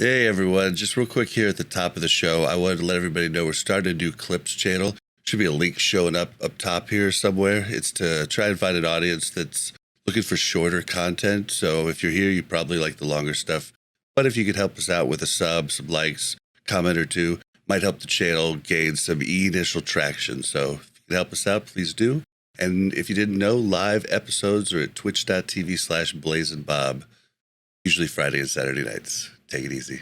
Hey everyone, just real quick here at the top of the show, I wanted to let everybody know we're starting a new clips channel. Should be a link showing up top here somewhere. It's to try and find an audience that's looking for shorter content. So if you're here, you probably like the longer stuff. But if you could help us out with a sub, some likes, comment or two, might help the channel gain some initial traction. So if you can help us out, please do. And if you didn't know, live episodes are at twitch.tv/BlazeandBob, usually Friday and Saturday nights. Take it easy.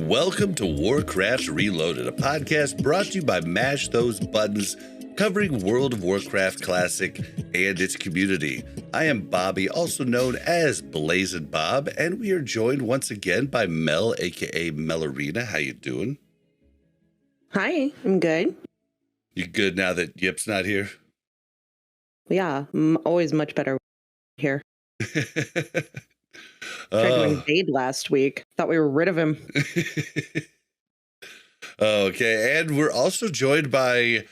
Welcome to Warcraft Reloaded, a podcast brought to you by Mash Those Buttons, covering World of Warcraft Classic and its community. I am Bobby, also known as Blaze and Bob, and we are joined once again by Mel, aka Melarina. How you doing? Hi, I'm good. You good now that Yip's not here? Yeah, I'm always much better here. Tried to invade last week. Thought we were rid of him. Okay, and we're also joined by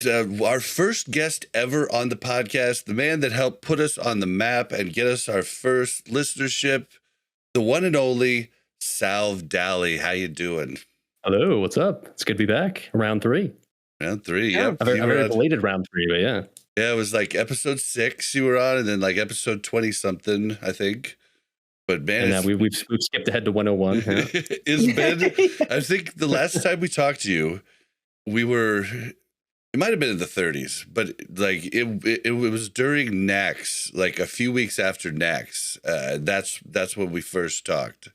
our first guest ever on the podcast, the man that helped put us on the map and get us our first listenership, the one and only SalvDali. How you doing? Hello, what's up? It's good to be back. Round three. Round three, Yeah. yep. A very belated round three, but yeah. Yeah, it was like episode 6 you were on, and then like episode 20-something, I think. But man, and now we've skipped ahead to 101. Yeah. It's been, I think the last time we talked to you, it might have been in the 30s, but like it was during Naxx, like a few weeks after Naxx. That's when we first talked.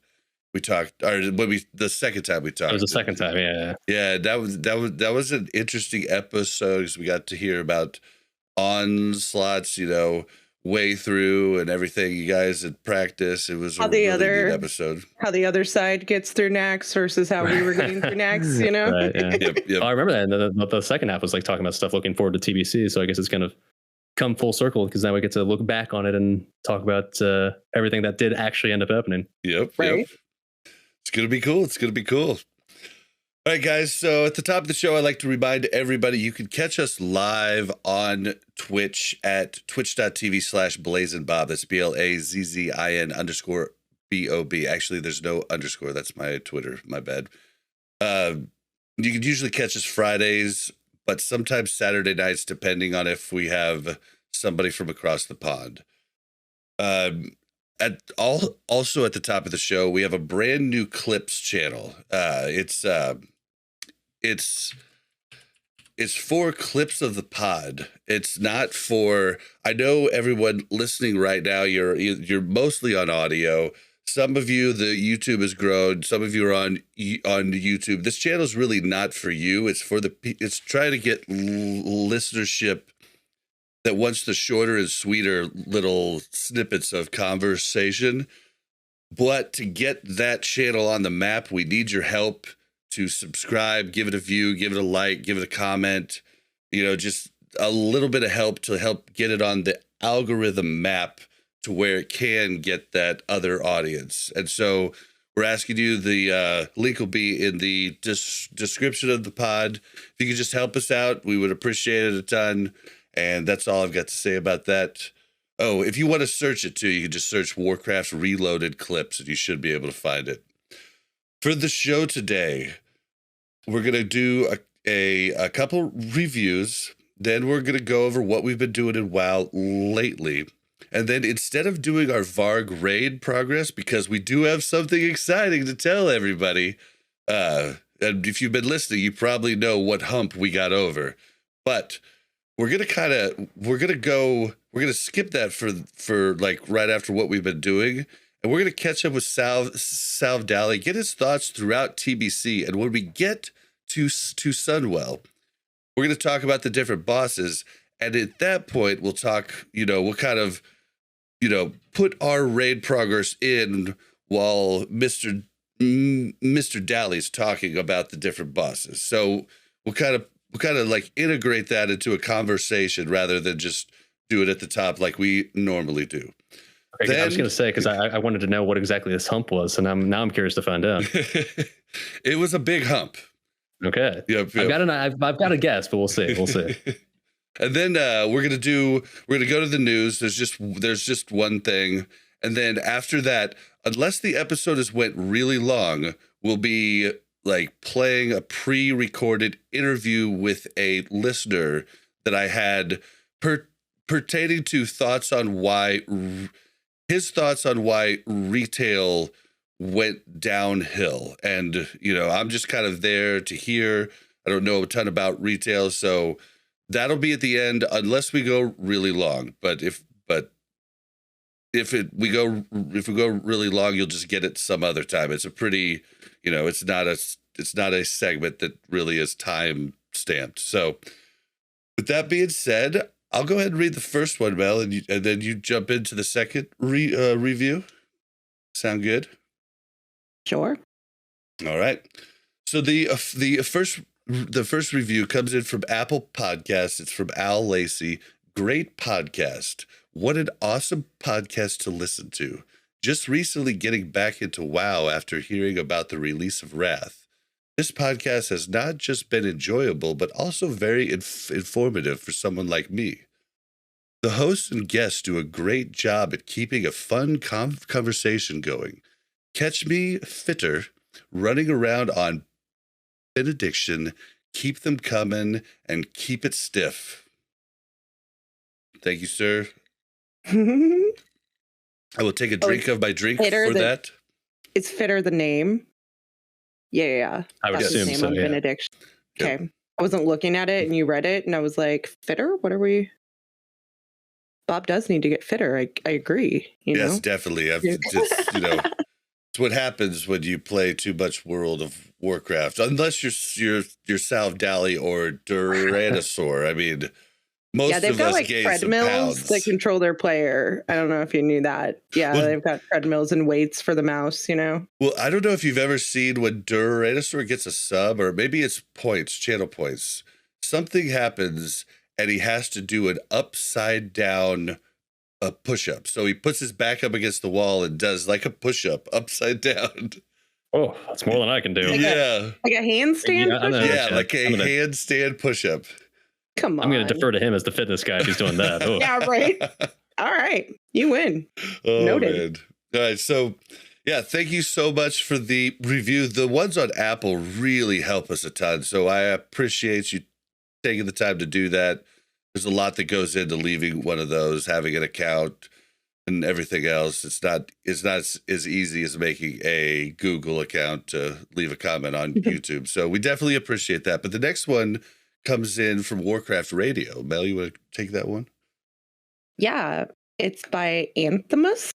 We talked, or the second time we talked. It was the second time, yeah. Yeah, that was an interesting episode because we got to hear about Onslaught's, way through and everything you guys had practiced. It was a really neat episode. How the other side gets through Naxx versus how we were getting through Naxx, Right, yeah. Yep. Oh, I remember that. And the second half was like talking about stuff looking forward to TBC. So I guess it's kind of come full circle because now we get to look back on it and talk about everything that did actually end up happening. Yep. Right. Yep. It's going to be cool. It's going to be cool. All right, guys. So at the top of the show, I'd like to remind everybody you can catch us live on Twitch at twitch.tv/BlazeandBob. That's BLAZZIN_BOB. Actually, there's no underscore. That's my Twitter. My bad. You can usually catch us Fridays, but sometimes Saturday nights, depending on if we have somebody from across the pond. Also at the top of the show, we have a brand new clips channel. It's for clips of the pod. It's not for, I know everyone listening right now, you're mostly on audio. Some of you, the YouTube has grown. Some of you are on YouTube. This channel is really not for you. It's trying to get listenership that wants the shorter and sweeter little snippets of conversation. But to get that channel on the map, we need your help to subscribe, give it a view, give it a like, give it a comment, just a little bit of help to help get it on the algorithm map to where it can get that other audience. And so we're asking you, the link will be in the description of the pod. If you could just help us out, we would appreciate it a ton. And that's all I've got to say about that. Oh, if you want to search it too, you can just search Warcraft Reloaded Clips and you should be able to find it. For the show today, we're going to do a couple reviews. Then we're going to go over what we've been doing in WoW lately. And then instead of doing our Varg raid progress, because we do have something exciting to tell everybody, and if you've been listening, you probably know what hump we got over. But we're going to skip that for like right after what we've been doing. And we're going to catch up with SalvDali, get his thoughts throughout TBC. And when we get to Sunwell, we're going to talk about the different bosses. And at that point, we'll talk, we'll kind of put our raid progress in while Mr. Dali's talking about the different bosses. So we'll kind of like integrate that into a conversation rather than just do it at the top like we normally do. Okay, I was going to say, because I wanted to know what exactly this hump was, and now I'm curious to find out. It was a big hump. Okay. Yep. I've got a guess, but we'll see. We'll see. And then we're gonna go to the news. There's just one thing, and then after that, unless the episode went really long, we'll be like playing a pre-recorded interview with a listener that I had pertaining to his thoughts on why retail went downhill. And I'm just kind of there to hear. I don't know a ton about retail, so that'll be at the end unless we go really long. But if we go really long, you'll just get it some other time. It's a pretty, it's not a segment that really is time stamped. So with that being said, I'll go ahead and read the first one, Mel, and then you jump into the second review. Sound good? Sure. All right. So the first review comes in from Apple Podcasts. It's from Al Lacey. Great podcast. What an awesome podcast to listen to. Just recently getting back into WoW after hearing about the release of Wrath. This podcast has not just been enjoyable, but also very informative for someone like me. The hosts and guests do a great job at keeping a fun conversation going. Catch me fitter running around on benediction, keep them coming, and keep it stiff. Thank you, sir. I will take a drink of my drink for that. It's fitter the name. Yeah. I would assume so. Yeah. Benediction. Okay. Yep. I wasn't looking at it, and you read it, and I was like, fitter? What are we? Bob does need to get fitter. I agree. Yes, definitely. I've just it's what happens when you play too much World of Warcraft, unless you're SalvDali or Duranosaur. I mean, most they've of got us like gain treadmills that control their player. I don't know if you knew that. Yeah, they've got treadmills and weights for the mouse. Well, I don't know if you've ever seen when Duranosaur gets a sub, or maybe it's channel points. Something happens, and he has to do an upside down push-up. So he puts his back up against the wall and does like a push-up upside down. Oh, that's more than I can do. Like a handstand push-up? Yeah, like a handstand push-up. Come on. I'm going to defer to him as the fitness guy if he's doing that. Oh. Yeah, right. All right. You win. Noted. Man. All right. So, yeah, thank you so much for the review. The ones on Apple really help us a ton. So I appreciate you taking the time to do that. There's a lot that goes into leaving one of those, having an account and everything else. It's not as easy as making a Google account to leave a comment on YouTube. So we definitely appreciate that. But the next one comes in from Warcraft Radio. Mel, you want to take that one? Yeah, it's by Anthemus.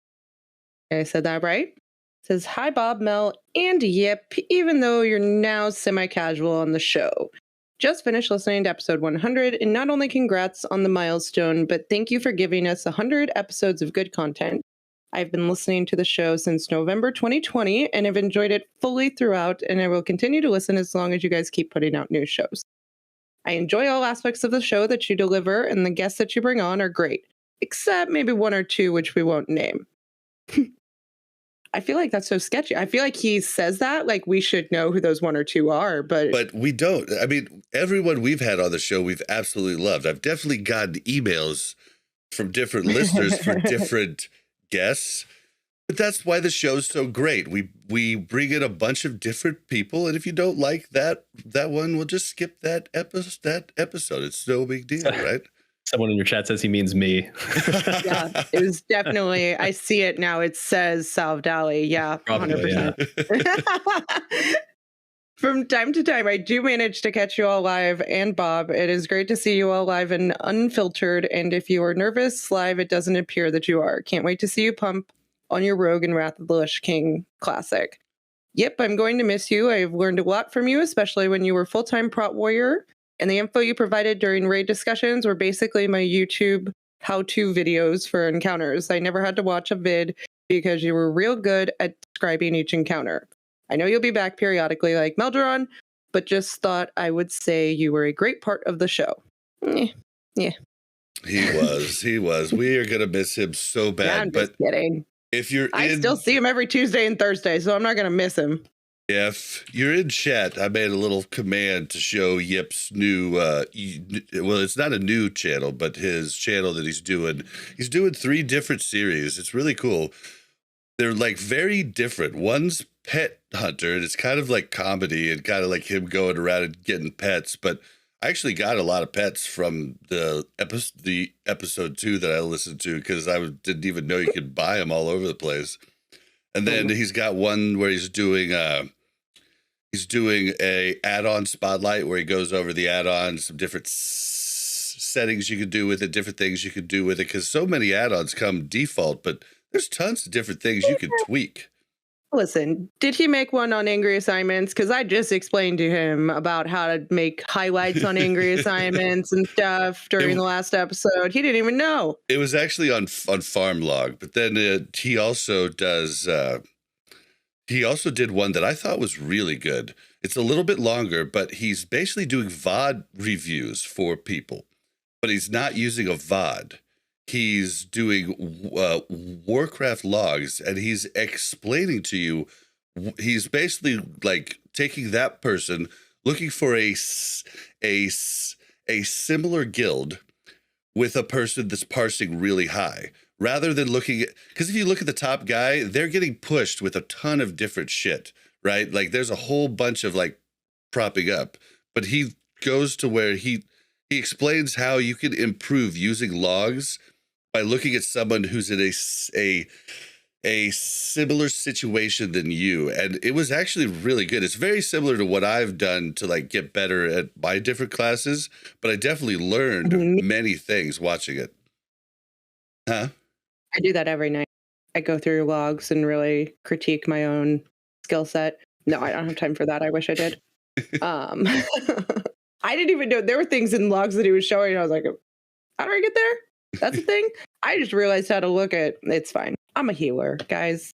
I said that right. It says, hi, Bob, Mel, and Yip, even though you're now semi-casual on the show. Just finished listening to episode 100, and not only congrats on the milestone, but thank you for giving us 100 episodes of good content. I've been listening to the show since November 2020, and have enjoyed it fully throughout, and I will continue to listen as long as you guys keep putting out new shows. I enjoy all aspects of the show that you deliver, and the guests that you bring on are great, except maybe one or two, which we won't name. I feel like that's so sketchy. I feel like he says that like we should know who those one or two are, but we don't. I mean, everyone we've had on the show, we've absolutely loved. I've definitely gotten emails from different listeners for different guests, but that's why the show's so great. We bring in a bunch of different people, and if you don't like that one, we'll just skip that episode. It's no big deal, right? Someone in your chat says he means me. Yeah, it was definitely, I see it now. It says SalvDali. Yeah, probably, 100%. Yeah. From time to time, I do manage to catch you all live. And Bob, it is great to see you all live and unfiltered. And if you are nervous live, it doesn't appear that you are. Can't wait to see you pump on your Rogue and Wrath of the Lich King Classic. Yep, I'm going to miss you. I've learned a lot from you, especially when you were full-time prot warrior. And the info you provided during raid discussions were basically my YouTube how-to videos for encounters. I never had to watch a vid because you were real good at describing each encounter. I know you'll be back periodically like Melderon, but just thought I would say you were a great part of the show. Yeah. He was. We are gonna miss him so bad. I'm just kidding. If you're I still see him every Tuesday and Thursday, so I'm not gonna miss him. If you're in chat, I made a little command to show Yip's new, well, it's not a new channel, but his channel that he's doing. He's doing 3 different series. It's really cool. They're like very different. One's Pet Hunter, and it's kind of like comedy and kind of like him going around and getting pets. But I actually got a lot of pets from the episode 2 that I listened to because I didn't even know you could buy them all over the place. And then he's got one where he's doing a add-on spotlight where he goes over the add-ons, some different settings you could do with it, different things you could do with it, because so many add-ons come default, but there's tons of different things you can tweak. Listen, did he make one on angry assignments? Because I just explained to him about how to make highlights on angry assignments and stuff during the last episode. He didn't even know. It was actually on Farmlog, but then he also does... He also did one that I thought was really good. It's a little bit longer, but he's basically doing VOD reviews for people. But he's not using a VOD. He's doing Warcraft logs, and he's explaining to you. He's basically like taking that person, looking for a similar guild with a person that's parsing really high. Rather than looking at, because if you look at the top guy, they're getting pushed with a ton of different shit, right? Like there's a whole bunch of like propping up, but he goes to where he explains how you can improve using logs by looking at someone who's in a similar situation than you. And it was actually really good. It's very similar to what I've done to like get better at my different classes, but I definitely learned many things watching it. Huh? I do that every night. I go through logs and really critique my own skill set. No, I don't have time for that. I wish I did. I didn't even know there were things in logs that he was showing. And I was like, how do I get there? That's the thing. I just realized how to look at it's fine. I'm a healer, guys.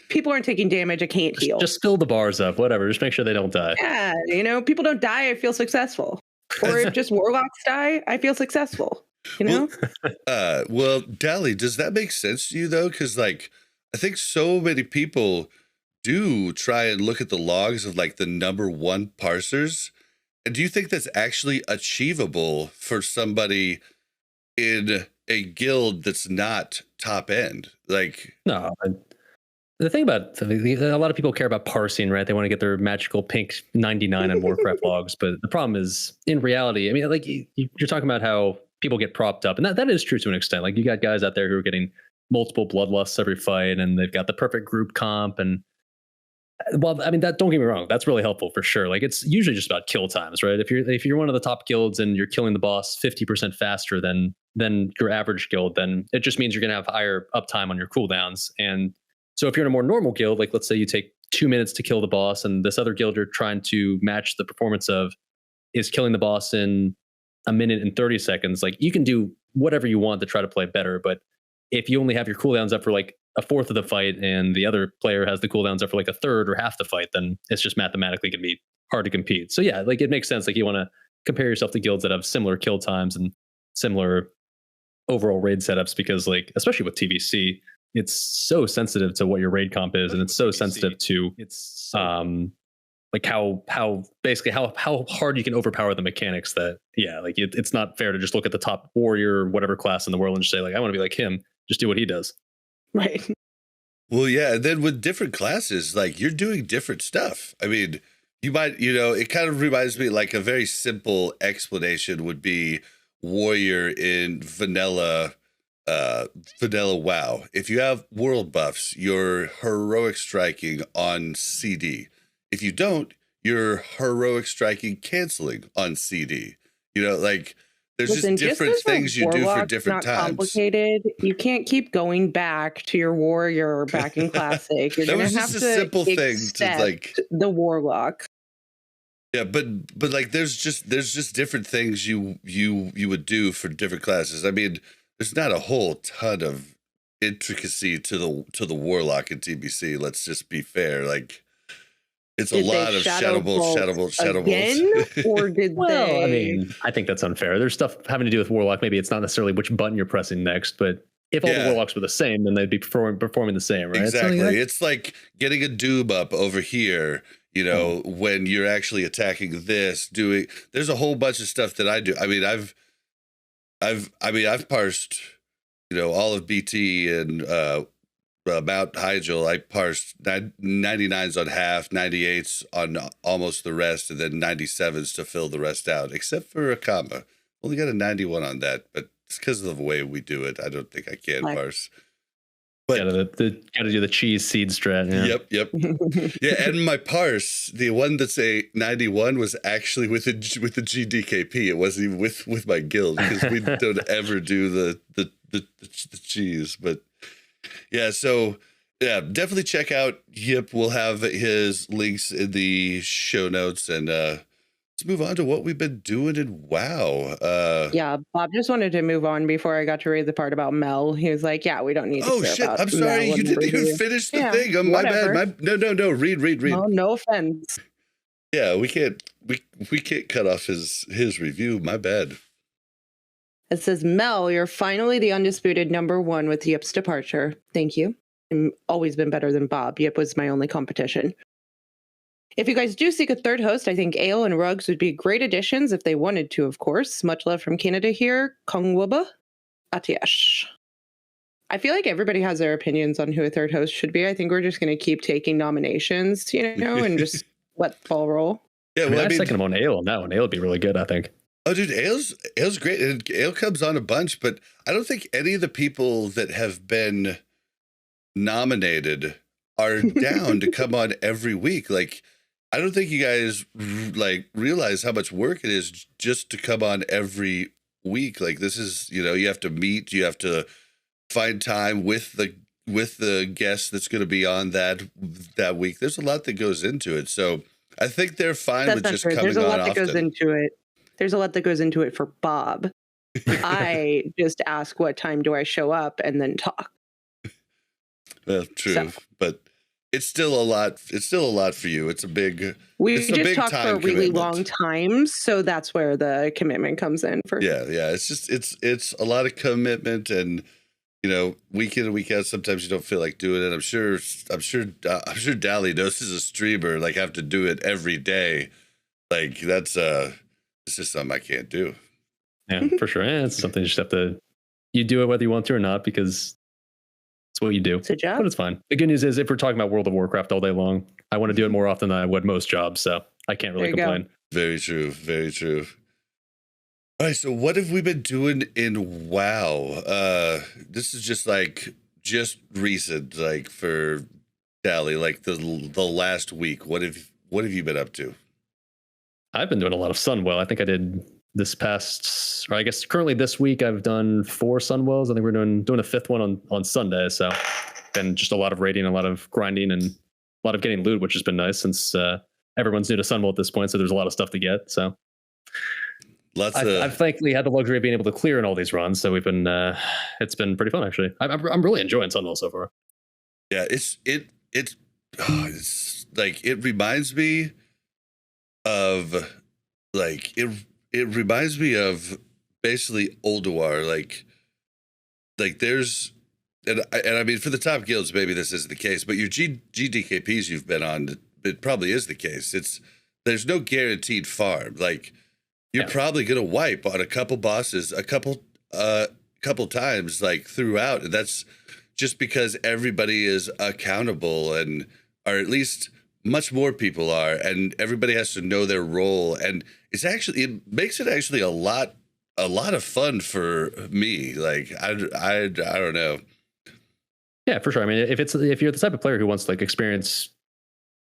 People aren't taking damage. I can't heal. Just fill the bars up, whatever. Just make sure they don't die. Yeah, people don't die. I feel successful. Or if just warlocks die, I feel successful. Well, Dali, does that make sense to you though? Because like, I think so many people do try and look at the logs of like the number 1 parsers. And do you think that's actually achievable for somebody in a guild that's not top end? Like, no. The thing about a lot of people care about parsing, right? They want to get their magical pink 99 on Warcraft logs. But the problem is, in reality, I mean, like you're talking about how people get propped up, and that is true to an extent. Like you got guys out there who are getting multiple bloodlusts every fight, and they've got the perfect group comp. And well, I mean, that don't get me wrong, that's really helpful for sure. Like it's usually just about kill times, right? If you're one of the top guilds and you're killing the boss 50% faster than your average guild, then it just means you're going to have higher uptime on your cooldowns. And so if you're in a more normal guild, like let's say you take 2 minutes to kill the boss, and this other guild you're trying to match the performance of is killing the boss in 1 minute and 30 seconds, like you can do whatever you want to try to play better. But if you only have your cooldowns up for like a fourth of the fight and the other player has the cooldowns up for like a third or half the fight, then it's just mathematically going to be hard to compete. So yeah, like it makes sense. Like you want to compare yourself to guilds that have similar kill times and similar overall raid setups, because like, especially with TBC, it's so sensitive to what your raid comp is. And it's so sensitive to like how hard you can overpower the mechanics that, yeah, like it's not fair to just look at the top warrior or whatever class in the world and just say like, I want to be like him, just do what he does. Right. Well, yeah. And then with different classes, like you're doing different stuff. I mean, you might, it kind of reminds me like a very simple explanation would be warrior in vanilla WoW. If you have world buffs, you're heroic striking on CD. If you don't, you're heroic striking canceling on CD. Like there's just different things you do for different times. Complicated. You can't keep going back to your warrior back in Classic. You're gonna have to a simple thing to like the warlock. Yeah, but like there's just different things you would do for different classes. I mean, there's not a whole ton of intricacy to the warlock in TBC. Let's just be fair. Like, it's a Did they lot of shadow shadow again, bolts. or did Well, I they? mean, I think that's unfair. There's stuff having to do with warlock. Maybe it's not necessarily which button you're pressing next, but if all the warlocks were the same, then they'd be performing the same, right? Exactly. So, It's like getting a doob up over here, you know, when you're actually attacking this, there's a whole bunch of stuff that I do. I mean, I've parsed, you know, all of BT and about Hyjal. I parsed 99s on half, 98s on almost the rest, and then 97s to fill the rest out, except for a comma. Only got a 91 on that, but it's because of the way we do it. I don't think I can parse. But gotta do the cheese seed strat. Yeah. Yep. Yeah, and my parse, the one that's a 91 was actually with the GDKP. It wasn't even with my guild, because we don't ever do the cheese. But yeah, so yeah, definitely check out Yip. We'll have his links in the show notes, and let's move on to what we've been doing in WoW. Yeah, Bob just wanted to move on before I got to read the part about Mel. He was like, "Yeah, we don't need to." Oh shit! I'm sorry, you didn't even finish the thing. Oh, my bad. No. Read. Oh, no offense. Yeah, we can't cut off his review. My bad. It says, Mel, you're finally the undisputed #1 with Yip's departure. Thank you. I've always been better than Bob. Yip was my only competition. If you guys do seek a third host, I think Ale and Rugs would be great additions if they wanted to, of course. Much love from Canada here. Kongwuba Atiash. I feel like everybody has their opinions on who a third host should be. I think we're just going to keep taking nominations, you know, and just let the ball roll. Yeah, well, I mean, second him on Ale on that one. Ale would be really good, I think. Oh, dude, Ale's great. And Ale comes on a bunch, but I don't think any of the people that have been nominated are down to come on every week. Like, I don't think you guys like realize how much work it is just to come on every week. Like, this is, you know, you have to meet, you have to find time with the guest that's going to be on that week. There's a lot that goes into it. So I think they're fine with just coming on often. There's a lot that goes into it. There's a lot that goes into it for Bob. I just ask what time do I show up and then talk. Well, true, but it's still a lot. It's still a lot for you. It's a big. We just talk for a really long time, so that's where the commitment comes in. Yeah. It's just it's a lot of commitment, and you know, week in and week out. Sometimes you don't feel like doing it. I'm sure Dali knows as a streamer, like, have to do it every day. Like, that's it's just something I can't do. Yeah, for sure. Yeah, it's something you just have to. You do it whether you want to or not, because it's what you do. It's a job. But it's fine. The good news is, if we're talking about World of Warcraft all day long, I want to do it more often than I would most jobs, so I can't really complain. Go. Very true. Very true. All right, so what have we been doing in WoW? This is just recent, like, for Dali, like the last week. What have you been up to? I've been doing a lot of Sunwell. I think I did this past, or I guess currently this week, I've done 4 Sunwells. I think we're doing a 5th one on Sunday. So been just a lot of raiding, a lot of grinding, and a lot of getting loot, which has been nice since everyone's new to Sunwell at this point. So there's a lot of stuff to get. So I've thankfully had the luxury of being able to clear in all these runs. So we've been, it's been pretty fun, actually. I'm really enjoying Sunwell so far. Yeah, it's like, it reminds me of, like, it reminds me of basically Ulduar. Like there's, and I mean, for the top guilds, maybe this isn't the case, but your GDKPs you've been on, it probably is the case. There's no guaranteed farm. Like, you're probably gonna wipe on a couple bosses a couple times, like, throughout, and that's just because everybody is accountable, and or at least much more people are, and everybody has to know their role, and it makes it actually a lot of fun for me. Like, I don't know. Yeah, for sure. I mean, if you're the type of player who wants to, like, experience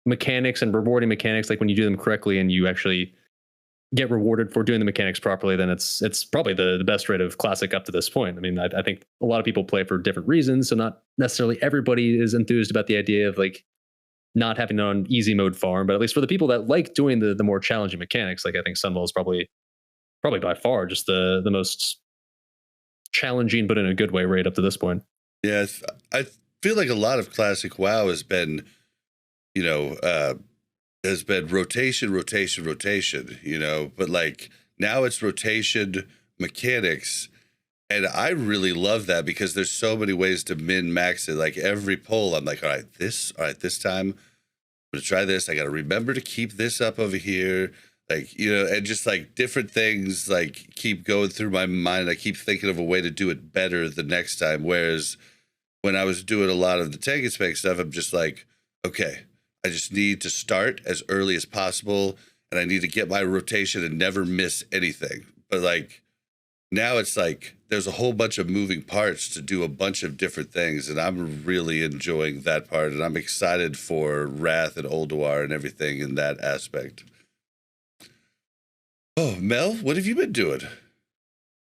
mechanics and rewarding mechanics, like when you do them correctly and you actually get rewarded for doing the mechanics properly, then it's probably the best rate of Classic up to this point. I mean, I think a lot of people play for different reasons, so not necessarily everybody is enthused about the idea of, like, not having it on easy mode farm, but at least for the people that like doing the more challenging mechanics, like, I think Sunwell is probably by far just the most challenging, but in a good way, right up to this point. Yeah, I feel like a lot of classic WoW has been, you know, has been rotation, you know, but like now it's rotation mechanics. And I really love that because there's so many ways to min max it. Like every pull, I'm like, all right, this time I'm gonna try this. I gotta remember to keep this up over here. Like, you know, and just like different things like keep going through my mind. I keep thinking of a way to do it better the next time. Whereas when I was doing a lot of the tank and spec stuff, I'm just like, okay, I just need to start as early as possible, and I need to get my rotation and never miss anything. But like now it's like there's a whole bunch of moving parts to do a bunch of different things, and I'm really enjoying that part, and I'm excited for Wrath and Ulduar and everything in that aspect. Oh, Mel, what have you been doing?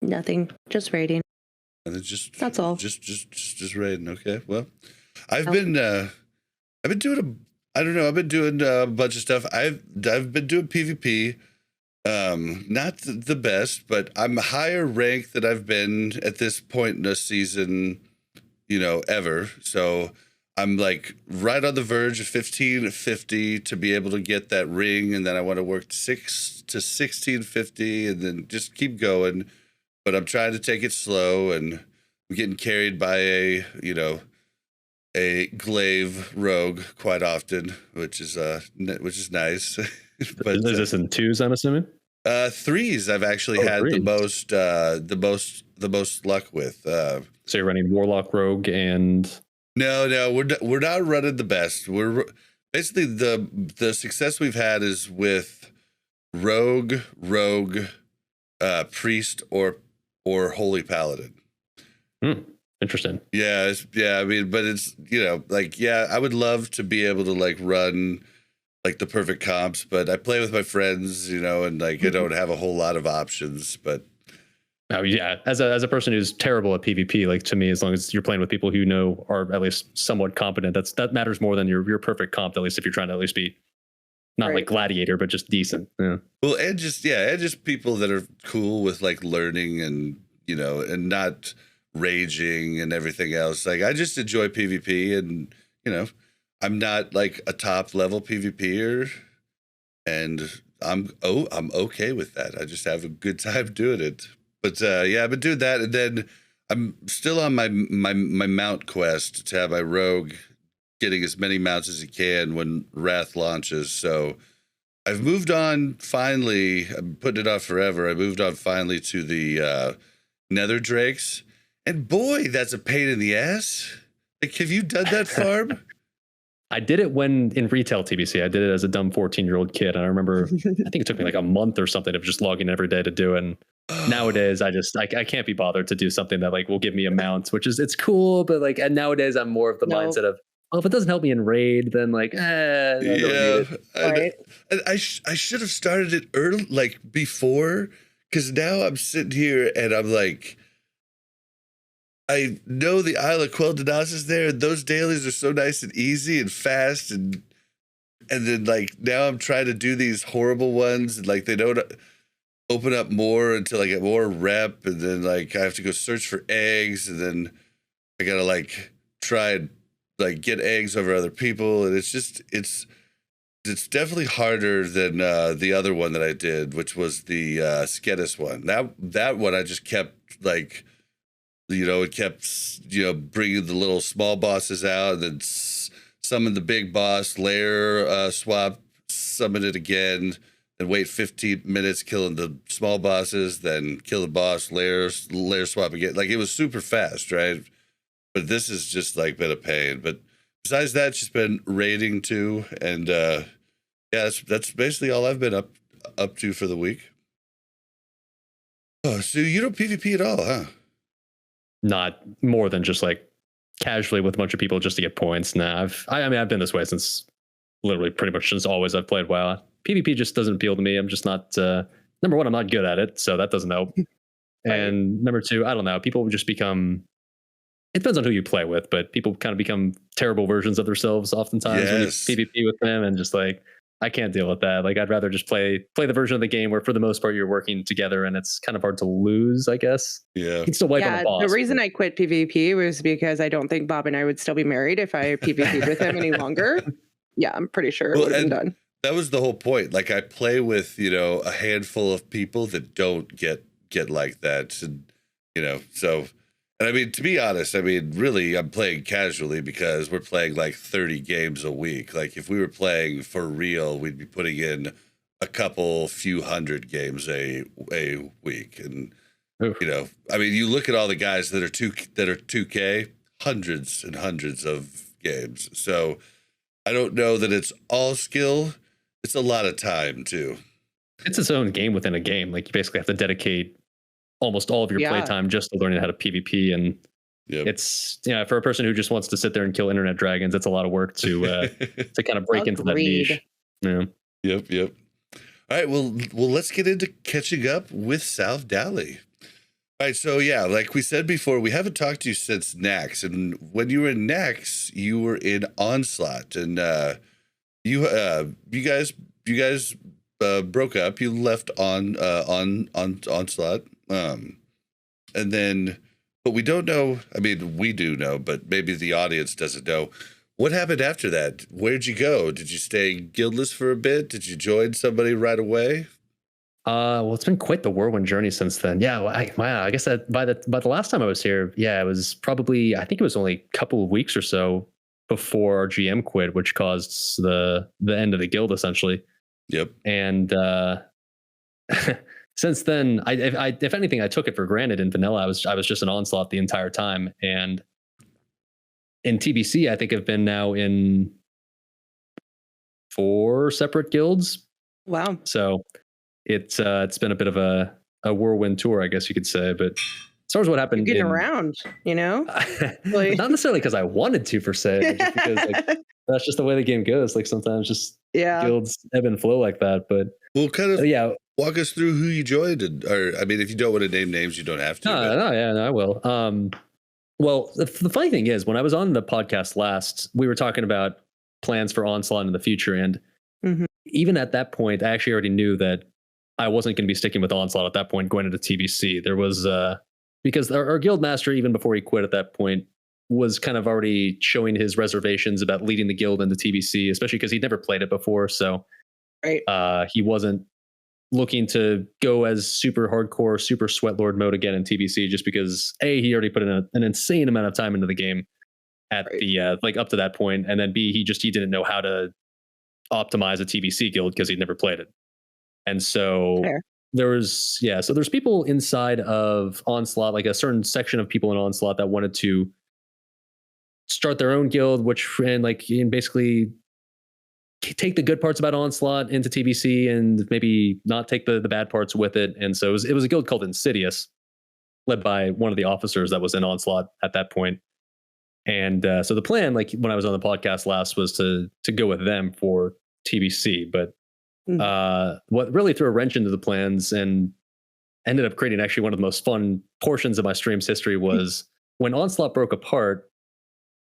Nothing. Just raiding. And it's just That's all. Just raiding. Okay. Well, I've been doing I've been doing a bunch of stuff. I've been doing PvP. Not the best, but I'm higher ranked than I've been at this point in the season, you know, ever. So I'm like right on the verge of 1550 to be able to get that ring, and then I want to work 6 to 1650, and then just keep going. But I'm trying to take it slow, and I'm getting carried by a glaive rogue quite often, which is nice. But is this in 2s, I'm assuming? 3s I've actually had 3s. the most luck with. So you're running Warlock, Rogue, and no, we're not running the best. We're basically the success we've had is with Rogue, Priest, or Holy Paladin. Interesting. Yeah, I mean, but it's, you know, like, yeah, I would love to be able to like run like the perfect comps, but I play with my friends, you know, and like I don't have a whole lot of options. But oh yeah, as a person who's terrible at PvP, like to me, as long as you're playing with people who you know are at least somewhat competent, that matters more than your perfect comp. At least if you're trying to at least be not like gladiator, but just decent. Yeah. Well, and just people that are cool with like learning and, you know, and not raging and everything else. Like I just enjoy PvP, and, you know, I'm not like a top level PvPer, and I'm okay with that. I just have a good time doing it. But yeah, I've been doing that, and then I'm still on my mount quest to have my rogue getting as many mounts as he can when Wrath launches. So I've moved on finally. I'm putting it off forever. I moved on finally to the Nether Drakes, and boy, that's a pain in the ass. Like, have you done that farm? I did it when in retail TBC. I did it as a dumb 14-year-old kid. And I remember, I think it took me like a month or something of just logging every day to do it. And nowadays, I can't be bothered to do something that like will give me a mount, which is, it's cool. But like, and nowadays I'm more of the mindset of, oh, if it doesn't help me in raid, then like, I don't need it. Right. I should have started it early, like before, because now I'm sitting here and I'm like, I know the Isle of Quel'Danas is there, and those dailies are so nice and easy and fast, and then like now I'm trying to do these horrible ones, and like they don't open up more until I get more rep, and then like I have to go search for eggs, and then I gotta like try and like get eggs over other people, and it's just it's definitely harder than the other one that I did, which was the Skedis one. That one I just kept like, you know, it kept, you know, bringing the little small bosses out, and then summon the big boss, layer swap, summon it again, and wait 15 minutes killing the small bosses, then kill the boss, layer swap again. Like it was super fast, right? But this has just like been a pain. But besides that, it's just been raiding too, and yeah, that's basically all I've been up to for the week. Oh, so you don't PvP at all, huh? Not more than just like casually with a bunch of people just to get points. Nah, I've been this way since literally pretty much since always I've played WoW. PvP just doesn't appeal to me. I'm just not, number one, I'm not good at it, so that doesn't help. And number two, I don't know, people just become, it depends on who you play with, but people kind of become terrible versions of themselves oftentimes when you PvP with them, and just like, I can't deal with that. Like I'd rather just play the version of the game where for the most part you're working together and it's kind of hard to lose, I guess. Yeah. You can still wipe on Yeah, the boss. the reason I quit PvP was because I don't think Bob and I would still be married if I PvP'd with him any longer. Yeah, I'm pretty sure it would have been done. That was the whole point. Like I play with, a handful of people that don't get like that. And, so, and I mean, to be honest, really I'm playing casually because we're playing like 30 games a week. Like if we were playing for real, we'd be putting in a few hundred games a week. And, Oof. you look at all the guys that are 2K, hundreds and hundreds of games. So I don't know that it's all skill. It's a lot of time too. It's its own game within a game. Like you basically have to dedicate almost all of your playtime just to learning how to PvP. And it's, for a person who just wants to sit there and kill internet dragons, it's a lot of work to kind of break into that niche. Yeah. Yep. All right. Well, let's get into catching up with SalvDali. All right. So like we said before, we haven't talked to you since Naxx. And when you were in Naxx, you were in Onslaught, and you guys broke up. You left on Onslaught, and then, but we don't know. I mean, we do know, but maybe the audience doesn't know. What happened after that? Where'd you go? Did you stay guildless for a bit? Did you join somebody right away? Well, it's been quite the whirlwind journey since then. Yeah, well, I guess that by the last time I was here, it was probably, I think it was only a couple of weeks or so before our GM quit, which caused the end of the guild essentially. Yep. And since then, I if anything, I took it for granted in vanilla. I was just an Onslaught the entire time, and in TBC, I think I've been now in 4 separate guilds. Wow. So it's been a bit of a whirlwind tour, I guess you could say. But as far as what happened, you're getting around, not necessarily because I wanted to per se, just because that's just the way the game goes. Like sometimes just guilds ebb and flow like that. But we'll kind of walk us through who you joined, or if you don't want to name names, you don't have to. No, I will. Well, the funny thing is, when I was on the podcast last, we were talking about plans for Onslaught in the future, and even at that point, I actually already knew that I wasn't going to be sticking with Onslaught at that point going into TBC. There was because our guild master, even before he quit at that point, was kind of already showing his reservations about leading the guild into TBC, especially because he'd never played it before. So he wasn't looking to go as super hardcore, super sweat lord mode again in TBC, just because he already put in an insane amount of time into the game at the like up to that point, and then he didn't know how to optimize a TBC guild because he'd never played it. And so there's people inside of Onslaught, like a certain section of people in Onslaught that wanted to start their own guild, and basically take the good parts about Onslaught into TBC and maybe not take the bad parts with it. And so it was a guild called Insidious, led by one of the officers that was in Onslaught at that point. And so the plan, like when I was on the podcast last, was to go with them for TBC. But what really threw a wrench into the plans and ended up creating actually one of the most fun portions of my stream's history was when Onslaught broke apart.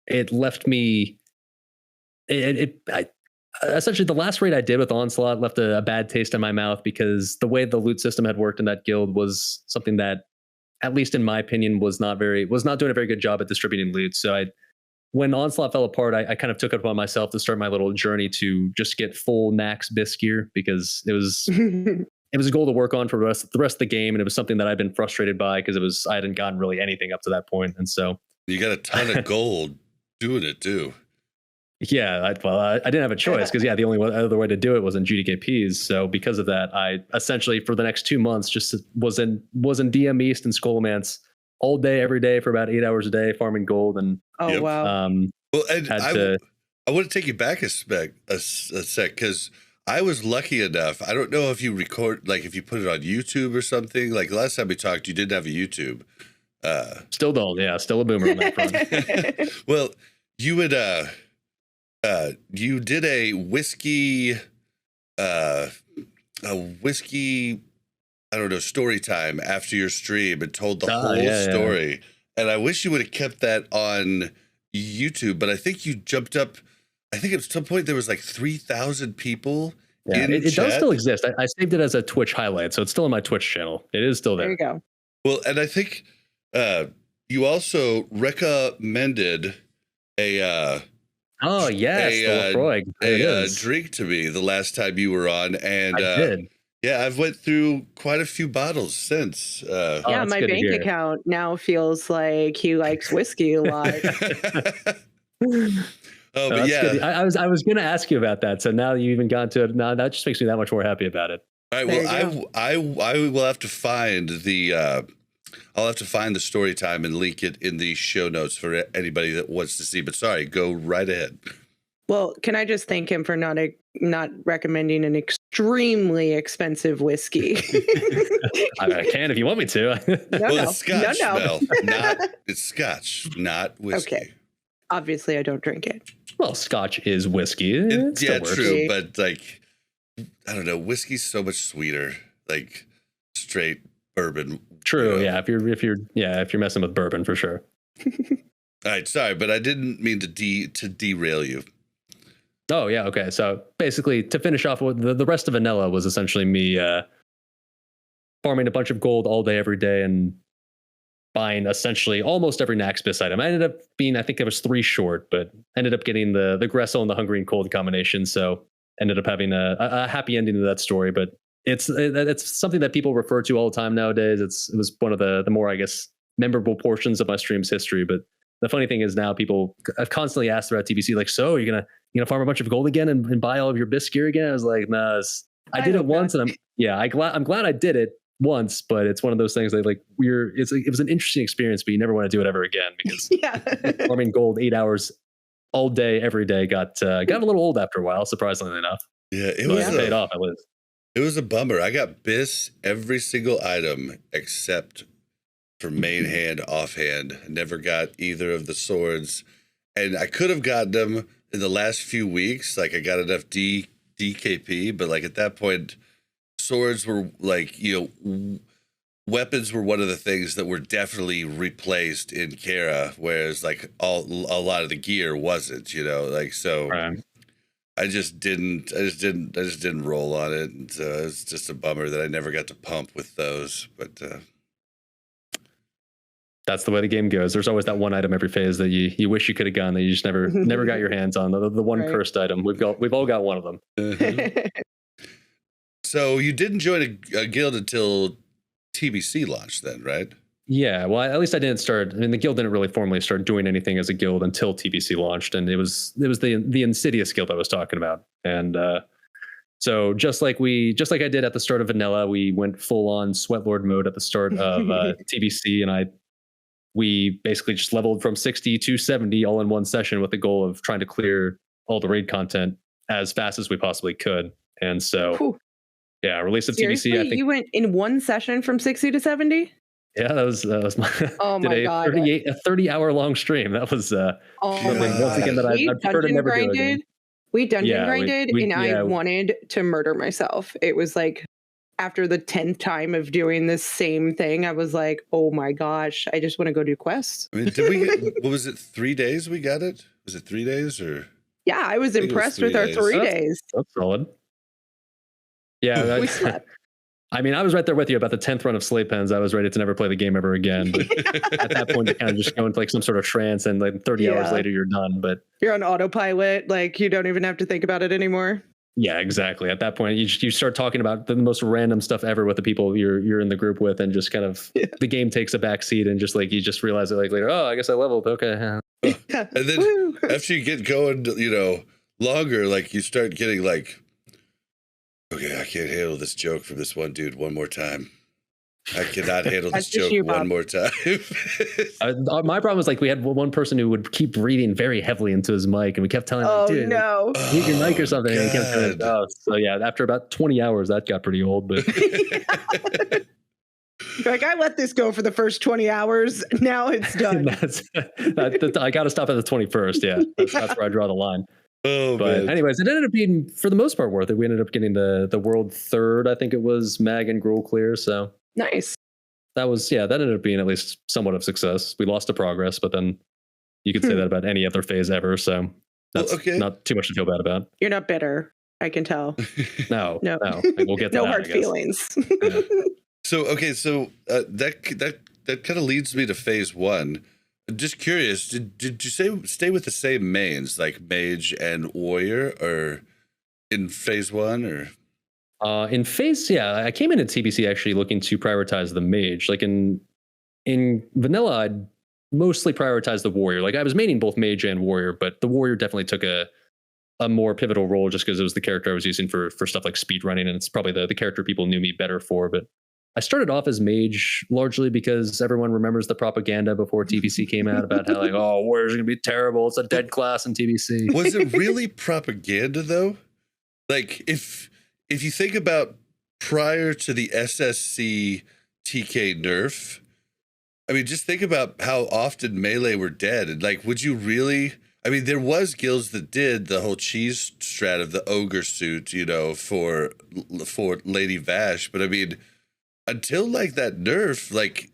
It left me. Essentially, the last raid I did with Onslaught left a bad taste in my mouth because the way the loot system had worked in that guild was something that, at least in my opinion, was not doing a very good job at distributing loot. So when Onslaught fell apart, I kind of took it upon myself to start my little journey to just get full Naxx bis gear, because it was it was a goal to work on for the rest of the game, and it was something that I'd been frustrated by because I hadn't gotten really anything up to that point. And so you got a ton of gold doing it too. Yeah, I didn't have a choice because the only other way to do it was in GDKPs. So because of that, I essentially for the next 2 months just was in DM East and Skullmance all day, every day for about 8 hours a day, farming gold. And wow. Well, and I want to take you back a sec because I was lucky enough. I don't know if you record, like if you put it on YouTube or something. Like last time we talked, you didn't have a YouTube. Still don't. Yeah, still a boomer on that front. Well, you would. You did a whiskey, I don't know, story time after your stream and told the whole story. Yeah. And I wish you would have kept that on YouTube, but I think you jumped up. I think at some point there was like 3,000 people. Yeah, it does still exist. I saved it as a Twitch highlight, so it's still on my Twitch channel. It is still there. There you go. Well, and I think you also recommended a oh yes, a drink to me the last time you were on, and I did. Yeah, I've went through quite a few bottles since. Yeah, my bank account now feels like he likes whiskey a lot. Oh, but yeah, good. I was going to ask you about that. So now you even got to it. Now that just makes me that much more happy about it. All right. Well, I will have to find the I'll have to find the story time and link it in the show notes for anybody that wants to see. But sorry, go right ahead. Well, can I just thank him for not recommending an extremely expensive whiskey? I can if you want me to. It's Scotch. No. It's Scotch, not whiskey. Okay. Obviously, I don't drink it. Well, Scotch is whiskey. Yeah, true, but like, I don't know, whiskey's so much sweeter, like straight bourbon. True. You know? Yeah. If you're messing with bourbon, for sure. All right. Sorry, but I didn't mean to derail you. Oh yeah. Okay. So basically, to finish off with the rest of Vanilla was essentially me farming a bunch of gold all day, every day, and buying essentially almost every Naxx item. I ended up being, I think I was 3 short, but ended up getting the Gressel and the Hungry and Cold combination. So ended up having a happy ending to that story. But it's something that people refer to all the time nowadays. It was one of the more, I guess, memorable portions of my stream's history. But the funny thing is now people have constantly asked throughout TBC, like, so you're gonna farm a bunch of gold again and buy all of your bisque gear again? I was like, nah, I did it once, and I'm glad I did it once, but it's one of those things that like it was an interesting experience, but you never want to do it ever again because farming gold 8 hours all day every day got a little old after a while, surprisingly enough. Yeah, it paid off at least. It was a bummer. I got bis every single item except for main hand, offhand. Never got either of the swords, and I could have gotten them in the last few weeks. Like I got enough DKP, but like at that point, swords were like, weapons were one of the things that were definitely replaced in Kara, whereas like a lot of the gear wasn't, like, so right. I just didn't roll on it. And it's just a bummer that I never got to pump with those, but that's the way the game goes. There's always that one item every phase that you wish you could have gotten that you just never got your hands on. The one cursed item. We've all got one of them. So you didn't join a guild until TBC launched then, right? Yeah, well, at least I didn't start. I mean, the guild didn't really formally start doing anything as a guild until TBC launched, and it was the Insidious guild I was talking about. And so just like I did at the start of Vanilla, we went full on Sweatlord mode at the start of TBC, and we basically just leveled from 60 to 70 all in one session with the goal of trying to clear all the raid content as fast as we possibly could. And so. Whew. Yeah, release of TBC. I think you went in one session from 60 to 70. Yeah, that was my. Oh my god! A 30-hour long stream. That was something once again that I prefer to never do again. We dungeon grinded, and I wanted to murder myself. It was like after the 10th time of doing this same thing, I was like, "Oh my gosh, I just want to go do quests." I mean, did we? What was it? 3 days we got it? Was it 3 days or? Yeah, I was impressed with our 3 days. That's solid. Yeah, we slept. I mean, I was right there with you about the 10th run of Slate Pens. I was ready to never play the game ever again. But at that point, you kind of just go into like some sort of trance, and like 30 hours later, you're done. But you're on autopilot, like you don't even have to think about it anymore. Yeah, exactly. At that point, you start talking about the most random stuff ever with the people you're in the group with, and just kind of the game takes a back seat, and just like you just realize it like later. Oh, I guess I leveled. Okay. And then after you get going, longer, like you start getting like. Okay, I can't handle this joke from this one dude one more time. I cannot handle this joke one more time. My problem was like we had one person who would keep breathing very heavily into his mic, and we kept telling him, "Dude, mute your mic or something." And he kept telling so yeah, after about 20 hours, that got pretty old. But like I let this go for the first 20 hours. Now it's done. I got to stop at the 21st. Yeah, that's where I draw the line. Oh, but man. Anyways, it ended up being for the most part worth it. We ended up getting the world third. I think it was Mag and Gruul clear. So nice. That ended up being at least somewhat of success. We lost to progress, but then you could say that about any other phase ever. So That's okay. not too much to feel bad about. You're not bitter. I can tell. No. No. We'll get to No that, hard I guess. feelings. Yeah. So that kind of leads me to phase one. Just curious, did you stay with the same mains like mage and warrior, or in phase one, or? In phase, I came into TBC actually looking to prioritize the mage. Like in vanilla, I'd mostly prioritize the warrior. Like I was maining both mage and warrior, but the warrior definitely took a more pivotal role just because it was the character I was using for stuff like speedrunning, and it's probably the character people knew me better for. But I started off as mage largely because everyone remembers the propaganda before TBC came out about how like, oh, warriors are gonna be terrible. It's a dead class in TBC. Was it really propaganda though? Like if you think about prior to the SSC TK nerf, I mean, just think about how often melee were dead. And like, would you really? I mean, there was guilds that did the whole cheese strat of the ogre suit, you know, for Lady Vash. But I mean, until like that nerf, like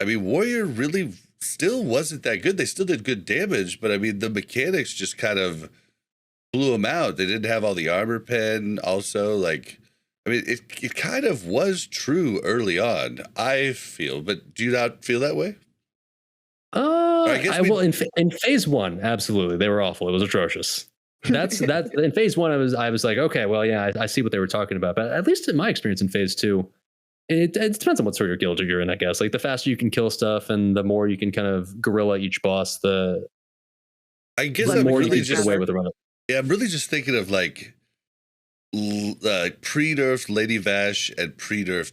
I mean, warrior really still wasn't that good. They still did good damage, but I mean, the mechanics just kind of blew them out. They didn't have all the armor pen. Also, like, I mean, it kind of was true early on, I feel. But do you not feel that way? Well, in phase one, absolutely, they were awful. It was atrocious. That's in phase one. I was like, okay, well, yeah, I see what they were talking about. But at least in my experience in phase two, it depends on what sort of guild you're in, I guess. Like the faster you can kill stuff, and the more you can kind of guerrilla each boss, the more you can get away with the run. Yeah, I'm really just thinking of like pre-nerf Lady Vash and pre-nerf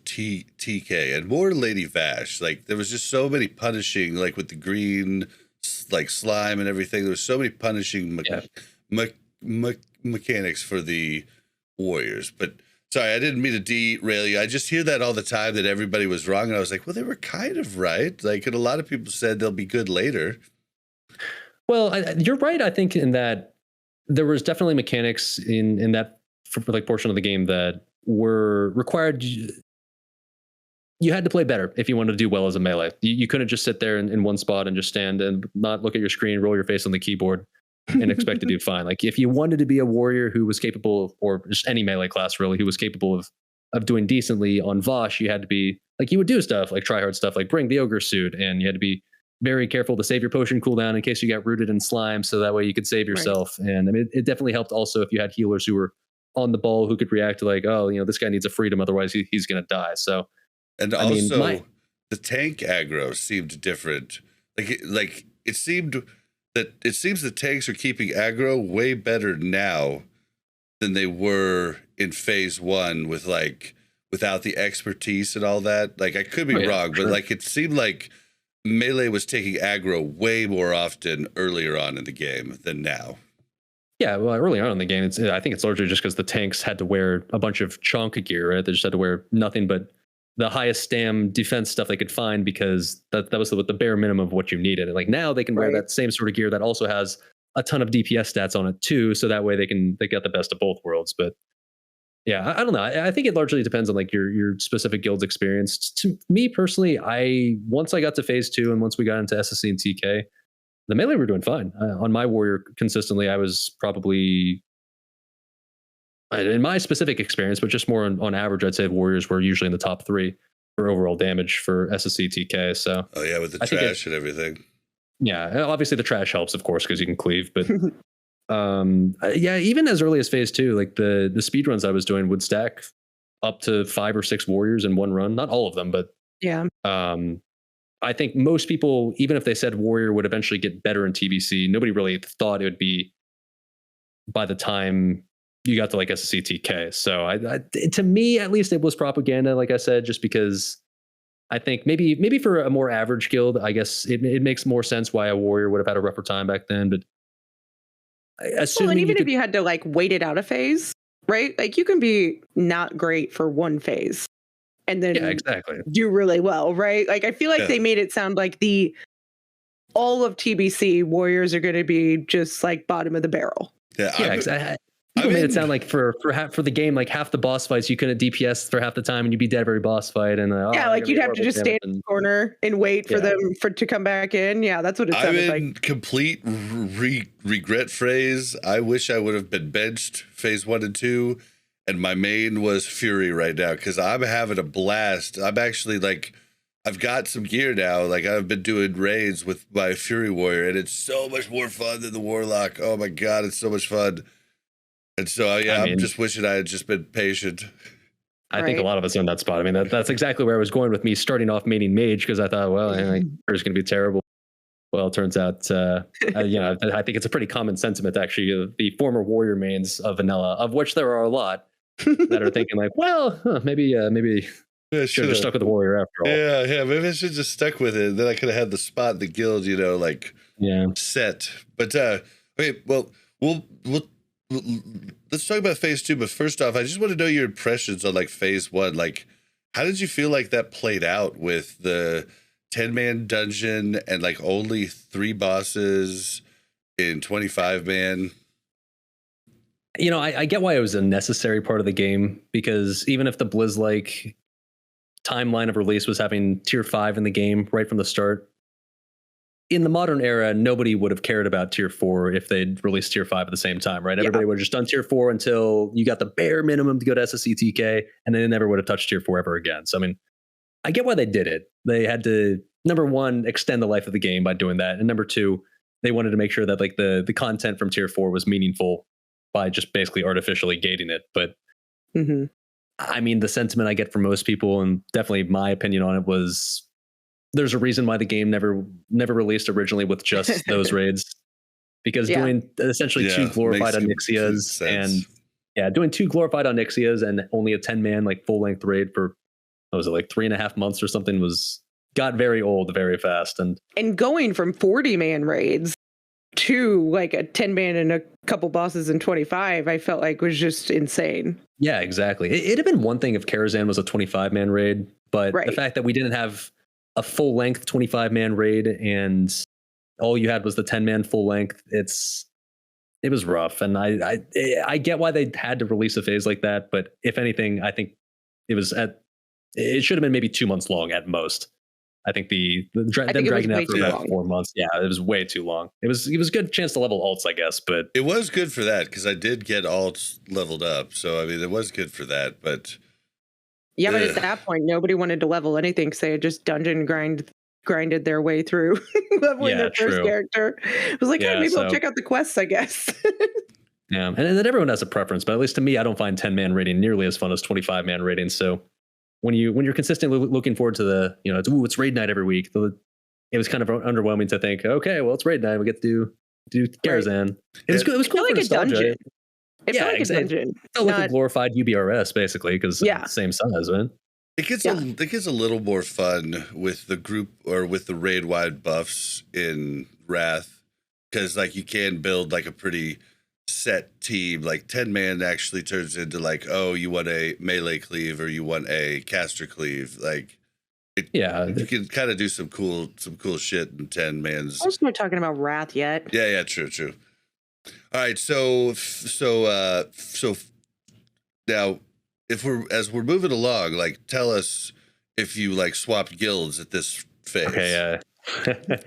TK, and more Lady Vash. Like there was just so many punishing, like with the green like slime and everything. There was so many punishing mechanics for the warriors. But sorry, I didn't mean to derail you. I just hear that all the time that everybody was wrong, and I was like, well, they were kind of right. Like, and a lot of people said they'll be good later. Well, you're right. I think in that there was definitely mechanics in that for like portion of the game that were required. You had to play better if you wanted to do well as a melee. You couldn't just sit there in one spot and just stand and not look at your screen, roll your face on the keyboard, and expect to do fine. Like if you wanted to be a warrior who was capable, or just any melee class really, who was capable of doing decently on Vosh, you had to be like, you would do stuff like try hard stuff like bring the ogre suit, and you had to be very careful to save your potion cooldown in case you got rooted in slime, so that way you could save yourself. Right. And I mean, it definitely helped also if you had healers who were on the ball who could react to like, oh, you know, this guy needs a freedom, otherwise he's going to die. So, and also the tank aggro seemed different. Like it seems the tanks are keeping aggro way better now than they were in phase one with like without the expertise and all that. Like I could be wrong, but like it seemed like melee was taking aggro way more often earlier on in the game than now. Yeah, well, early on in the game, I think it's largely just because the tanks had to wear a bunch of chunk gear, right? They just had to wear nothing but the highest stam defense stuff they could find, because that was the bare minimum of what you needed. And like now they can wear that same sort of gear that also has a ton of DPS stats on it too, so that way they get the best of both worlds. But yeah, I don't know. I think it largely depends on like your specific guild's experience. To me personally, once I got to phase two and once we got into SSC and TK, the melee were doing fine. On my warrior consistently, I was probably, in my specific experience, but just more on average, I'd say warriors were usually in the top 3 for overall damage for SSC TK. So oh yeah, with the trash and everything. Yeah, obviously the trash helps, of course, because you can cleave. But yeah, even as early as phase 2, like the speed runs I was doing would stack up to 5 or 6 warriors in one run. Not all of them, but yeah. I think most people, even if they said warrior would eventually get better in TBC, nobody really thought it would be by the time you got to like SSC TK. So to me, at least, it was propaganda, like I said, just because I think maybe for a more average guild, I guess it makes more sense why a warrior would have had a rougher time back then. But and even if you had to like wait it out a phase, right? Like you can be not great for one phase and then do really well, right? Like I feel like they made it sound like all of TBC warriors are going to be just like bottom of the barrel. Yeah, exactly. People made it sound like for the game, like half the boss fights you couldn't DPS for half the time, and you'd be dead every boss fight. And like you'd have to just stand in the corner and wait for them to come back in. Yeah, that's what it sounded like. I'm in complete regret phase. I wish I would have been benched phase 1 and 2, and my main was Fury right now because I'm having a blast. I'm actually like, I've got some gear now. Like I've been doing raids with my Fury Warrior, and it's so much more fun than the Warlock. Oh my god, it's so much fun. And so, I'm just wishing I had just been patient. I think a lot of us are in that spot. I mean, that's exactly where I was going with me starting off maining mage because I thought, well, it's going to be terrible. Well, it turns out, I think it's a pretty common sentiment, actually, the former warrior mains of vanilla, of which there are a lot that are thinking like, well, maybe should have stuck with the warrior after all. Yeah, maybe I should have just stuck with it. Then I could have had the spot in the guild, set. But, okay, well, we'll let's talk about phase 2, but first off, I just want to know your impressions on like phase 1. Like, how did you feel like that played out with the 10-man dungeon and like only 3 bosses in 25-man? I get why it was a necessary part of the game, because even if the Blizz-like timeline of release was having tier 5 in the game right from the start, in the modern era, nobody would have cared about tier 4 if they'd released tier 5 at the same time, right? Everybody would have just done tier 4 until you got the bare minimum to go to SSCTK, and then they never would have touched tier 4 ever again. So, I mean, I get why they did it. They had to, number one, extend the life of the game by doing that. And number 2, they wanted to make sure that like the content from tier 4 was meaningful by just basically artificially gating it. But I mean, the sentiment I get from most people, and definitely my opinion on it, was there's a reason why the game never released originally with just those raids, because doing essentially 2 glorified Onyxias and doing 2 glorified Onyxias and only a 10-man like full length raid for, what was it, like 3.5 months or something, got very old very fast. And going from 40-man raids to like a 10-man and a couple bosses in 25, I felt like was just insane. Yeah, exactly. It'd have been one thing if Karazhan was a 25-man raid, but the fact that we didn't have a full length 25-man raid and all you had was the 10-man full length, it was rough. And I get why they had to release a phase like that, but if anything, I think it should have been maybe 2 months long at most. I think them dragging it out for about 4 months. Yeah, it was way too long. It was a good chance to level alts, I guess, but it was good for that because I did get alts leveled up. So I mean, it was good for that. But but at that point, nobody wanted to level anything because they had just dungeon grinded their way through leveling their first character. It was like, maybe I'll check out the quests, I guess. Yeah, and then everyone has a preference, but at least to me, I don't find 10-man raiding nearly as fun as 25-man raiding. So when you're consistently looking forward to the, it's raid night every week, it was kind of underwhelming to think, okay, well, it's raid night, we get to do Karazhan. It was good. It was cool, like a dungeon. It felt like a dungeon. It felt like a glorified UBRS, basically, because it's the same size, right? It gets a little more fun with the group or with the raid-wide buffs in Wrath, because like you can build like a pretty set team. Like 10-man actually turns into like, oh, you want a melee cleave or you want a caster cleave. Like, you can kind of do some cool shit in 10-man's. I was not talking about Wrath yet. Yeah, true. All right, so now, as we're moving along, like, tell us if you like swapped guilds at this phase. Okay,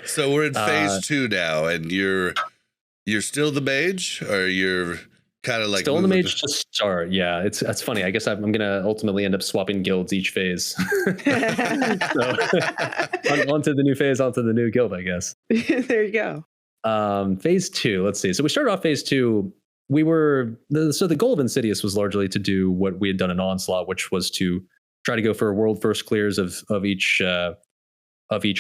so we're in phase 2 now, and you're still the mage, or you're kind of like still in the mage to start. Yeah, that's funny. I guess I'm gonna ultimately end up swapping guilds each phase. Onto the new phase, onto the new guild, I guess. There you go. Phase 2, let's see. So we started off phase 2. So the goal of Insidious was largely to do what we had done in Onslaught, which was to try to go for world first clears of each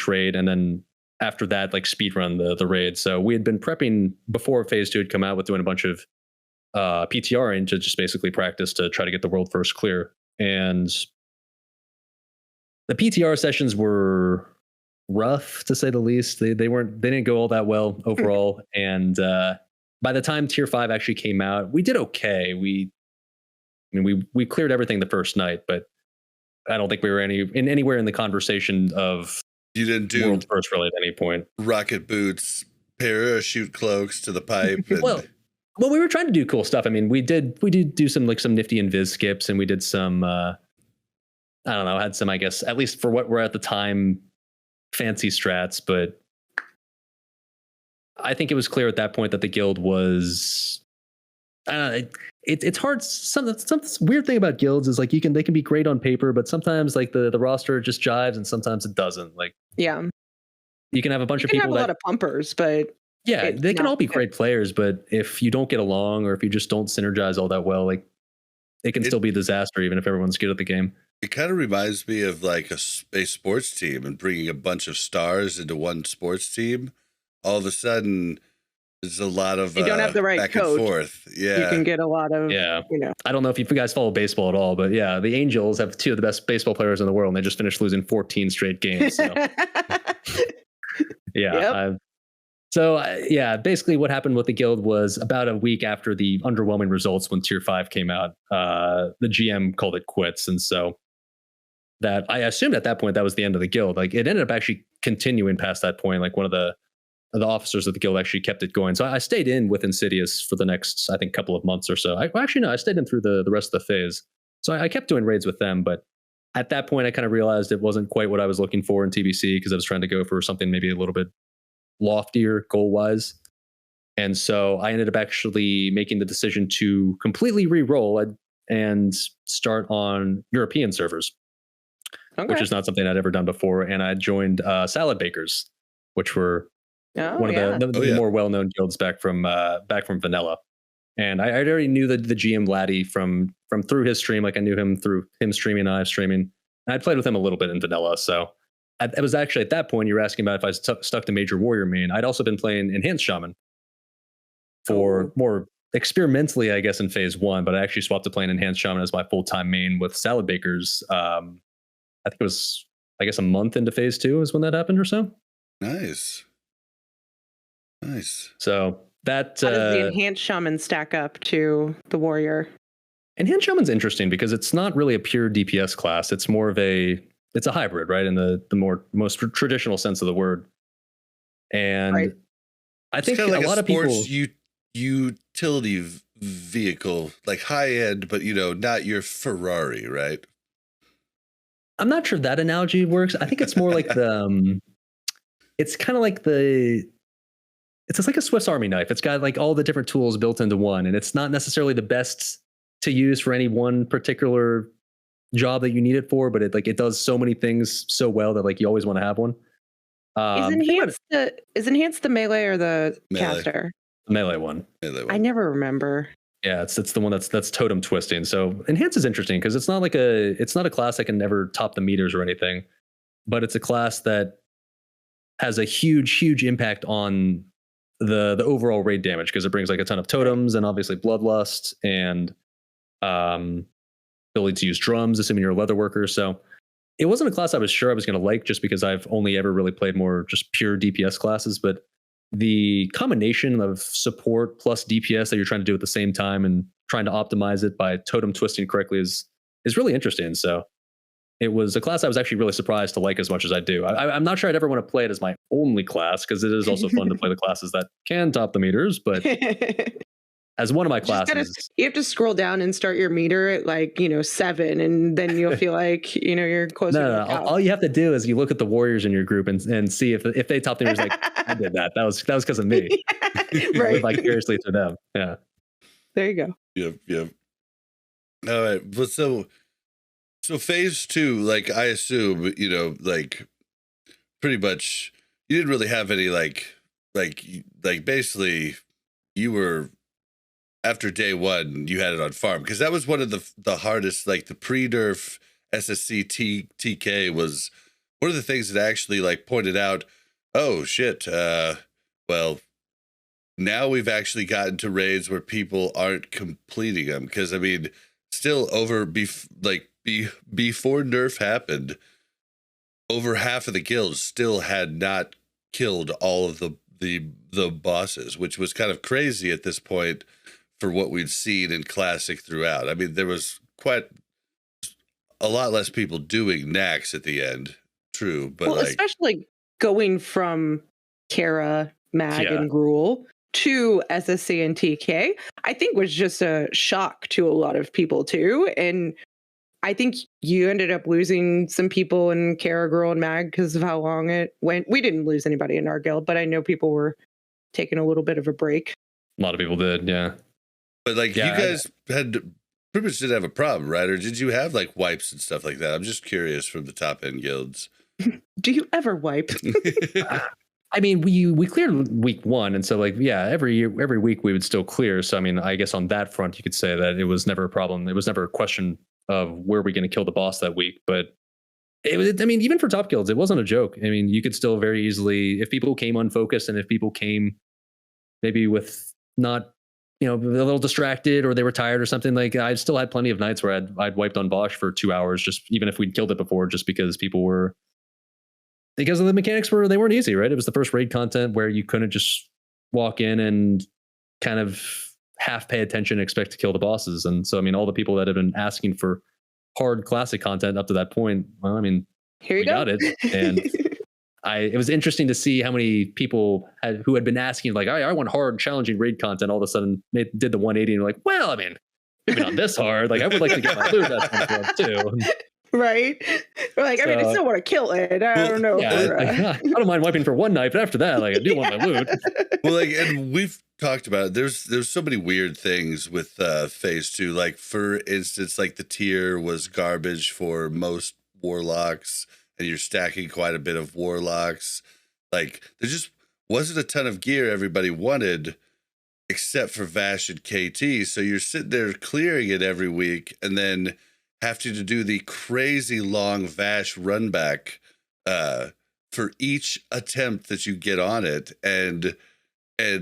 raid, and then after that, like speed run the raid. So we had been prepping before phase 2 had come out with doing a bunch of PTRing to just basically practice to try to get the world first clear. And the PTR sessions were rough, to say the least. They didn't go all that well overall. And by the time tier 5 actually came out, we did okay. We cleared everything the first night, but I don't think we were anywhere in the conversation of you didn't do world first really at any point. Rocket boots, parachute cloaks to the pipe. Well, Well, we were trying to do cool stuff. I mean, we did do some nifty invis skips, and we did some I don't know, had some, I guess, at least for what were at the time, fancy strats, but I think it was clear at that point that the guild was it's hard. Some weird thing about guilds is like they can be great on paper, but sometimes like the roster just jives and sometimes it doesn't. Like, yeah, you can have a bunch you of can people have a lot of pumpers, but yeah, they can all be great players, but if you don't get along or if you just don't synergize all that well, like it can still be a disaster even if everyone's good at the game. It kind of reminds me of like a sports team and bringing a bunch of stars into one sports team. All of a sudden, there's a lot of you don't have the right back coach. and forth. Yeah, you can get a lot of I don't know if you guys follow baseball at all, but yeah, the Angels have 2 of the best baseball players in the world, and they just finished losing 14 straight games. So. Yeah. Yep. So basically what happened with the guild was about a week after the underwhelming results when Tier 5 came out, the GM called it quits. And so that I assumed at that point that was the end of the guild. Like it ended up actually continuing past that point. Like one of the officers of the guild actually kept it going. So I stayed in with Insidious for the next, I think, couple of months or so. I stayed in through the rest of the phase. So I kept doing raids with them. But at that point, I kind of realized it wasn't quite what I was looking for in TBC because I was trying to go for something maybe a little bit loftier goal-wise. And so I ended up actually making the decision to completely re-roll and start on European servers, which is not something I'd ever done before. And I joined Salad Bakers, which were one of the more well-known guilds back from Vanilla. And I already knew the GM Laddie from through his stream. Like I knew him through him streaming, I was streaming. And I played with him a little bit in Vanilla. So it was actually at that point you were asking about if I stuck to Major Warrior main. I'd also been playing Enhanced Shaman for more experimentally, I guess, in phase 1, but I actually swapped to playing Enhanced Shaman as my full-time main with Salad Bakers. I think it was, I guess, a month into phase 2 is when that happened or so. Nice. So that how does the Enhanced Shaman stack up to the Warrior? Enhanced Shaman's interesting because it's not really a pure DPS class. It's more of it's a hybrid, right? In the most traditional sense of the word. And I think like a lot of people utility vehicle, like high end, but not your Ferrari, right? I'm not sure that analogy works. I think it's more like it's kind of like it's just like a Swiss Army knife. It's got like all the different tools built into one, and it's not necessarily the best to use for any one particular job that you need it for, but it does so many things so well that like you always want to have one. Is Enhanced the melee or the caster? The melee one. I never remember. Yeah, it's the one that's totem twisting. So Enhance is interesting because it's not a class that can never top the meters or anything, but it's a class that has a huge impact on the overall raid damage because it brings like a ton of totems and obviously bloodlust and ability to use drums, assuming you're a leather worker. So it wasn't a class I was sure I was going to like just because I've only ever really played more just pure DPS classes. But the combination of support plus DPS that you're trying to do at the same time and trying to optimize it by totem twisting correctly is really interesting. So it was a class I was actually really surprised to like as much as I do. I'm not sure I'd ever want to play it as my only class because it is also fun to play the classes that can top the meters. But as one of my classes, you have to scroll down and start your meter at 7, and then you'll feel like you're closer. No. All you have to do is you look at the warriors in your group and see if they top the meters. Like I did that. That was because of me. Right. Vicariously through them. Yeah. There you go. Yep. All right, but so phase 2, like I assume, like pretty much you didn't really have any like basically you were after day 1 you had it on farm because that was one of the hardest, like the pre-nerf SSC TK was one of the things that actually like pointed out, oh shit, well now we've actually gotten to raids where people aren't completing them because I mean still before nerf happened, over half of the guilds still had not killed all of the bosses, which was kind of crazy at this point for what we'd seen in Classic throughout. I mean, there was quite a lot less people doing Naxx at the end. True, but especially going from Kara, Mag, and Gruul to SSC and TK, I think was just a shock to a lot of people too. And I think you ended up losing some people in Gruul and Mag because of how long it went. We didn't lose anybody in our guild, but I know people were taking a little bit of a break. A lot of people did, yeah. But like, yeah, you guys had pretty much didn't have a problem, right? Or did you have like wipes and stuff like that? I'm just curious from the top end guilds. Do you ever wipe? I mean, we cleared week 1, and so like, yeah, every week we would still clear. So I mean, I guess on that front, you could say that it was never a problem. It was never a question of where we going to kill the boss that week. But it was, I mean, even for top guilds, it wasn't a joke. I mean, you could still very easily, if people came unfocused and if people came maybe with not, you know, a little distracted or they were tired or something, like I still had plenty of nights where I'd wiped on Bosch for 2 hours, just even if we'd killed it before, just because people were, because of the mechanics they weren't easy, right? It was the first raid content where you couldn't just walk in and kind of half pay attention and expect to kill the bosses. And so, I mean, all the people that have been asking for hard classic content up to that point, well, I mean, here you go. Got it. And it was interesting to see how many people who had been asking, like, I want hard, challenging raid content, all of a sudden they did the 180 and were like, well, I mean, maybe not this hard. Like, I would like to get my loot at some point too. Right? We're like, I mean, I still want to kill it. I don't know. Yeah, I don't mind wiping for one night, but after that, like, I do want my loot. Well, like, and we've talked about it. There's so many weird things with phase 2. Like, for instance, like the tier was garbage for most warlocks, and you're stacking quite a bit of warlocks. Like, there just wasn't a ton of gear everybody wanted, except for Vash and KT. So you're sitting there clearing it every week, and then have to do the crazy long Vash run back for each attempt that you get on it, and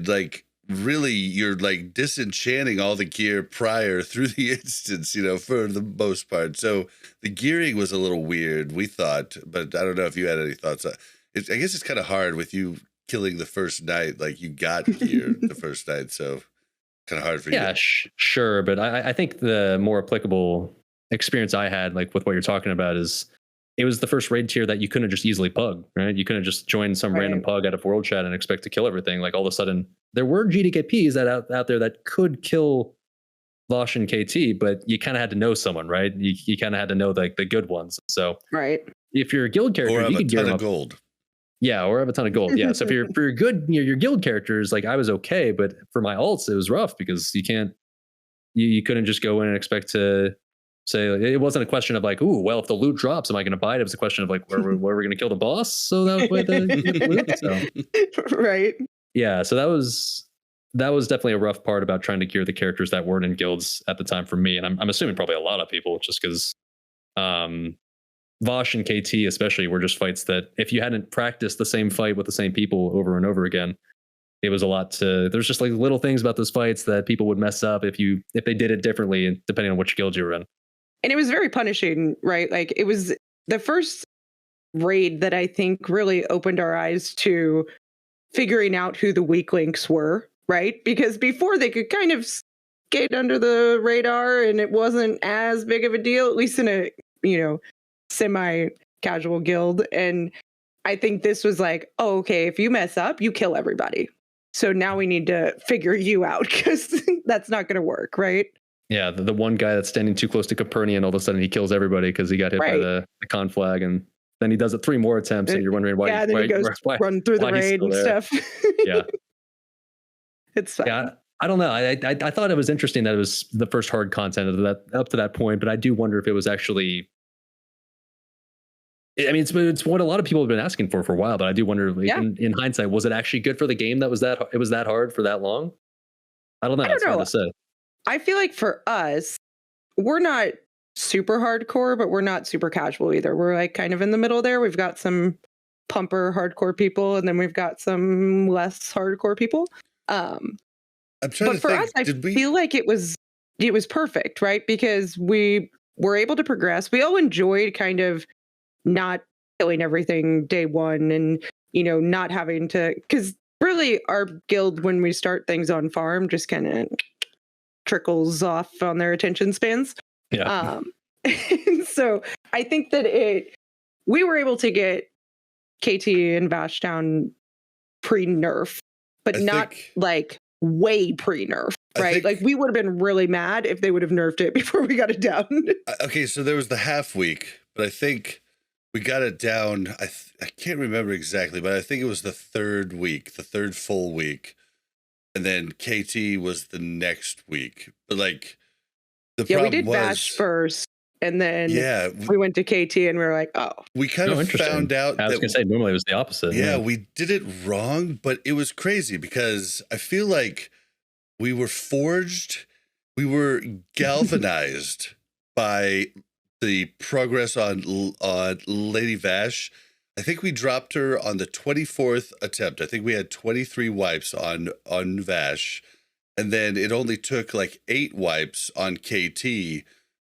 like, really you're like disenchanting all the gear prior through the instance, you know, for the most part. So the gearing was a little weird, we thought, but I don't know if you had any thoughts. I guess it's kind of hard with you killing the first night, like you got gear the first night, so kind of hard for you. Yeah, sure, but I think the more applicable experience I had, like with what you're talking about, is it was the first raid tier that you couldn't just easily pug, right? You couldn't just join some random pug out of world chat and expect to kill everything. Like, all of a sudden there were GDKPs that out there that could kill Vosh and KT, but you kind of had to know someone, right? You kind of had to know like the good ones. So if you're a guild character, or you could gear them up. Gold. Yeah, or have a ton of gold. Yeah. So for your good, your guild characters, like I was okay, but for my alts, it was rough because you couldn't just go in and expect to say, it wasn't a question of like, ooh, well, if the loot drops, am I going to buy it? It was a question of like, where are we going to kill the boss? So that way the loot. So. Right. Yeah. So that was definitely a rough part about trying to gear the characters that weren't in guilds at the time for me. And I'm assuming probably a lot of people, just because Vosh and KT especially were just fights that if you hadn't practiced the same fight with the same people over and over again, it was a lot there's just like little things about those fights that people would mess up if they did it differently, depending on which guild you were in. And it was very punishing, right? Like, it was the first raid that I think really opened our eyes to figuring out who the weak links were, right? Because before they could kind of skate under the radar and it wasn't as big of a deal, at least in a, you know, semi-casual guild. And I think this was like, oh, okay, if you mess up, you kill everybody. So now we need to figure you out because that's not going to work, right? Yeah, the one guy that's standing too close to Copernican, all of a sudden he kills everybody because he got hit by the con flag, and then he does it 3 more attempts, and you're wondering why. Yeah, then he goes run through the raid and stuff. Yeah, it's fun. Yeah, I don't know. I thought it was interesting that it was the first hard content of that up to that point, but I do wonder if it was actually. I mean, it's what a lot of people have been asking for a while, but I do wonder, like, in hindsight, was it actually good for the game that it was that hard for that long? I don't know. It's hard to say. I feel like for us, we're not super hardcore, but we're not super casual either. We're like kind of in the middle there. We've got some pumper hardcore people, and then we've got some less hardcore people. I'm trying but for us, I feel like it was perfect, right? Because we were able to progress. We all enjoyed kind of not killing everything day one, and, you know, not having to, because really our guild, when we start things on farm, just kind of trickles off on their attention spans. Yeah. So I think that we were able to get KT and Vash down pre-nerf, but not like way pre-nerf, right? Like we would have been really mad if they would have nerfed it before we got it down. Okay, so there was the half week, but I think we got it down. I can't remember exactly, but I think it was the third week, the third full week. And then KT was the next week. But like the problem we did Bash first, and then we went to KT and we were like, oh. We kind of found out I was gonna say normally it was the opposite. Yeah, we did it wrong, but it was crazy because I feel like we were forged, we were galvanized by the progress on Lady Vash. I think we dropped her on the 24th attempt. I think we had 23 wipes on Vash, and then it only took like 8 wipes on KT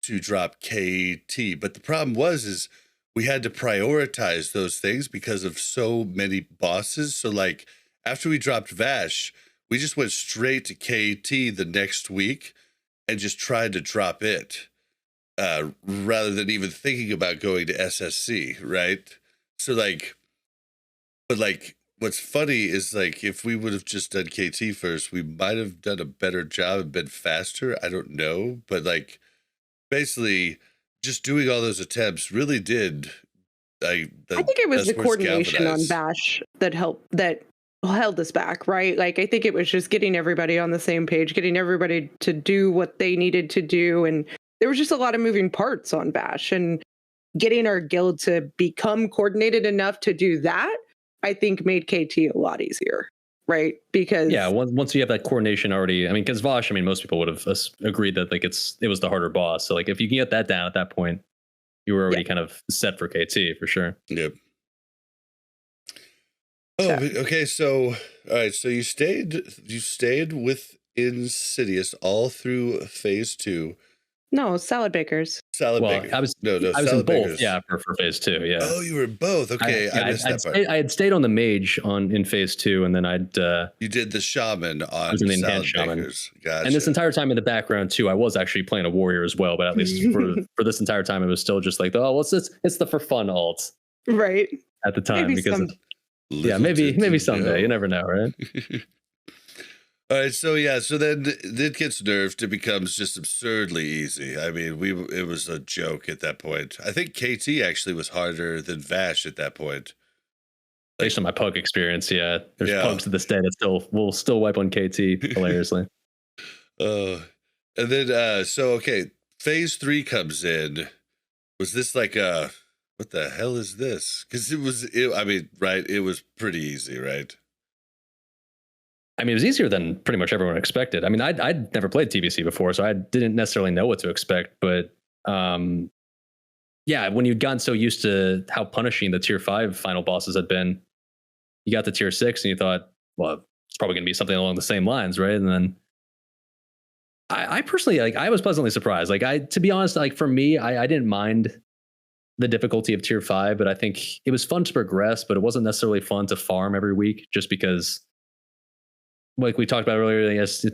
to drop KT. But the problem is we had to prioritize those things because of so many bosses. So like after we dropped Vash, we just went straight to KT the next week and just tried to drop it rather than even thinking about going to SSC, right? So like, but like, what's funny is like, if we would have just done KT first, we might have done a better job and been faster. I don't know. But like, basically just doing all those attempts really did. I think it was the coordination on Bash that held us back, right? Like, I think it was just getting everybody on the same page, getting everybody to do what they needed to do. And there was just a lot of moving parts on Bash, and getting our guild to become coordinated enough to do that, I think made KT a lot easier, right? Because once you have that coordination already, I mean, because Vosh, I mean, most people would have agreed that like it was the harder boss. So like if you can get that down at that point, you were already kind of set for KT for sure. Yep. Oh, okay. So all right. So you stayed with Insidious all through phase 2. No, Salad Bakers. Bakers. I was in both. Yeah, for phase 2. Yeah. Oh, you were both. Okay, I missed that part. I had stayed on the mage in phase 2, and then you did the shaman on Salad Bakers. Gotcha. And this entire time in the background too, I was actually playing a warrior as well. But at least for this entire time, it was still just like, oh, what's this? It's the for fun alt, right? At the time, maybe someday. You never know, right? All right, so then it gets nerfed. It becomes just absurdly easy. I mean, it was a joke at that point. I think KT actually was harder than Vash at that point. Based on my pug experience, there's pugs to this day that will still wipe on KT hilariously. And then phase 3 comes in. Was this like what the hell is this? Because it was pretty easy, right? I mean, it was easier than pretty much everyone expected. I mean, I'd never played TBC before, so I didn't necessarily know what to expect. But when you'd gotten so used to how punishing the tier 5 final bosses had been, you got to tier 6 and you thought, well, it's probably going to be something along the same lines, right? And then I personally, I was pleasantly surprised. To be honest, for me, I didn't mind the difficulty of tier 5, but I think it was fun to progress, but it wasn't necessarily fun to farm every week just because, like we talked about earlier, I guess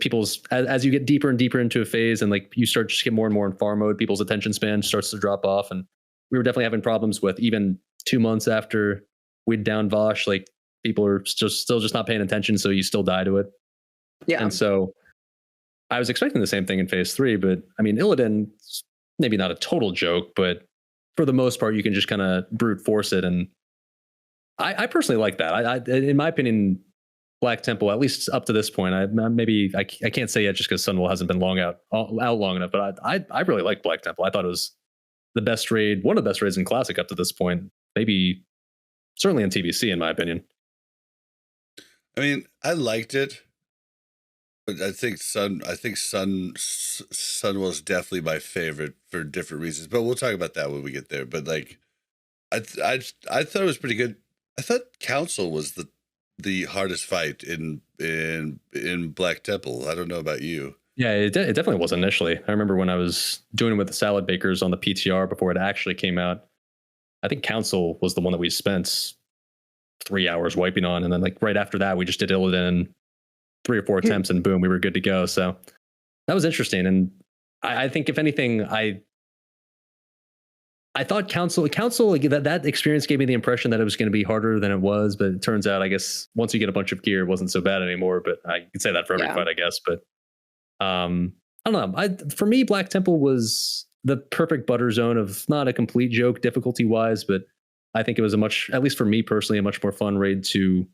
as you get deeper and deeper into a phase and you start to get more and more in farm mode, people's attention span starts to drop off. And we were definitely having problems with even 2 months after we'd down Vosh, people are still just not paying attention. So you still die to it. Yeah. And so I was expecting the same thing in phase 3, but I mean, Illidan, maybe not a total joke, but for the most part, you can just kind of brute force it. And I personally like that. I in my opinion, Black Temple, at least up to this point, I can't say yet just because Sunwell hasn't been out long enough, but I really like Black Temple. I thought it was the best raid, one of the best raids in Classic up to this point. Maybe certainly in TBC, in my opinion. I mean, I liked it, but I think Sunwell is definitely my favorite for different reasons. But we'll talk about that when we get there. But I thought it was pretty good. I thought Council was the hardest fight in Black Temple. I don't know about you. Yeah, it definitely was initially. I remember when I was doing it with the Salad Bakers on the PTR before it actually came out. I think Council was the one that we spent 3 hours wiping on, and then right after that, we just did Illidan 3 or 4 attempts, and boom, we were good to go. So that was interesting, and I think if anything, I I thought council like that experience gave me the impression that it was going to be harder than it was, but it turns out, I guess, once you get a bunch of gear, it wasn't so bad anymore. But I can say that for every fight, I guess. But I don't know. For me, Black Temple was the perfect butter zone of not a complete joke difficulty wise, but I think it was at least for me personally, a much more fun raid to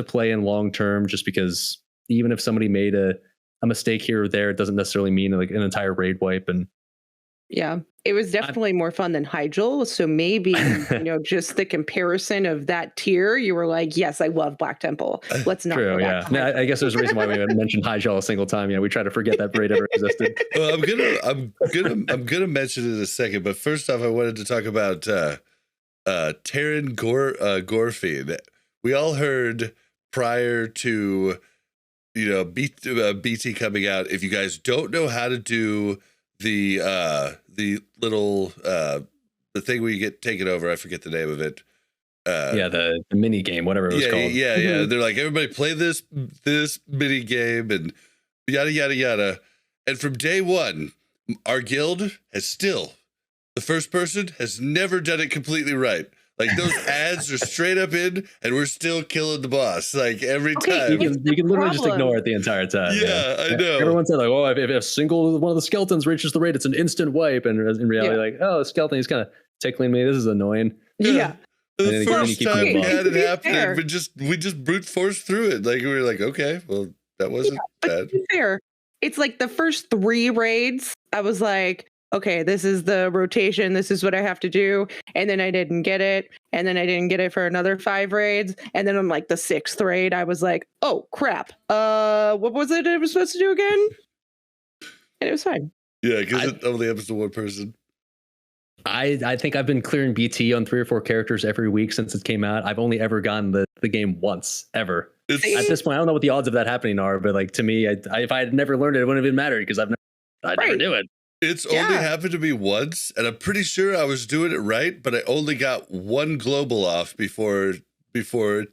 play in long term. Just because even if somebody made a mistake here or there, it doesn't necessarily mean like an entire raid wipe. And yeah, it was definitely more fun than Hyjal. So maybe, just the comparison of that tier, you were like, yes, I love Black Temple. Let's not. True, yeah. No, I guess there's a reason why we haven't mentioned Hyjal a single time. Yeah, we try to forget that raid ever existed. Well, I'm gonna mention it in a second, but first off, I wanted to talk about Terran Gorfied. We all heard prior to BT coming out. If you guys don't know how to do the little the thing where you get taken over, I forget the name of it. The mini game, whatever it was called. Yeah. They're like, everybody play this mini game and yada yada yada. And from day one, our guild has still, the first person has never done it completely right. Like those ads are straight up in, and we're still killing the boss. Like every time, you can literally just ignore it the entire time. Yeah, I know. Everyone said like, "Oh, if a single one of the skeletons reaches the raid, it's an instant wipe." And in reality, like, "Oh, the skeleton is kind of tickling me. This is annoying." Yeah. The first time we had it happen, we just brute forced through it. Like we were like, okay, well, that wasn't bad. To be fair, it's like the first 3 raids, I was like, okay, this is the rotation. This is what I have to do. And then I didn't get it. And then I didn't get it for another 5 raids. And then on like the 6th raid, I was like, oh, crap. What was it I was supposed to do again? And it was fine. Yeah, because it only happens to one person. I think I've been clearing BT on 3 or 4 characters every week since it came out. I've only ever gotten the game once, ever. At this point, I don't know what the odds of that happening are, but like to me, if I had never learned it, it wouldn't have even mattered because I'd never do it. It's only happened to me once, and I'm pretty sure I was doing it right, but I only got 1 global off before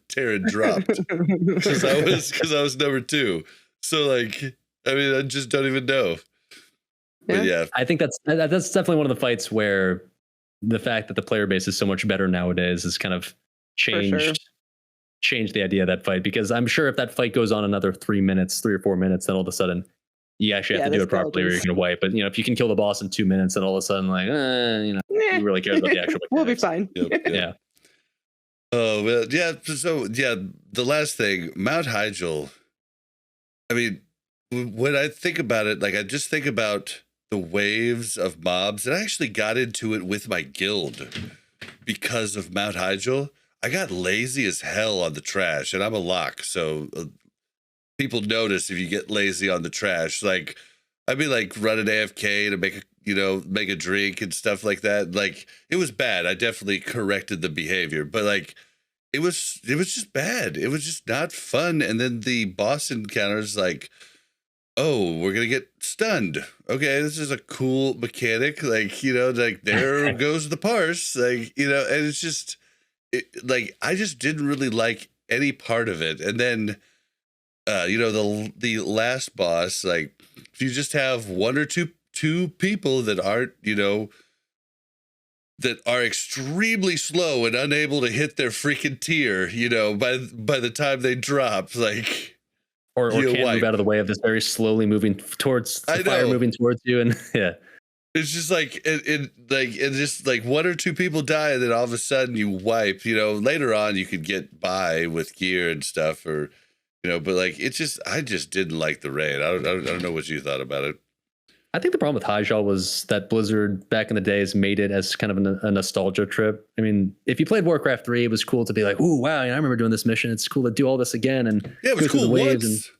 Terran dropped because I was number 2. So like, I mean, I just don't even know. But yeah, I think that's definitely one of the fights where the fact that the player base is so much better nowadays has kind of changed the idea of that fight, because I'm sure if that fight goes on another 3 or 4 minutes, then all of a sudden you actually have to do it properly or you're going to wipe. But, if you can kill the boss in 2 minutes, then all of a sudden, like, who really cares about the actual mechanics? We'll be fine. Yep. Yeah. Oh, well, yeah. So, yeah, the last thing, Mount Hyjal. I mean, when I think about it, like, I just think about the waves of mobs. And I actually got into it with my guild because of Mount Hyjal. I got lazy as hell on the trash, and I'm a lock, so people notice if you get lazy on the trash. Like, I'd be like running AFK to make a drink and stuff like that. Like, it was bad. I definitely corrected the behavior, but like, it was just bad. It was just not fun. And then the boss encounters, like, oh, we're gonna get stunned. Okay, this is a cool mechanic. Like, like there goes the parse. Like, and it's just like I just didn't really like any part of it. And then the last boss, like, if you just have 1 or 2 people that aren't, that are extremely slow and unable to hit their freaking tier, by the time they drop, like, or can't move out of the way of this very slowly moving towards the fire moving towards you, and it's just like it just like 1 or 2 people die, and then all of a sudden you wipe. Later on you could get by with gear and stuff, or but like I just didn't like the raid. I don't know what you thought about it. I think the problem with Hyjal was that Blizzard back in the days made it as kind of a nostalgia trip. I mean, if you played Warcraft 3, it was cool to be like, "Ooh, wow, I remember doing this mission. It's cool to do all this again." And yeah, it was cool once.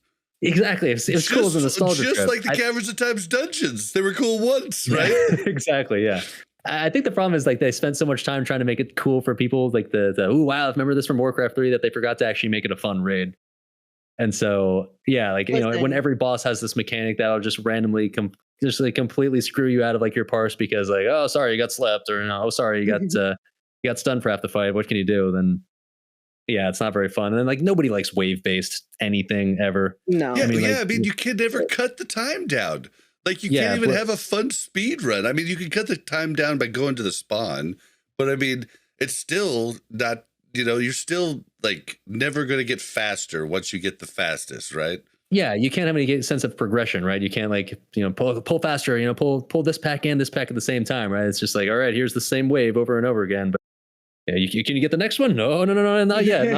Exactly, it was cool as a nostalgia trip. Just like the Caverns of Time's dungeons, they were cool once, right? Exactly, yeah. I think the problem is like they spent so much time trying to make it cool for people, like the "Ooh, wow, I remember this from Warcraft 3," that they forgot to actually make it a fun raid. And so, yeah, like when every boss has this mechanic that'll just randomly just like completely screw you out of like your parse because like, oh, sorry, you got slept, or no, sorry, you got stunned for half the fight. What can you do? Then, yeah, it's not very fun. And then like nobody likes wave based anything ever. No, yeah, I mean, you can never cut the time down. Like you can't even have a fun speed run. I mean, you can cut the time down by going to the spawn, but I mean, it's still not, you're still like never going to get faster once you get the fastest, right? Yeah, you can't have any sense of progression, right? You can't like, pull faster, pull this pack and this pack at the same time, right? It's just like, all right, here's the same wave over and over again. But yeah, can you get the next one? No, not yet.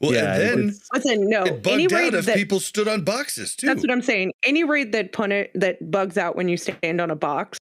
Well, yeah, and then listen, no. It bugged out if people stood on boxes too. That's what I'm saying. Any raid that bugs out when you stand on a box,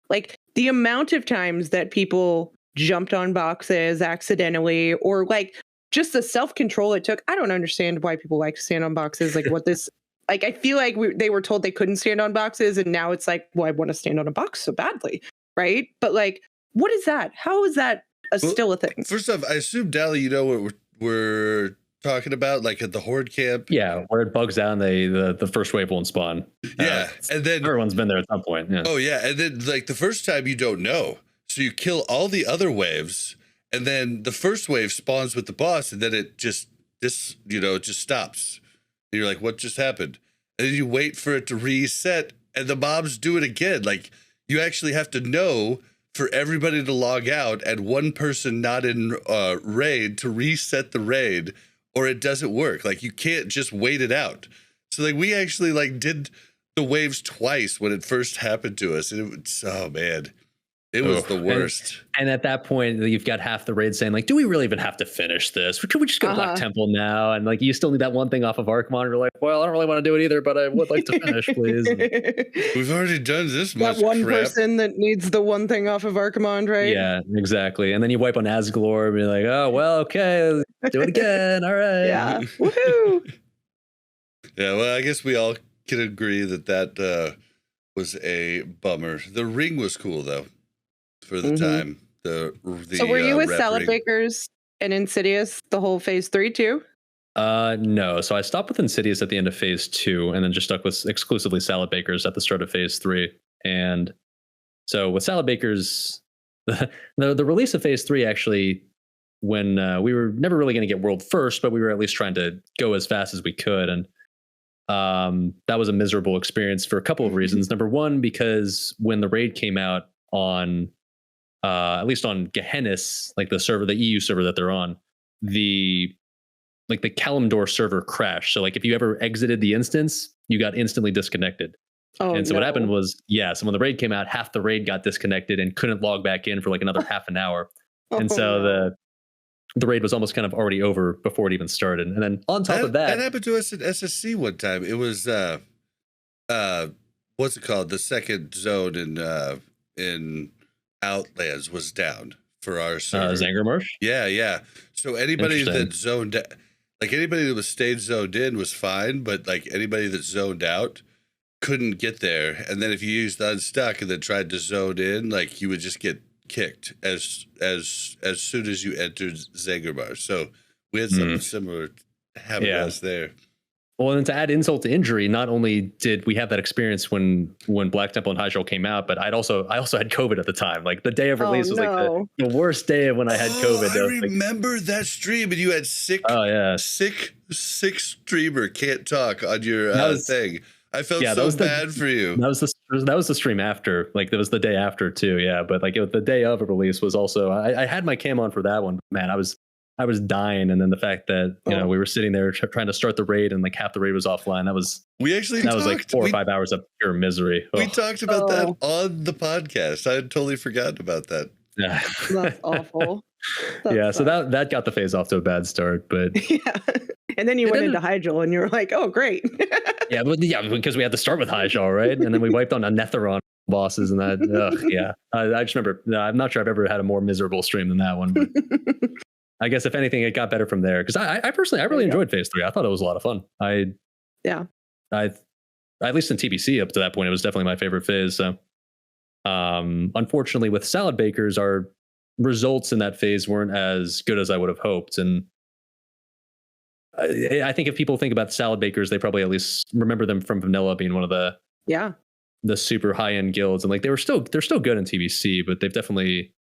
like the amount of times that people jumped on boxes accidentally, or like just the self-control it took. I don't understand why people like to stand on boxes. Like what this, like I feel like they were told they couldn't stand on boxes, and now it's like, well, I want to stand on a box so badly, right? But like, what is that? How is that still a thing? First off, I assume Dali, you know what we're talking about, like at the Horde camp. Yeah, where it bugs out and the first wave won't spawn. Yeah, and then everyone's been there at some point. Yeah. Oh yeah, and then like the first time you don't know, so you kill all the other waves, and then the first wave spawns with the boss, and then it just stops. And you're like, what just happened? And then you wait for it to reset, and the mobs do it again. Like you actually have to know for everybody to log out and one person not in raid to reset the raid, or it doesn't work. Like you can't just wait it out. So like we actually like did the waves twice when it first happened to us, and it was, oh man, it was the worst. And at that point, you've got half the raid saying like, "Do we really even have to finish this? Could we just go to Black Temple now?" And like, you still need that one thing off of Archmon. You're like, "Well, I don't really want to do it either, but I would like to finish, please." We've already done this much. That one crap. person that needs the one thing off of Archmon, right? Yeah, exactly. And then you wipe on Asgalore and be like, "Oh well, okay, do it again. All right." Yeah, woohoo! Yeah, well, I guess we all can agree that was a bummer. The ring was cool though. For the time, the so were you with Salad Bakers and Insidious the whole phase 3 too? No. So I stopped with Insidious at the end of phase 2, and then just stuck with exclusively Salad Bakers at the start of phase 3. And so with Salad Bakers, the release of phase 3 actually, when we were never really going to get world first, but we were at least trying to go as fast as we could, and that was a miserable experience for a couple of reasons. Number one, because when the raid came out on at least on Gehennis, like the server, the EU server that they're on, the Kalimdor server crashed. So like if you ever exited the instance, you got instantly disconnected. Oh, and so what happened was, so when the raid came out, half the raid got disconnected and couldn't log back in for like another half an hour. And so the raid was almost kind of already over before it even started. And then on top of that happened to us at SSC one time. It was what's it called? The second zone in Outlands was down for our server. Zangermarsh? Yeah. So anybody that zoned, like anybody that was stayed zoned in was fine, but like anybody that zoned out couldn't get there. And then if you used unstuck and then tried to zone in, like you would just get kicked as soon as you entered Zangermarsh. So we had something similar happen to us there. Well, and to add insult to injury, not only did we have that experience when Black Temple and Hyjal came out, but I also had COVID at the time. Like the day of release was like the worst day of when I had COVID. I remember that stream, and you had sick streamer can't talk on your thing. I felt so bad for you. That was the stream after, like it was the day after too. Yeah, but like the day of a release was also. I had my cam on for that one. Man, I was dying, and then the fact that we were sitting there trying to start the raid, and like half the raid was offline. That was like 4 or 5 hours of pure misery. We talked about that on the podcast. I had totally forgotten about that. Yeah, that's awful. So that got the phase off to a bad start, but and then you went into Hyjal, and you were like, oh great. because we had to start with Hyjal, right? And then we wiped on a Netheron bosses, and that I just remember. I'm not sure I've ever had a more miserable stream than that one, but I guess if anything, it got better from there, because I personally really enjoyed phase 3. I thought it was a lot of fun. I at least in TBC up to that point, it was definitely my favorite phase. So unfortunately with Salad Bakers, our results in that phase weren't as good as I would have hoped. And I think if people think about Salad Bakers, they probably at least remember them from Vanilla being one of the super high end guilds. And like they're still good in TBC, but they've definitely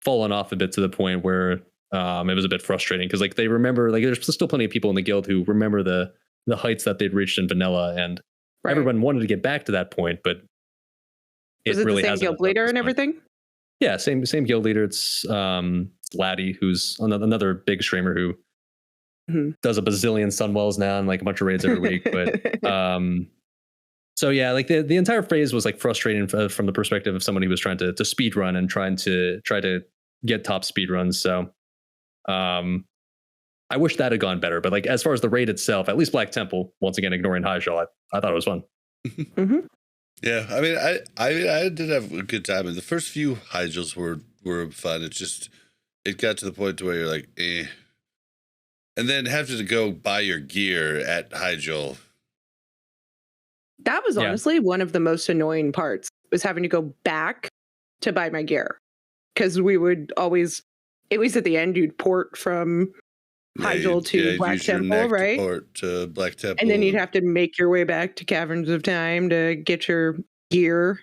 fallen off a bit to the point where it was a bit frustrating, because like they remember, like there's still plenty of people in the guild who remember the heights that they'd reached in Vanilla, and Right. Everyone wanted to get back to that point, but Is it really the same hasn't guild leader and everything? Yeah, same guild leader. It's Laddie, who's another big streamer who does a bazillion Sunwells now and like a bunch of raids every week. But so yeah, like the entire phase was like frustrating from the perspective of someone who was trying to speed run and try to get top speed runs. So I wish that had gone better. But like as far as the raid itself, at least Black Temple, once again ignoring Hyjal, I thought it was fun. Yeah, I mean, I did have a good time, and the first few Hyjals were fun. It got to the point where you're like, eh, and then having to go buy your gear at Hyjal. That was honestly one of the most annoying parts, was having to go back to buy my gear, because we would always, at least at the end, you'd port from Hyjal to Black Temple, right? Port to Black Temple, and then you'd have to make your way back to Caverns of Time to get your gear.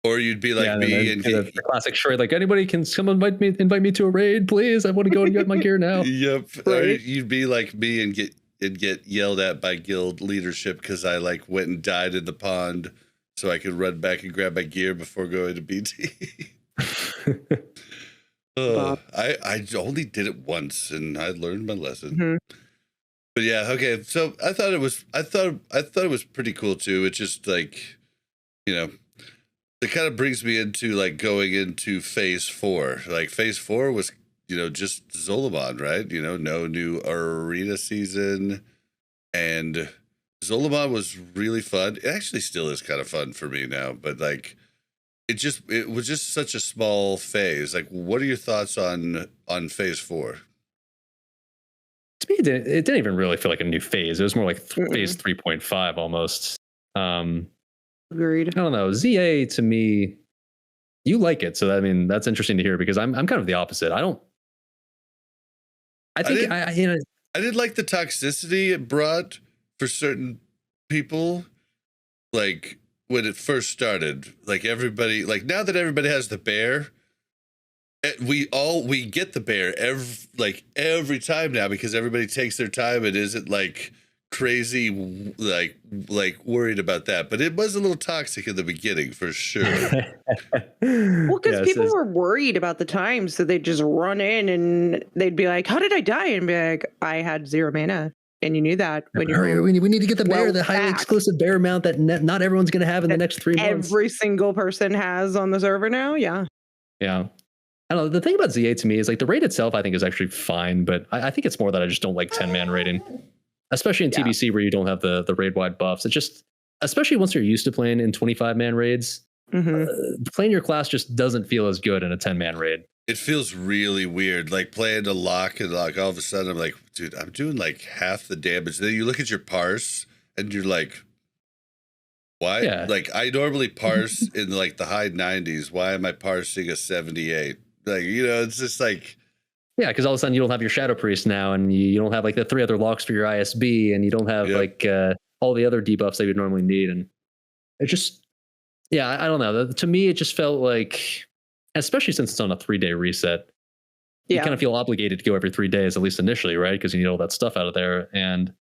Or you'd be like me and the classic charade, like, anybody can come invite me to a raid, please. I want to go and get my gear now. Yep. Right? Or you'd be like me and get yelled at by guild leadership because I like went and died in the pond so I could run back and grab my gear before going to BT. I only did it once and I learned my lesson. But yeah, okay. So I thought it was pretty cool too. It's just like, you know, it kind of brings me into like going into phase 4. Like phase 4 was, you know, just Zul'Aman, right? You know, no new arena season, and Zul'Aman was really fun. It actually still is kind of fun for me now, but like it was just such a small phase. Like, what are your thoughts on phase 4? To me, it didn't even really feel like a new phase. It was more like phase 3.5 almost. Agreed. I don't know. ZA to me, you like it, so I mean that's interesting to hear, because I'm kind of the opposite. I didn't like the toxicity it brought for certain people. Like when it first started, like everybody, like now that everybody has the bear, we get the bear every time now, because everybody takes their time and isn't like crazy like worried about that. But it was a little toxic in the beginning for sure. Well, because people were worried about the time, so they'd just run in and they'd be like, how did I die? And be like, I had 0 mana. And you knew that when we need to get the bear, the highly exclusive bear mount that not everyone's going to have in the next 3 months. Every single person has on the server now. Yeah. I don't know. The thing about ZA to me is like the raid itself, I think, is actually fine, but I think it's more that I just don't like 10-man raiding, especially in TBC where you don't have the raid wide buffs. It just, especially once you're used to playing in 25-man raids, playing your class just doesn't feel as good in a 10-man raid. It feels really weird, like playing a lock and like all of a sudden I'm like, dude, I'm doing like half the damage. Then you look at your parse and you're like, why? Yeah. Like I normally parse in like the high 90s. Why am I parsing a 78? Like, you know, it's just like, yeah, because all of a sudden you don't have your Shadow Priest now, and you don't have like the 3 other locks for your ISB, and you don't have like all the other debuffs that you would normally need. And it just, I don't know. To me, it just felt like, especially since it's on a 3-day reset, you kind of feel obligated to go every 3 days, at least initially, right? Because you need all that stuff out of there. And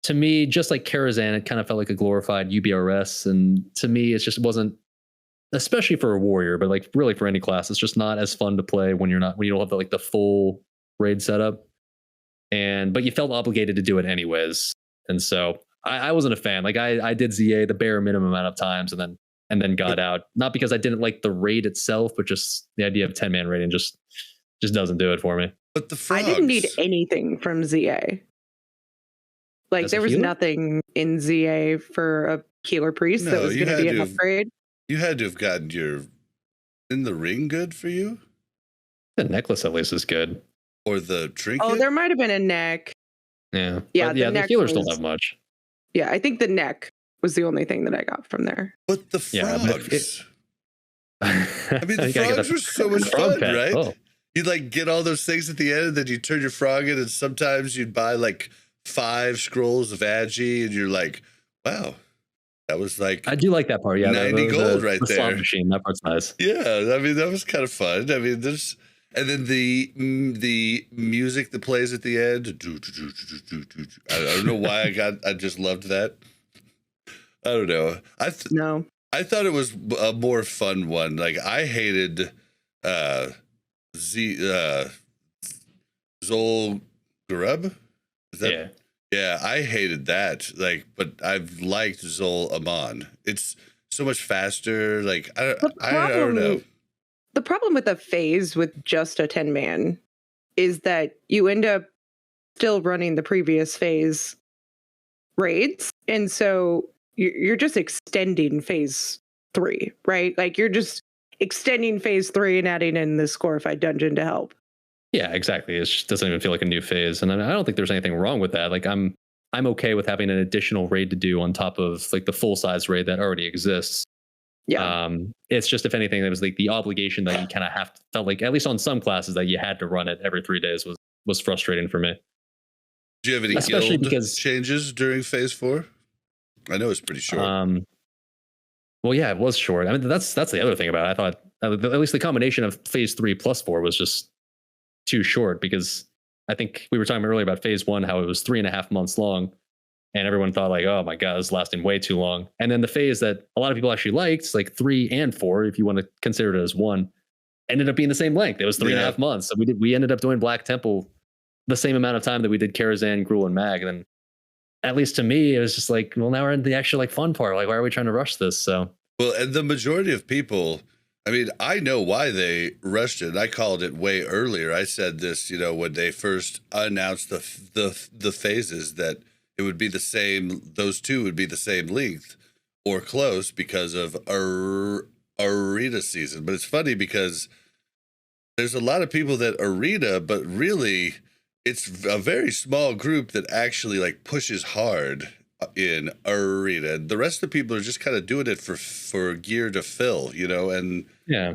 to me, just like Karazhan, it kind of felt like a glorified UBRS. And to me, it just wasn't, especially for a warrior, but like really for any class, it's just not as fun to play when you don't have the full raid setup. But you felt obligated to do it anyways. And so I wasn't a fan. Like I did ZA the bare minimum amount of times and then got out. Not because I didn't like the raid itself, but just the idea of 10-man raiding just doesn't do it for me. But the frogs, I didn't need anything from ZA. Like there was nothing in ZA for a healer priest that was going to be an upgrade. You had to have gotten in the ring good for you? The necklace at least is good. Or the trinket? Oh, there might have been a neck. Yeah. The healers don't have much. Yeah, I think the neck was the only thing that I got from there. But the frogs. I mean, the frogs were so much fun, right? Oh. You'd like get all those things at the end, and then you turn your frog in, and sometimes you'd buy like 5 scrolls of Agi, and you're like, wow, that was like, I do like that part. Yeah, 90 gold right the there. Slot machine, that part's nice. Yeah, I mean that was kind of fun. I mean, and then the music that plays at the end. I don't know why I just loved that. I don't know. No. I thought it was a more fun one. Like I hated Zol Grub. Is that? Yeah. Yeah, I hated that. Like, but I've liked Zul'Aman. It's so much faster. Like I don't know. The problem with a phase with just a 10-man is that you end up still running the previous phase raids, and so you're just extending phase 3, right? Like you're just extending phase 3 and adding in the scorified dungeon to help. Yeah, exactly. It just doesn't even feel like a new phase, and I don't think there's anything wrong with that. Like I'm okay with having an additional raid to do on top of like the full size raid that already exists. Yeah. It's just, if anything, it was like the obligation that you kind of felt like, at least on some classes, that you had to run it every 3 days was frustrating for me. Do you have any Especially guild changes during phase 4? I know it's pretty short. Well, yeah, it was short. I mean, that's the other thing about it. I thought at least the combination of phase 3 plus 4 was just too short, because I think we were talking earlier about phase 1, how it was 3.5 months long, and everyone thought like, oh my God, this is lasting way too long. And then the phase that a lot of people actually liked, like 3 and 4, if you want to consider it as one, ended up being the same length. It was 3.5 months. So we ended up doing Black Temple the same amount of time that we did Karazhan, Gruul, and Mag. And then, at least to me, it was just like, well, now we're in the actual like fun part. Like, why are we trying to rush this? So, well, and the majority of people, I mean, I know why they rushed it. I called it way earlier. I said this, when they first announced the phases, that it would be the same. Those two would be the same length or close because of arena season. But it's funny because there's a lot of people that arena, but really it's a very small group that actually like pushes hard in arena. The rest of the people are just kind of doing it for gear to fill, and yeah.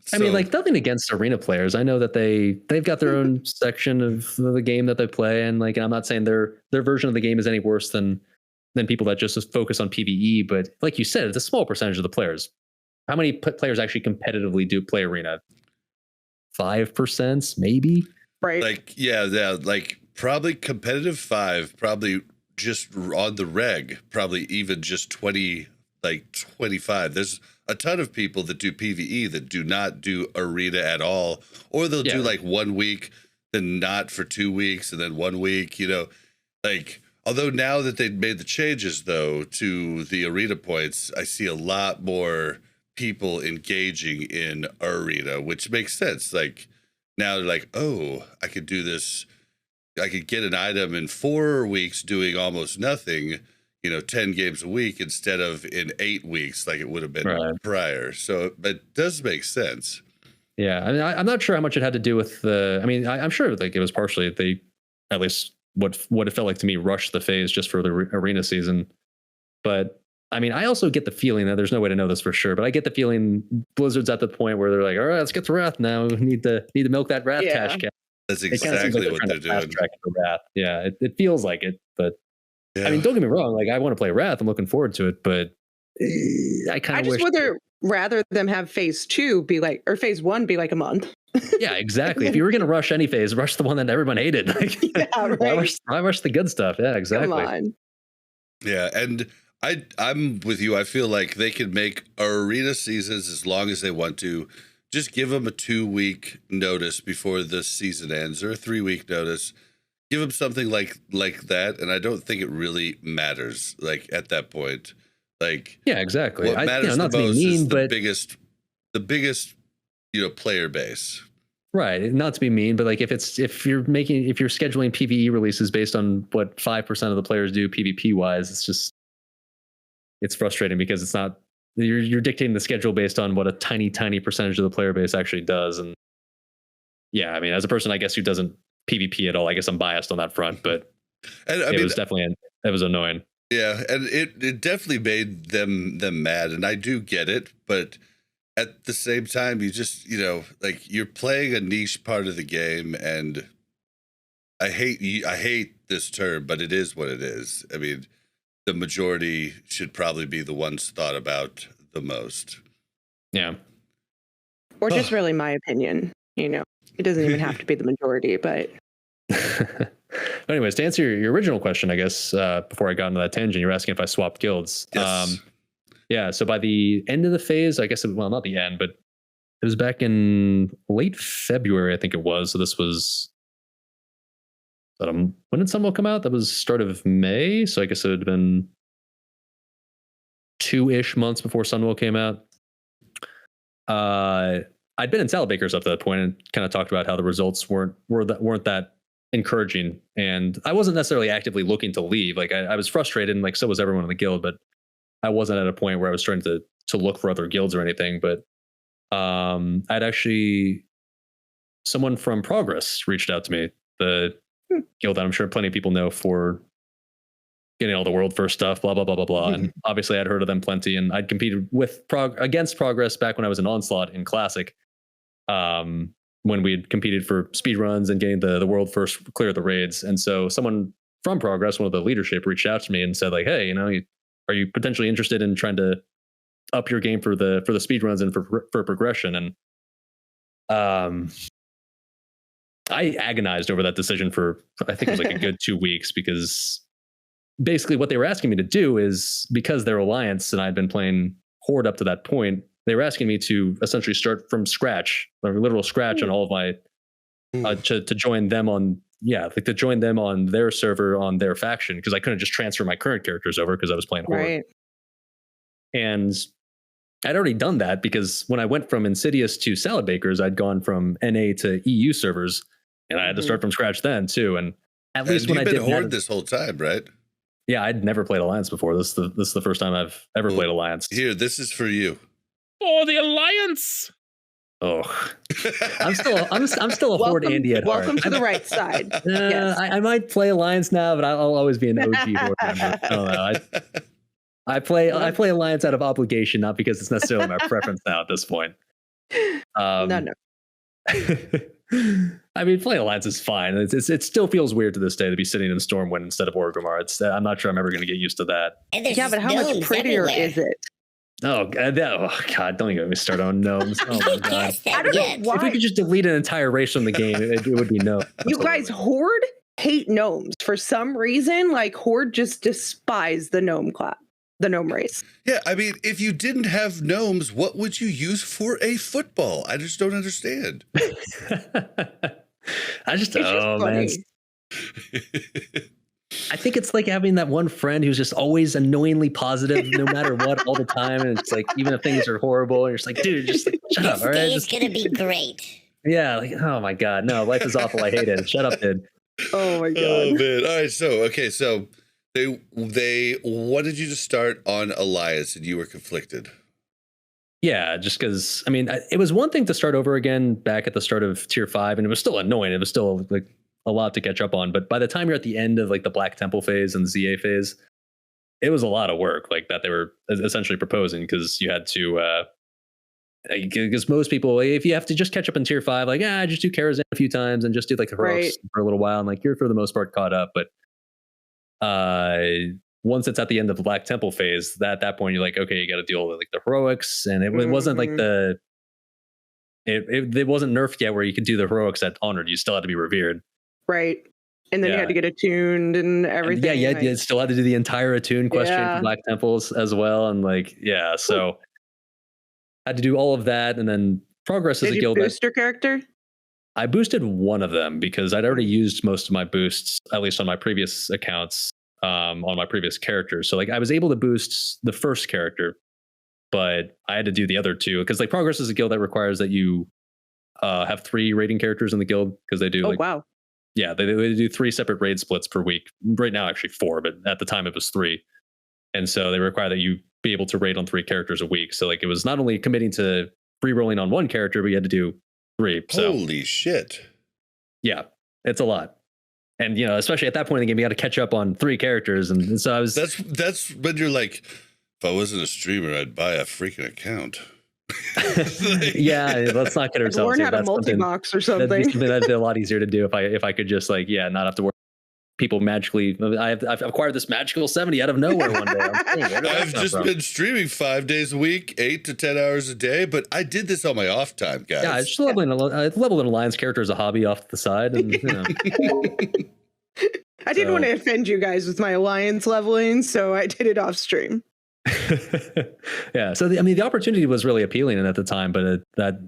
So, I mean, like, nothing against arena players. I know that they've got their own section of the game that they play, and like, I'm not saying their version of the game is any worse than people that just focus on PvE. But like you said, it's a small percentage of the players. How many players actually competitively do play arena? 5%, maybe. Right. Like, yeah, like probably competitive 5, probably just on the reg, probably even just 20, like 25. There's a ton of people that do PvE that do not do arena at all, or they'll do like 1 week, then not for 2 weeks, and then 1 week, like, although now that they've made the changes though to the arena points, I see a lot more people engaging in arena, which makes sense. Like now they're like, oh, I could do this. I could get an item in 4 weeks doing almost nothing, 10 games a week instead of in 8 weeks like it would have been prior. So it does make sense. Yeah, I mean, I'm not sure how much it had to do with the. I mean, I'm sure like it was partially they, at least what it felt like to me, rushed the phase just for the arena season. But I mean, I also get the feeling that there's no way to know this for sure, but I get the feeling Blizzard's at the point where they're like, all right, let's get to Wrath now. We need to milk that Wrath cash cow. That's exactly what they're doing. Wrath. Yeah, it feels like it, but I mean, don't get me wrong. Like, I want to play Wrath. I'm looking forward to it, but I kind of wish. Rather them have phase 2 be like, or phase 1 be like a month. Yeah, exactly. If you were going to rush any phase, rush the one that everyone hated. Like, why rush the good stuff? Yeah, exactly. Come on. Yeah, and I'm with you. I feel like they could make arena seasons as long as they want to. Just give them a 2-week notice before the season ends, or a 3-week notice. Give them something like that, and I don't think it really matters. Like at that point, like yeah, exactly. What matters the most is the biggest, player base. Right. Not to be mean, but like if you're scheduling PvE releases based on what 5% of the players do PvP wise, it's frustrating because it's not. You're dictating the schedule based on what a tiny percentage of the player base actually does. And yeah, I mean, as a person, I guess, who doesn't PvP at all, I guess I'm biased on that front, but it was annoying. Yeah. And it definitely made them mad. And I do get it, but at the same time, you just, like you're playing a niche part of the game, and I hate this term, but it is what it is. I mean, the majority should probably be the ones thought about the most. Yeah. Or just really my opinion, It doesn't even have to be the majority, but anyways, to answer your original question, I guess before I got into that tangent, you were asking if I swapped guilds. Yes. Yeah. So by the end of the phase, I guess, well, not the end, but it was back in late February, I think it was. So this was, when did Sunwell come out? That was start of May. So I guess it would have been 2-ish months before Sunwell came out. I'd been in Salad Bakers up to that point and kind of talked about how the results weren't that encouraging, and I wasn't necessarily actively looking to leave. Like I was frustrated, and like so was everyone in the guild, but I wasn't at a point where I was trying to look for other guilds or anything. But I'd actually, someone from Progress reached out to me, the guild that I'm sure plenty of people know for getting all the world first stuff, blah blah blah blah blah. And obviously I'd heard of them plenty, and I'd competed with against Progress back when I was in Onslaught in Classic, when we'd competed for speed runs and getting the world first, clear the raids. And so someone from Progress, one of the leadership, reached out to me and said like, hey, are you potentially interested in trying to up your game for the speed runs and for progression? And I agonized over that decision for, I think it was like a good 2 weeks, because basically what they were asking me to do is, because their alliance and I'd been playing Horde up to that point, they were asking me to essentially start from scratch, like literal scratch on all of my, to join them on, to join them on their server, on their faction, because I couldn't just transfer my current characters over because I was playing Horde. Right. And I'd already done that, because when I went from Insidious to Salad Bakers, I'd gone from NA to EU servers, and I had to start from scratch then too. And at least when I did Horde this whole time, right? Yeah, I'd never played Alliance before. This is the first time I've ever played Alliance. Here, this is for you. Oh, the Alliance! Oh, I'm still a Horde Andy at heart. Welcome to the right side. Yes. I might play Alliance now, but I'll always be an OG Horde member. I don't know. I play Alliance out of obligation, not because it's necessarily my preference now at this point. No. I mean, playing Alliance is fine. It still feels weird to this day to be sitting in Stormwind instead of Orgrimmar. I'm not sure I'm ever going to get used to that. Yeah, but how much prettier is it? Oh God, don't even get me started on gnomes. Oh my God. I don't know why. If we could just delete an entire race from the game, it would be no. You guys, Horde hate gnomes for some reason. Like Horde just despise the gnome class, the gnome race. Yeah, I mean, if you didn't have gnomes, what would you use for a football? I just don't understand. Man. I think it's like having that one friend who's just always annoyingly positive, no matter what, all the time. And it's like, even if things are horrible, and you're just like, dude, just like, shut up, all right? It's gonna be great. Yeah, like, oh my God, no, life is awful. I hate it. Shut up, dude. Oh my God. Oh man. All right. So they wanted you to start on Alliance, and you were conflicted. Yeah, just because, I mean, it was one thing to start over again back at the start of Tier 5, and it was still annoying. It was still like a lot to catch up on. But by the time you're at the end of like the Black Temple phase and the ZA phase, it was a lot of work like that they were essentially proposing, because you had to, because most people, if you have to just catch up in Tier 5, like, just do Karazhan a few times and just do like the heroics for a little while, and like you're for the most part caught up. But once it's at the end of the Black Temple phase, at that point you're like, okay, you got to deal with like the heroics, and it wasn't like it wasn't nerfed yet where you could do the heroics at Honored. You still had to be revered. Right. And then you had to get attuned and everything. And you still had to do the entire attune question for Black Temples as well. And like, so I had to do all of that. And then Progress as a guild. Did you boost your character? I boosted one of them because I'd already used most of my boosts, at least on my previous accounts, on my previous characters. So like I was able to boost the first character, but I had to do the other two, because like Progress is a guild that requires that you have 3 raiding characters in the guild, because they do wow. Yeah, they do 3 separate raid splits per week. Right now, actually 4, but at the time it was 3. And so they require that you be able to raid on 3 characters a week. So like it was not only committing to free rolling on 1 character, but you had to do 3. So, holy shit. Yeah, it's a lot. And, especially at that point in the game, you got to catch up on 3 characters. And so I was... That's when you're like, if I wasn't a streamer, I'd buy a freaking account. Yeah, let's not get ourselves. Learn how to multi-box or something. That'd be a lot easier to do if I could just like not have to worry. People magically. I've acquired this magical 70 out of nowhere one day. I've just been streaming 5 days a week, 8 to 10 hours a day, but I did this on my off time, guys. Yeah, I just leveled an Alliance character as a hobby off to the side, and I didn't want to offend you guys with my alliance leveling, so I did it off stream. Yeah. So the opportunity was really appealing at the time, but that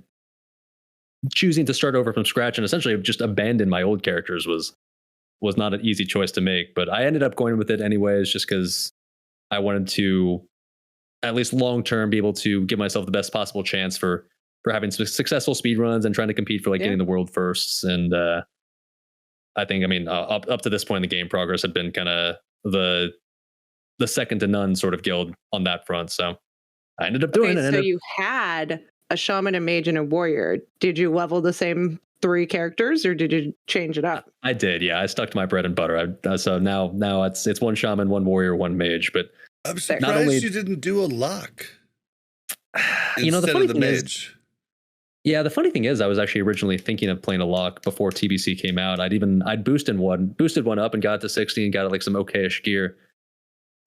choosing to start over from scratch and essentially just abandon my old characters was not an easy choice to make. But I ended up going with it anyways, just because I wanted to, at least long term, be able to give myself the best possible chance for having successful speed runs and trying to compete for getting the world firsts. And I think, up to this point in the game, progress had been kind of the second to none sort of guild on that front. So I ended up doing it. So you had a shaman, a mage, and a warrior. Did you level the same 3 characters, or did you change it up? I did, yeah. I stuck to my bread and butter. So now it's 1 shaman, 1 warrior, 1 mage. But I'm surprised you didn't do a lock. The funny thing is, the funny thing is, I was actually originally thinking of playing a lock before TBC came out. I'd boosted one up and got it to 60 and got it some okayish gear.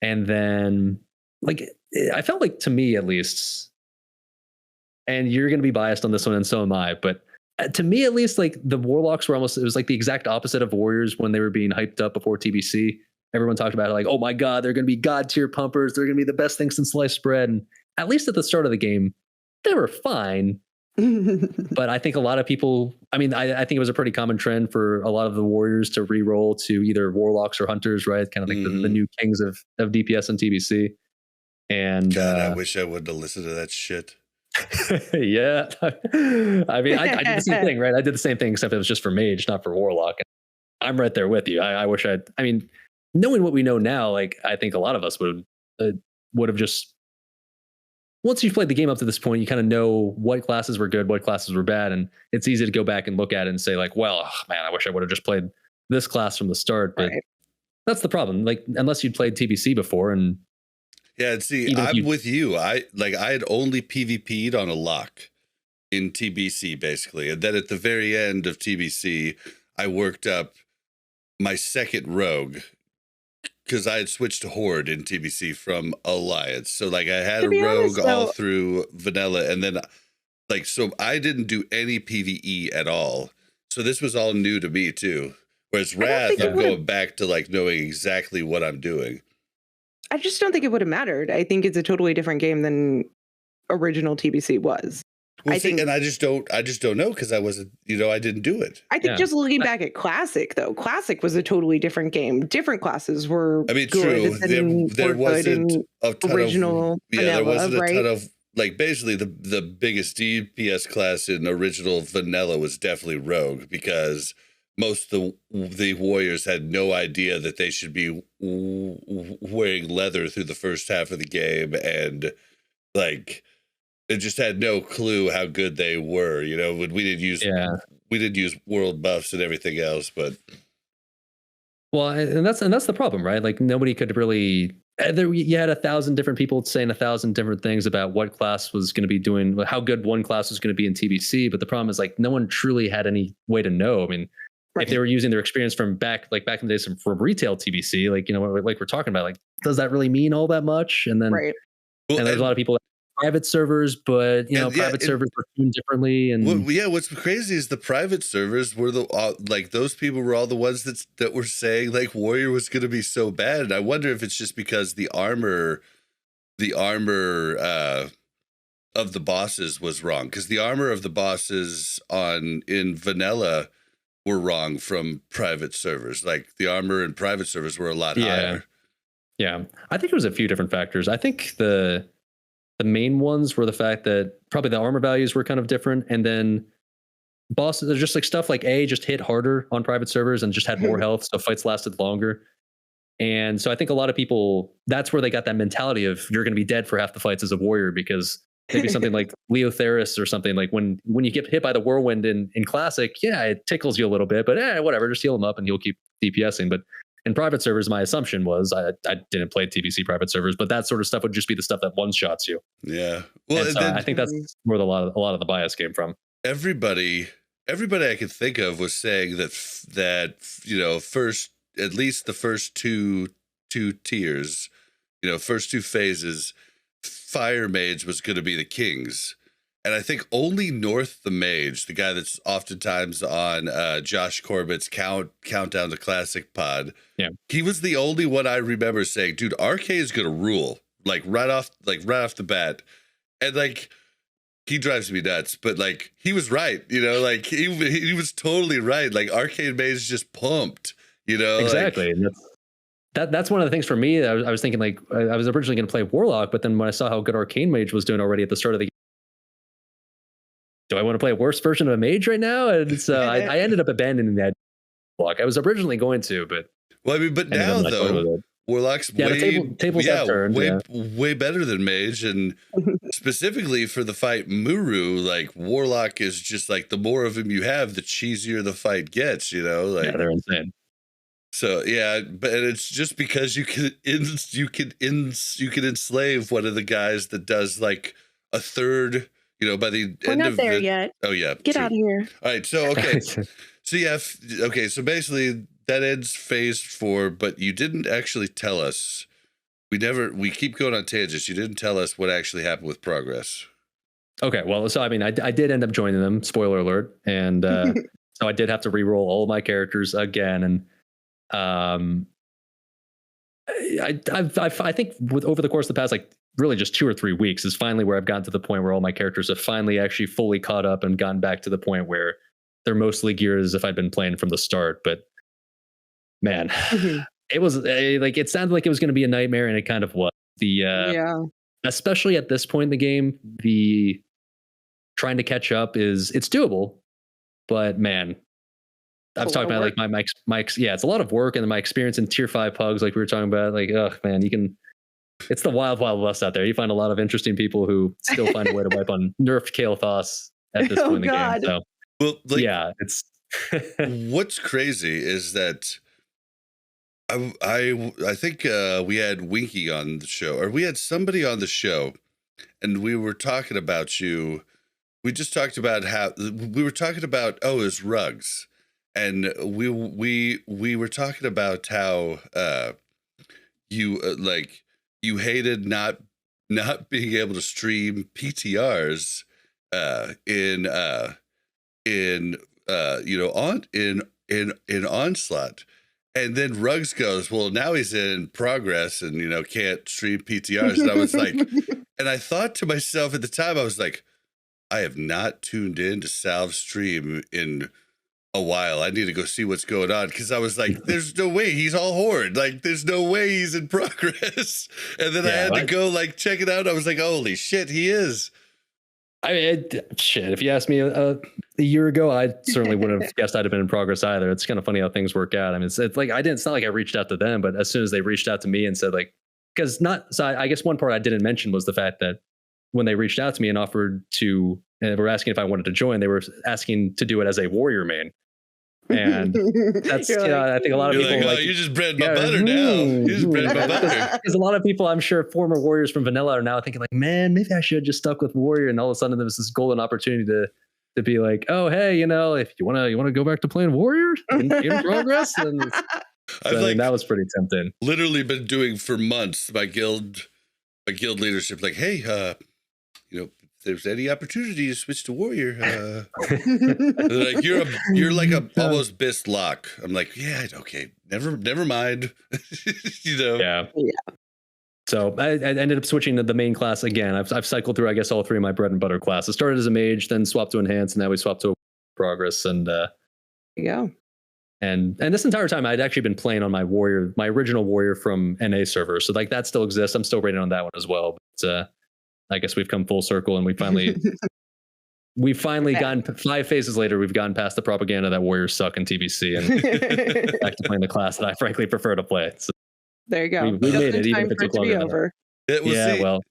And then I felt like, to me at least, and you're going to be biased on this one and so am I, but to me at least, the warlocks were almost, it was the exact opposite of warriors when they were being hyped up before TBC. Everyone talked about it oh my God, they're going to be god tier pumpers. They're going to be the best thing since sliced bread. And at least at the start of the game, they were fine. But I think a lot of people, I think it was a pretty common trend for a lot of the warriors to re-roll to either warlocks or hunters, right? Kind of the new kings of DPS and TBC. And God, I wish I wouldn't have listened to that shit. Yeah. I did the same thing, right? I did the same thing, except it was just for mage, not for warlock. And I'm right there with you. I wish knowing what we know now, I think a lot of us would have just, once you've played the game up to this point, you kind of know what classes were good, what classes were bad. And it's easy to go back and look at it and say well, man, I wish I would have just played this class from the start. But that's the problem. Unless you'd played TBC before. And yeah, see, I'm with you. I had only PvP'd on a lock in TBC basically. And then at the very end of TBC, I worked up my second rogue, because I had switched to Horde in TBC from Alliance. So I had a rogue all through vanilla, and then so I didn't do any PvE at all. So this was all new to me too. Whereas Wrath, I'm going back to knowing exactly what I'm doing. I just don't think it would have mattered. I think it's a totally different game than original TBC was. Well, and I just don't know, because I wasn't, I didn't do it. I think just looking back at Classic, though, Classic was a totally different game. Different classes were true. There wasn't a ton original of, vanilla, there wasn't a ton of, basically the biggest DPS class in original vanilla was definitely Rogue, because most of the warriors had no idea that they should be wearing leather through the first half of the game, and they just had no clue how good they were. We didn't use world buffs and everything else, but and that's the problem, right? Nobody could really. You had 1,000 different people saying 1,000 different things about what class was going to be doing, how good one class was going to be in TBC. But the problem is no one truly had any way to know. If they were using their experience from back in the days from retail TBC, we're talking about, does that really mean all that much? And then, and there's a lot of people. Private servers, but private servers were tuned differently. And what's crazy is the private servers were those people were all the ones that were saying Warrior was going to be so bad. And I wonder if it's just because the armor of the bosses was wrong, because the armor of the bosses in vanilla were wrong from private servers. The armor in private servers were a lot higher. Yeah, I think it was a few different factors. I think the main ones were the fact that probably the armor values were kind of different, and then bosses are just stuff A just hit harder on private servers and just had more health, so fights lasted longer. And so I think a lot of people, that's where they got that mentality of you're going to be dead for half the fights as a warrior, because maybe something like Leotheris or something, when you get hit by the whirlwind in Classic, it tickles you a little bit, but whatever, just heal him up and he'll keep DPSing. But in private servers, my assumption was, I didn't play TBC private servers, but that sort of stuff would just be the stuff that one shots you. Yeah. Well, so I think that's where a lot of the bias came from. Everybody I could think of was saying that first, at least the first two tiers, first two phases, Fire Mage was going to be the kings. And I think only North the Mage, the guy that's oftentimes on Josh Corbett's Countdown to Classic pod, he was the only one I remember saying, dude, RK is going to rule, like right off the bat. And like, he drives me nuts, but like, he was right, you know, like he was totally right. Like Arcade Mage just pumped, you know. Exactly. Like, that's one of the things for me. I was thinking like, I was originally going to play Warlock, but then when I saw how good Arcane Mage was doing already at the start of the game, do I want to play a worse version of a mage right now? And so I ended up abandoning that block. I was originally going to, but well, I mean, but now though, Warlock's tables have turned, way better than Mage, and specifically for the fight Muru, like Warlock is just like the more of him you have, the cheesier the fight gets. You know, like they're insane. So yeah, but it's just because you can enslave one of the guys that does like a third. You know, by the We're end not of there yet. Oh yeah, get out of here. All right, so okay, so yeah, okay, so basically that ends phase 4, but you didn't actually tell us. We keep going on tangents. You didn't tell us what actually happened with Progress. Okay, well, so I mean, I did end up joining them. Spoiler alert, and so I did have to re-roll all of my characters again, and I think over the course of the past like really just 2 or 3 weeks is finally where I've gotten to the point where all my characters have finally actually fully caught up and gotten back to the point where they're mostly geared as if I'd been playing from the start. But man, it was like, it sounded like it was going to be a nightmare, and it kind of was. Especially at this point in the game, the trying to catch up it's doable, but man, I was talking about like my it's a lot of work, and then my experience in tier 5 pugs, like we were talking about, like, oh man, it's the wild west out there. You find a lot of interesting people who still find a way to wipe on nerfed Kael'thas at this point in the game. So, well, like, yeah, it's what's crazy is that I think we had Winky on the show, or we had somebody on the show, and we were talking about you. We just talked about how we were talking about his rugs, and we were talking about how you hated not being able to stream PTRs in Onslaught. And then Ruggs goes, well, now he's in Progress and, you know, can't stream PTRs. And I was like, and I thought to myself at the time, I was like, I have not tuned in to Salv's stream in a while. I need to go see what's going on, because I was like, there's no way he's all Horde. Like, there's no way he's in Progress. And then I had to go like check it out. I was like, holy shit, he is. I mean, shit, if you asked me a year ago, I certainly wouldn't have guessed I'd have been in Progress either. It's kind of funny how things work out. I mean, it's like it's not like I reached out to them, but as soon as they reached out to me and said like, I guess one part I didn't mention was the fact that when they reached out to me and offered to, and were asking if I wanted to join, they were asking to do it as a warrior main. And that's, I think a lot of people like, you just bread my butter now. You just bread my butter. Because a lot of people, I'm sure, former warriors from vanilla are now thinking like, man, maybe I should have just stuck with warrior. And all of a sudden there was this golden opportunity to be like, oh, hey, you know, if you want to go back to playing warrior in Progress. And that was pretty tempting. Literally been doing for months my guild leadership, like, hey, you know, if there's any opportunity to switch to warrior, like you're like a almost Bist lock. I'm like, yeah, okay, never mind. You know, yeah. So I ended up switching to the main class again. I've cycled through, I guess, all 3 of my bread and butter classes. Started as a mage, then swapped to enhance, and now we swapped to Progress. And And this entire time, I'd actually been playing on my original warrior from NA server. So like that still exists. I'm still rating on that one as well. But I guess we've come full circle, and we finally gotten 5 phases later. We've gotten past the propaganda that warriors suck in TBC and back to playing the class that I frankly prefer to play. So there you go. We made it, even if it took longer than over. Well,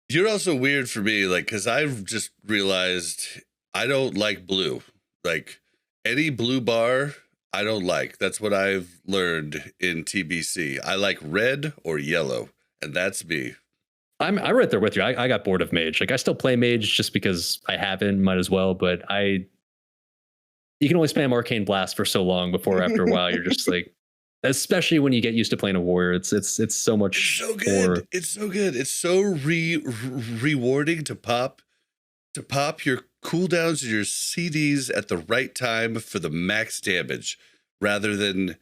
you're also weird for me, like, because I've just realized I don't like blue. Like any blue bar, I don't like. That's what I've learned in TBC. I like red or yellow, and that's me. I'm right there with you. I got bored of mage. Like I still play mage just because I haven't, might as well. But you can only spam arcane blast for so long before after a while you're just like, especially when you get used to playing a warrior. It's so much. So good. It's so good. It's so rewarding to pop to pop your cooldowns and your CDs at the right time for the max damage, rather than,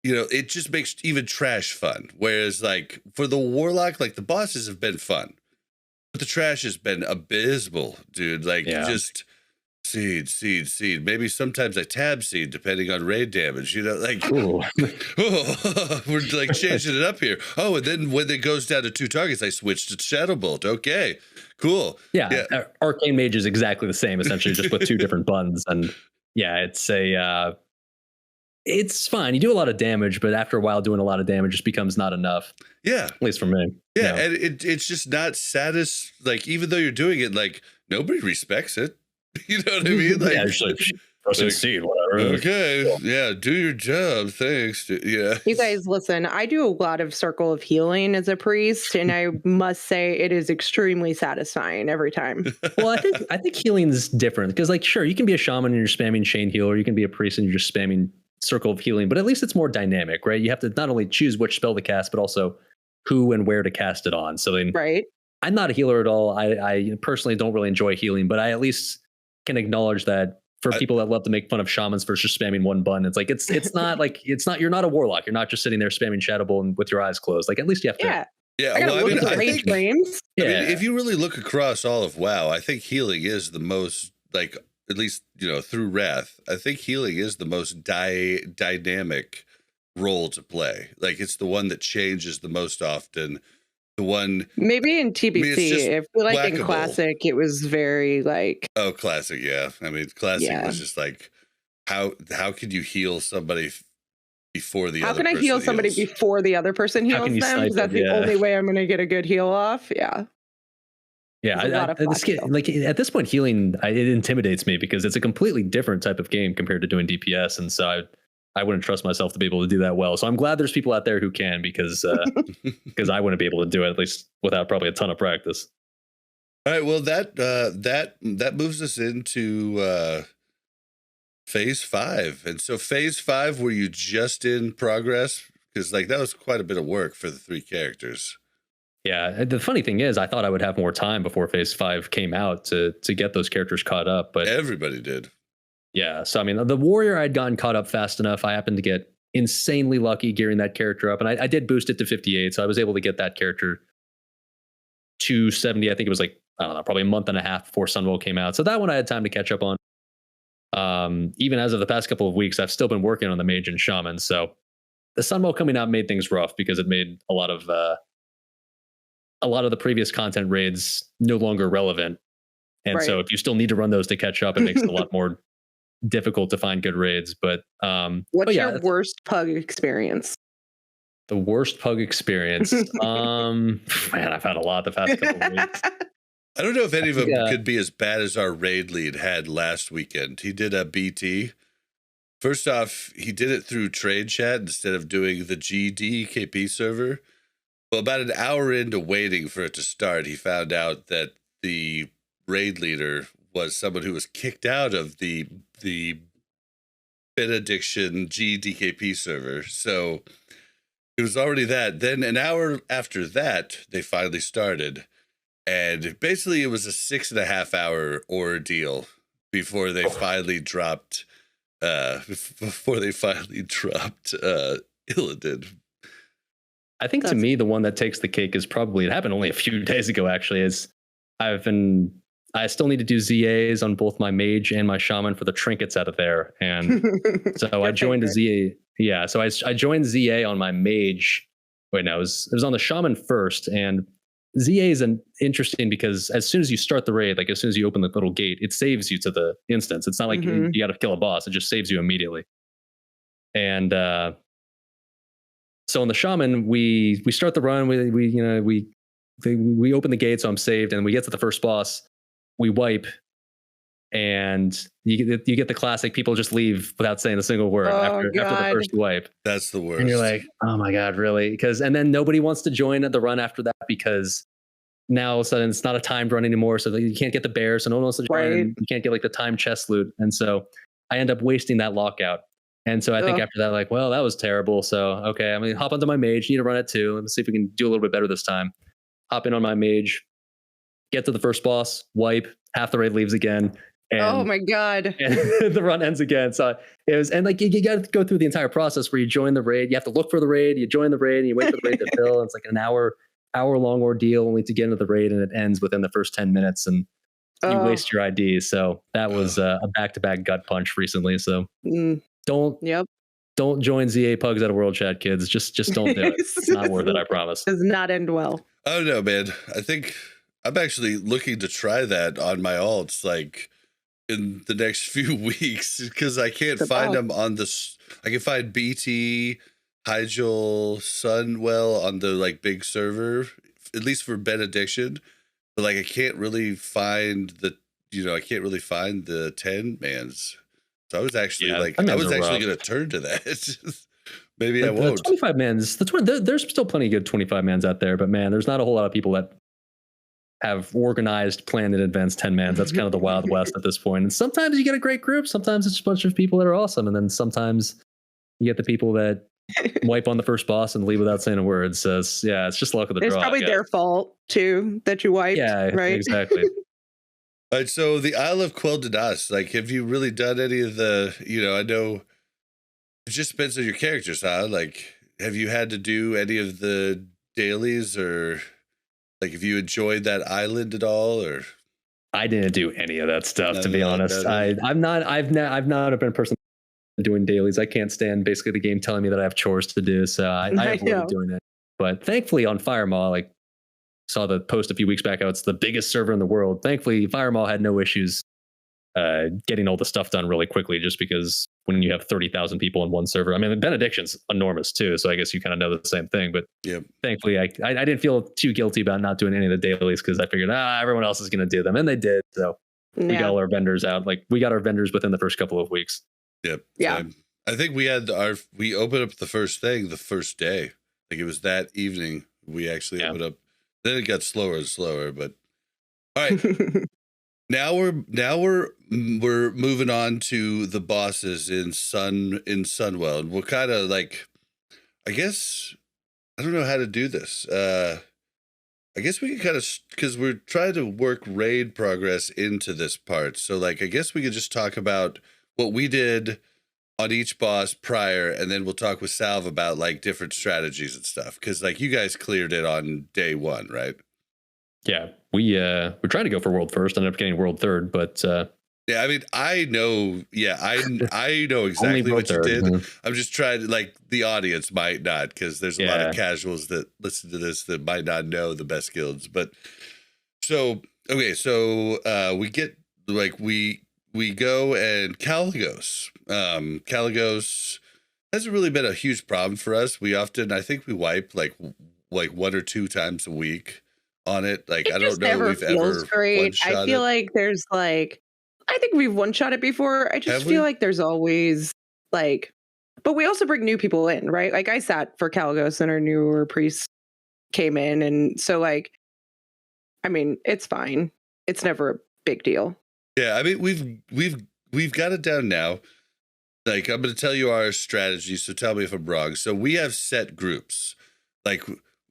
it just makes even trash fun. Whereas like for the Warlock, like the bosses have been fun, but the trash has been abysmal, dude. Like just seed. Maybe sometimes I tab seed depending on raid damage, like, Ooh. we're like changing it up here. Oh, and then when it goes down to 2 targets, I switched to Shadow Bolt. Okay, cool. Yeah. Arcane Mage is exactly the same, essentially, just with 2 different buttons. And yeah, it's fine. You do a lot of damage, but after a while, doing a lot of damage just becomes not enough. Yeah. At least for me. Yeah. And it's just not like, even though you're doing it, like, nobody respects it. You know what I mean? Like, yeah, just like, seed, whatever. Okay. Yeah. Do your job. Thanks. Yeah. You guys, listen, I do a lot of Circle of Healing as a priest, and I must say it is extremely satisfying every time. Well, I think healing is different because, like, sure, you can be a shaman and you're spamming Chain Healer. You can be a priest and you're just spamming Circle of Healing, but at least it's more dynamic, right? You have to not only choose which spell to cast, but also who and where to cast it on. So then, right. I'm not a healer at all. I personally don't really enjoy healing, but I at least can acknowledge that for people that love to make fun of shamans for just spamming one button, it's like it's not like you're not a warlock. You're not just sitting there spamming Shadow Bolt with your eyes closed. Like at least you have to. Yeah. I mean, frames. I mean, if you really look across all of WoW, I think healing is the most, like, at least through Wrath, I think healing is the most dynamic role to play. Like it's the one that changes the most often. The one maybe in TBC, I feel like whackable. In Classic it was very like Classic, yeah. I mean, Classic was just like how could you heal somebody before the other person? How can I heal somebody before the other person heals them? Because that's the only way I'm going to get a good heal off. Yeah. Yeah, like at this point, healing it intimidates me because it's a completely different type of game compared to doing DPS, and so I wouldn't trust myself to be able to do that well. So I'm glad there's people out there who can, because I wouldn't be able to do it, at least without probably a ton of practice. All right. Well, that moves us into phase 5. And so phase 5, were you just in progress? Because like that was quite a bit of work for the 3 characters. Yeah. The funny thing is, I thought I would have more time before phase 5 came out to get those characters caught up, but everybody did. Yeah, so I mean, the warrior I'd gotten caught up fast enough. I happened to get insanely lucky gearing that character up, and I did boost it to 58, so I was able to get that character to 70. I think it was like, I don't know, probably a month and a half before Sunwell came out. So that one I had time to catch up on. Even as of the past couple of weeks, I've still been working on the mage and shaman. So the Sunwell coming out made things rough because it made a lot of the previous content raids no longer relevant. And so if you still need to run those to catch up, it makes it a lot more difficult to find good raids. But what's your worst pug experience? The worst pug experience. Man, I've had a lot the past couple of weeks. I don't know if any of them could be as bad as our raid lead had last weekend. He did a BT. First off, he did it through trade chat instead of doing the GDKP server. Well, about an hour into waiting for it to start, he found out that the raid leader was someone who was kicked out of the Benediction GDKP server. So it was already that. Then an hour after that, they finally started. And basically it was a 6.5 hour ordeal before they finally dropped Illidan. I think to me, the one that takes the cake is probably, it happened only a few days ago, actually, is I still need to do ZAs on both my mage and my shaman for the trinkets out of there. And so I joined a ZA. Yeah. So I joined ZA on my mage. Wait, no, it was on the shaman first. And ZA is interesting because as soon as you start the raid, like as soon as you open the little gate, it saves you to the instance. It's not like you got to kill a boss. It just saves you immediately. And so in the shaman, we start the run. We open the gate, so I'm saved, and we get to the first boss. We wipe, and you get the classic. People just leave without saying a single word after the first wipe. That's the worst. And you're like, oh my god, really? And then nobody wants to join the run after that because now all of a sudden it's not a timed run anymore, so you can't get the bear, so no one wants to join. And you can't get like the timed chest loot, and so I end up wasting that lockout. And so I think after that, like, well, that was terrible. So okay, I'm gonna hop onto my mage. Need to run it too. Let's see if we can do a little bit better this time. Hop in on my mage. Get to the first boss, wipe, half the raid leaves again. And, oh my god! And the run ends again. So it was, and like you got to go through the entire process where you join the raid. You have to look for the raid. You join the raid, and you wait for the raid to fill. And it's like an hour long ordeal only to get into the raid, and it ends within the first 10 minutes, and you waste your ID. So that was a back-to-back gut punch recently. So don't join ZA Pugs at a World Chat, kids. Just don't do it. It's not worth it. I promise. Does not end well. Oh no, man. I think I'm actually looking to try that on my alts, like in the next few weeks, because I can't find them on this. I can find BT, Hyjal, Sunwell on the like big server, at least for Benediction. But like I can't really find the 10 mans. So I was actually I was actually going to turn to that. Maybe like I won't. 25 mans. There's still plenty of good 25 mans out there, but man, there's not a whole lot of people that have organized, planned in advance 10 mans. That's kind of the Wild West at this point. And sometimes you get a great group. Sometimes it's a bunch of people that are awesome, and then sometimes you get the people that wipe on the first boss and leave without saying a word. So it's just luck of the draw. It's probably their fault too that you wiped. Yeah, right. Exactly. All right, so the Isle of Quel'Danas, like, have you really done any of the, I know it just depends on your characters, huh? Like, have you had to do any of the dailies, or like, have you enjoyed that island at all, or? I didn't do any of that stuff, to be honest. I've not been a person doing dailies. I can't stand basically the game telling me that I have chores to do, so I avoided doing it. But thankfully on Firemaw, like, saw the post a few weeks back. It's the biggest server in the world. Thankfully, Firemaw had no issues getting all the stuff done really quickly, just because when you have 30,000 people in one server, I mean, Benediction's enormous too, so I guess you kind of know the same thing. But thankfully, I didn't feel too guilty about not doing any of the dailies, because I figured, everyone else is going to do them, and they did. So we got all our vendors out. Like, we got our vendors within the first couple of weeks. Yep. Yeah. I think we opened up the first thing the first day. Like, it was that evening we actually opened up. Then it got slower and slower, but all right. now we're moving on to the bosses in Sunwell, and we're kind of like, I guess I don't know how to do this. I guess we can kind of, because we're trying to work raid progress into this part. So like, I guess we could just talk about what we did on each boss prior, and then we'll talk with Salv about like different strategies and stuff, because like you guys cleared it on day one, right? Yeah, we tried to go for world first, ended up getting world third, but yeah, I mean, I know exactly what you did. I'm just trying to, like, the audience might not, because there's a lot of casuals that listen to this that might not know the best guilds. But so we get, like, we go, and Kaligos. Kaligos hasn't really been a huge problem for us. I think we wipe like 1 or 2 times a week on it. Like, I don't know if we've ever great. I feel like there's like, I think we've one-shot it before. I just feel like there's always like, but we also bring new people in, right? Like, I sat for Kaligos and our newer priest came in, and so like, I mean, it's fine. It's never a big deal. Yeah, I mean, we've got it down now. Like, I'm going to tell you our strategy, so tell me if I'm wrong. So we have set groups. Like,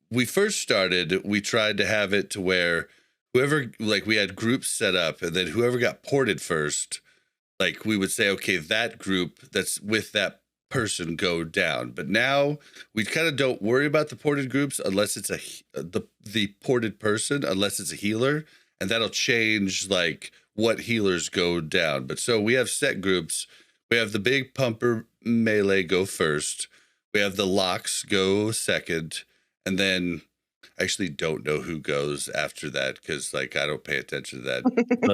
we first started, we tried to have it to where whoever, like, we had groups set up, and then whoever got ported first, like, we would say, okay, that group that's with that person go down. But now we kind of don't worry about the ported groups unless it's the ported person, unless it's a healer, and that'll change like what healers go down. But so we have set groups. We have the big pumper melee go first. We have the locks go second, and then I actually don't know who goes after that, because like I don't pay attention to that.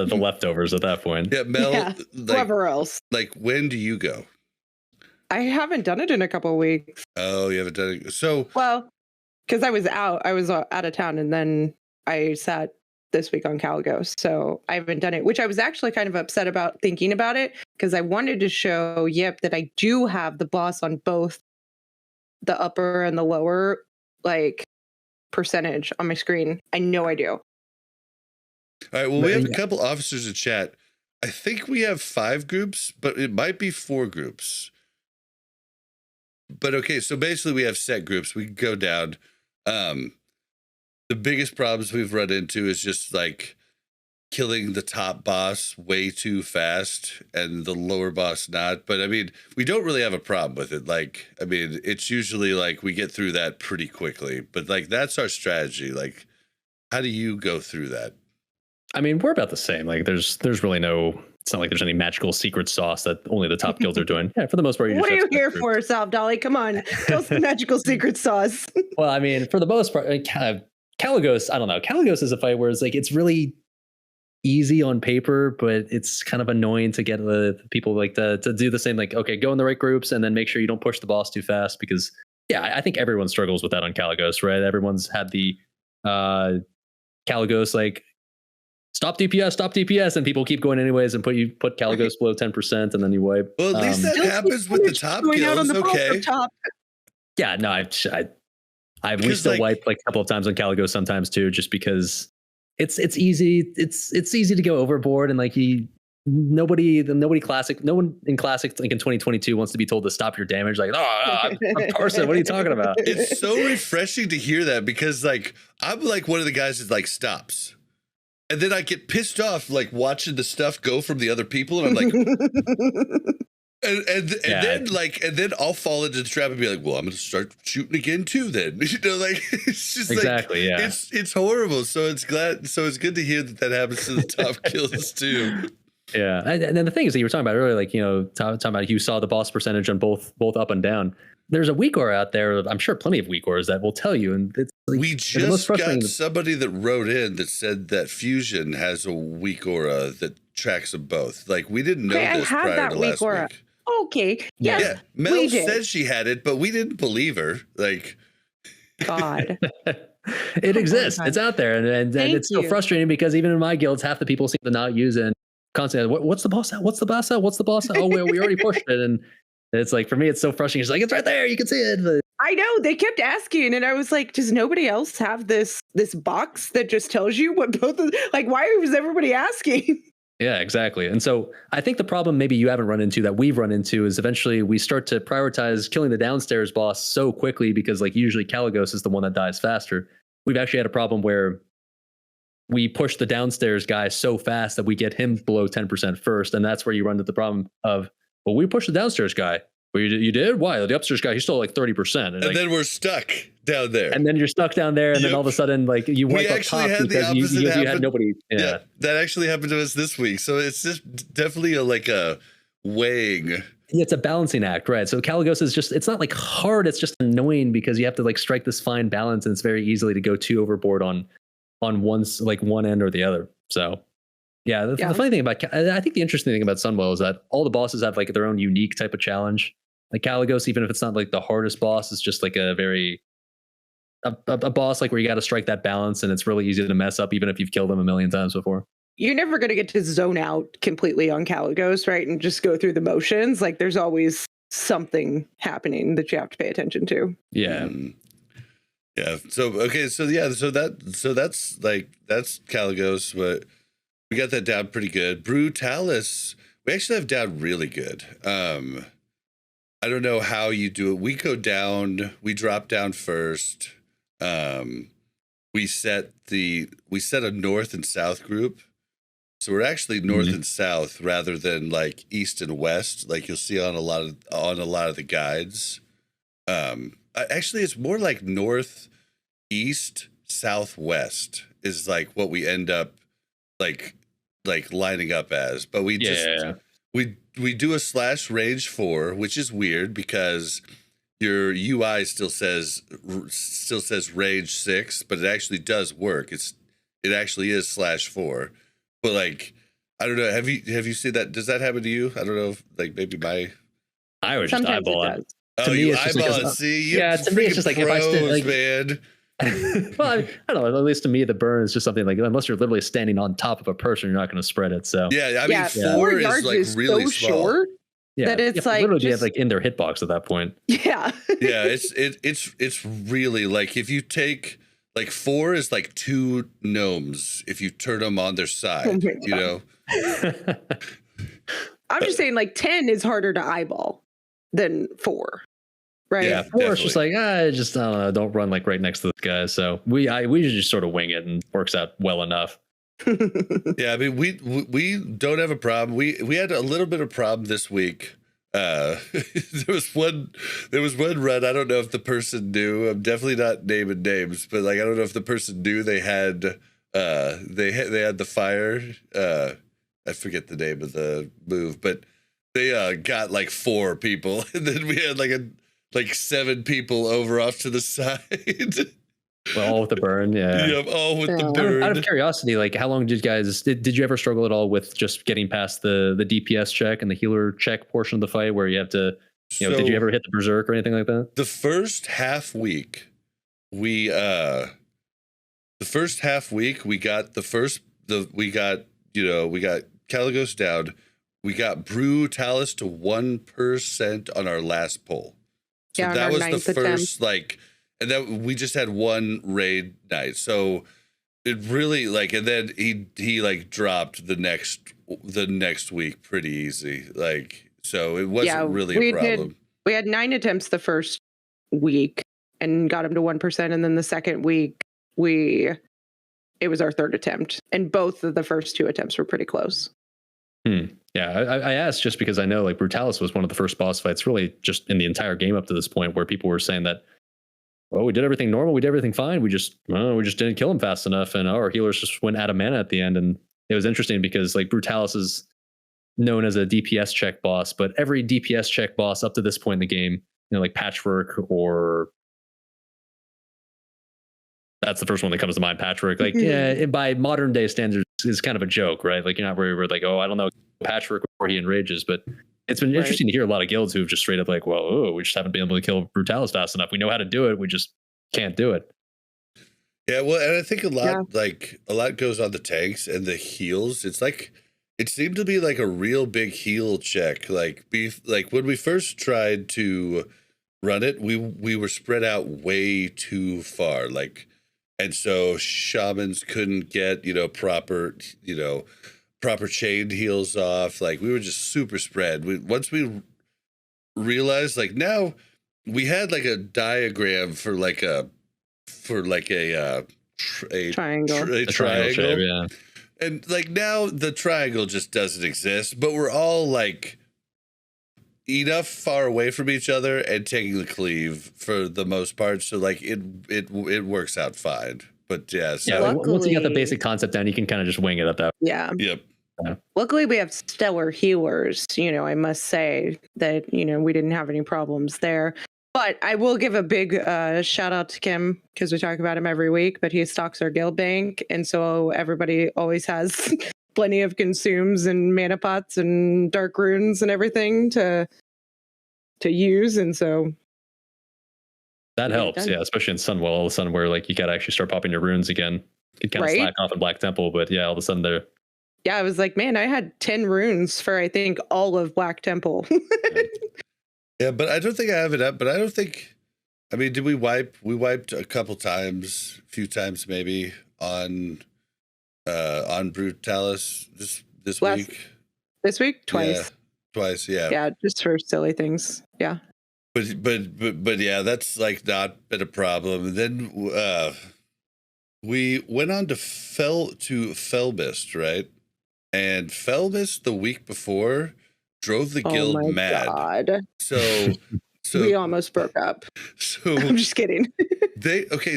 the leftovers at that point. Yeah, Mel. Yeah, like, whoever else. Like, when do you go? I haven't done it in a couple of weeks. Oh, you haven't done it. So well, because I was out of town, and then I sat this week on Kaligos, so I haven't done it. Which I was actually kind of upset about thinking about it, because I wanted to show Yip that I do have the boss on both the upper and the lower like percentage on my screen. I know I do. All right, well, we have a couple officers in chat. I think we have 5 groups, but it might be 4 groups. But okay, so basically we have set groups. We can go down. The biggest problems we've run into is just like killing the top boss way too fast and the lower boss not. But I mean, we don't really have a problem with it. Like, I mean, it's usually like we get through that pretty quickly. But like, that's our strategy. Like, how do you go through that? I mean, we're about the same. Like, there's really no. It's not like there's any magical secret sauce that only the top guilds are doing. Yeah, for the most part. What are you here for, SalvDali? Come on, tell us the magical secret sauce. Well, I mean, for the most part, Kaligos. I don't know. Kaligos is a fight where it's like it's really easy on paper, but it's kind of annoying to get the people like to do the same. Like, okay, go in the right groups and then make sure you don't push the boss too fast because, yeah, I think everyone struggles with that on Kaligos, right? Everyone's had the Kaligos like. Stop DPS, and people keep going anyways and put Kaligos below 10% and then you wipe. Well, at least that happens with the top guilds, okay? Yeah, no, we still like, wipe like a couple of times on Kaligos sometimes too, just because it's easy. It's easy to go overboard and like no one in Classic like in 2022 wants to be told to stop your damage. Like, I'm Carson. What are you talking about? It's so refreshing to hear that because like I'm like one of the guys that like stops. And then I get pissed off, like watching the stuff go from the other people, and I'm like, and then I'll fall into the trap and be like, well, I'm going to start shooting again too. Then like it's just exactly, like, yeah, it's horrible. So it's good to hear that happens to the top guilds too. Yeah, and then the thing is that you were talking about earlier, like talking about you saw the boss percentage on both up and down. There's a weak aura out there. I'm sure plenty of weak auras that will tell you. And it's like, we just got somebody that wrote in that said that Fusion has a weak aura that tracks them both. Like we didn't know this prior to last week. Okay. Yes, yeah. Mel said she had it, but we didn't believe her. Like, God, it exists. It's out there, and it's so frustrating because even in my guilds, half the people seem to not use it. Constantly, what's the boss at? What's the boss at? What's the boss at? Oh, well, we already pushed it, and it's like for me, it's so frustrating. It's like it's right there, you can see it. But I know they kept asking, and I was like, does nobody else have this box that just tells you what both of like? Why was everybody asking? Yeah, exactly. And so I think the problem maybe you haven't run into that we've run into is eventually we start to prioritize killing the downstairs boss so quickly because like usually Kaligos is the one that dies faster. We've actually had a problem where we push the downstairs guy so fast that we get him below 10% first. And that's where you run into the problem of, well, we pushed the downstairs guy. Well, you did? Why? The upstairs guy, he's still like 30%. And like, then we're stuck down there. And then you're stuck down there. And then all of a sudden, like you wipe up top because you had nobody. Yeah, that actually happened to us this week. So it's just definitely a weighing. It's a balancing act, right? So Kaligos is just, it's not like hard. It's just annoying because you have to like strike this fine balance. And it's very easily to go too overboard on one end or the other. So yeah, the funny thing about, I think the interesting thing about Sunwell is that all the bosses have like their own unique type of challenge. Like Kaligos, even if it's not like the hardest boss, is just like a boss like where you got to strike that balance, and it's really easy to mess up even if you've killed them a million times before. You're never going to get to zone out completely on Kaligos, right? And just go through the motions. Like there's always something happening that you have to pay attention to. Yeah. Yeah. So okay. So that's Kaligos, but we got that down pretty good. Brutalis, we actually have down really good. I don't know how you do it. We go down. We drop down first. We set a north and south group. So we're actually north and south rather than like east and west, like you'll see on a lot of the guides. Actually, it's more like north, east, southwest is like what we end up like lining up as. But we we do a / range 4, which is weird because your UI still says range 6, but it actually does work. It actually is /4. But like, I don't know. Have you seen that? Does that happen to you? I don't know. If, like maybe I would just eyeball it. To me, it's eyeball it. See, to me, it's just like if I stand, like, man. Well, I don't know. At least to me, the burn is just something like unless you're literally standing on top of a person, you're not going to spread it. So yeah, I mean, 4 is like really small. Short that it's like literally just, like in their hitbox at that point. Yeah, yeah, it's really like if you take like 4 is like 2 gnomes if you turn them on their side, you know. I'm just saying, like 10 is harder to eyeball than 4. Right. Yeah, 4 is just like I don't know, don't run like right next to this guy. So we usually just sort of wing it and works out well enough. Yeah, I mean, we don't have a problem. We had a little bit of problem this week. There was one run. I don't know if the person knew. I'm definitely not naming names, but like I don't know if the person knew they had the fire. I forget the name of the move, but they got like 4 people, and then we had like 7 people over off to the side. Well, all with the burn, yeah. Yep, all with the Yeah. burn. Out of curiosity, like how long did you guys did you ever struggle at all with just getting past the DPS check and the healer check portion of the fight where you have to, did you ever hit the berserk or anything like that? The first half week, we got Caligos down. We got Brutalis to 1% on our last pull. So Yeah, on that our was the ninth first attempt. and that we just had one raid night. So it really and then he like dropped the next week pretty easy. So it wasn't really a problem. We had 9 attempts the first week and got him to 1%, and then the second week it was our 3rd attempt, and both of the first 2 attempts were pretty close. Yeah, I asked just because I know like Brutalis was one of the first boss fights really just in the entire game up to this point where people were saying that, well, we did everything normal, we did everything fine, we just didn't kill him fast enough, and our healers just went out of mana at the end. And it was interesting because like Brutalis is known as a DPS check boss, but every DPS check boss up to this point in the game, like Patchwork, or that's the first one that comes to mind, Patchwork. Like, yeah, by modern day standards, is kind of a joke, right? Like, you're not worried like, oh, I don't know Patchwork before he enrages, but it's been interesting to hear a lot of guilds who've just straight up like, well, we just haven't been able to kill Brutalis fast enough. We know how to do it, we just can't do it. Yeah, well, and I think a lot goes on the tanks and the heals. It's like it seemed to be like a real big heal check. Like when we first tried to run it, we were spread out way too far. And so shamans couldn't get proper chained heals off. Like we were just super spread. Once we realized now we had like a diagram for a triangle. A triangle shape, yeah. And now the triangle just doesn't exist, but we're all like enough far away from each other and taking the cleave for the most part. So it works out fine. But yeah, once you got the basic concept down, you can kind of just wing it at that. Yeah. Yep. Yeah. Luckily, we have stellar healers. I must say that, we didn't have any problems there. But I will give a big shout out to Kim because we talk about him every week, but he stocks our guild bank. And so everybody always has plenty of consumes and mana pots and dark runes and everything to use. And so that helps. Yeah, especially in Sunwell, all of a sudden where like you got to actually start popping your runes again. You kind of slack off in Black Temple, but yeah, all of a sudden they're. Yeah, I was like, man, I had 10 runes for I think all of Black Temple. Yeah, but I don't think I have it up. But I don't think. I mean, did we wipe? We wiped a few times maybe on Brutalis this week. This week, twice. Yeah, twice. Yeah. Yeah, just for silly things. Yeah. But yeah, that's not been a problem. And then we went on to Felmist, right? And Felmist the week before drove the guild mad. God. So we almost broke up. So I'm just kidding.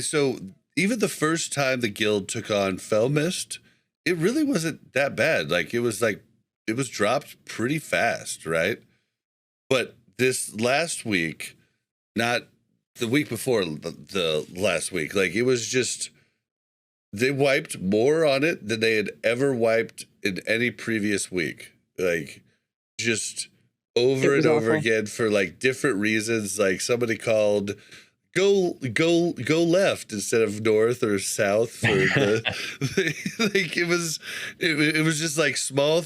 So even the first time the guild took on Felmist, it really wasn't that bad. It was dropped pretty fast, right? But this last week, not the week before the last week, it was just they wiped more on it than they had ever wiped in any previous week. Just over and over again for different reasons. Somebody called go left instead of north or south for the it was just small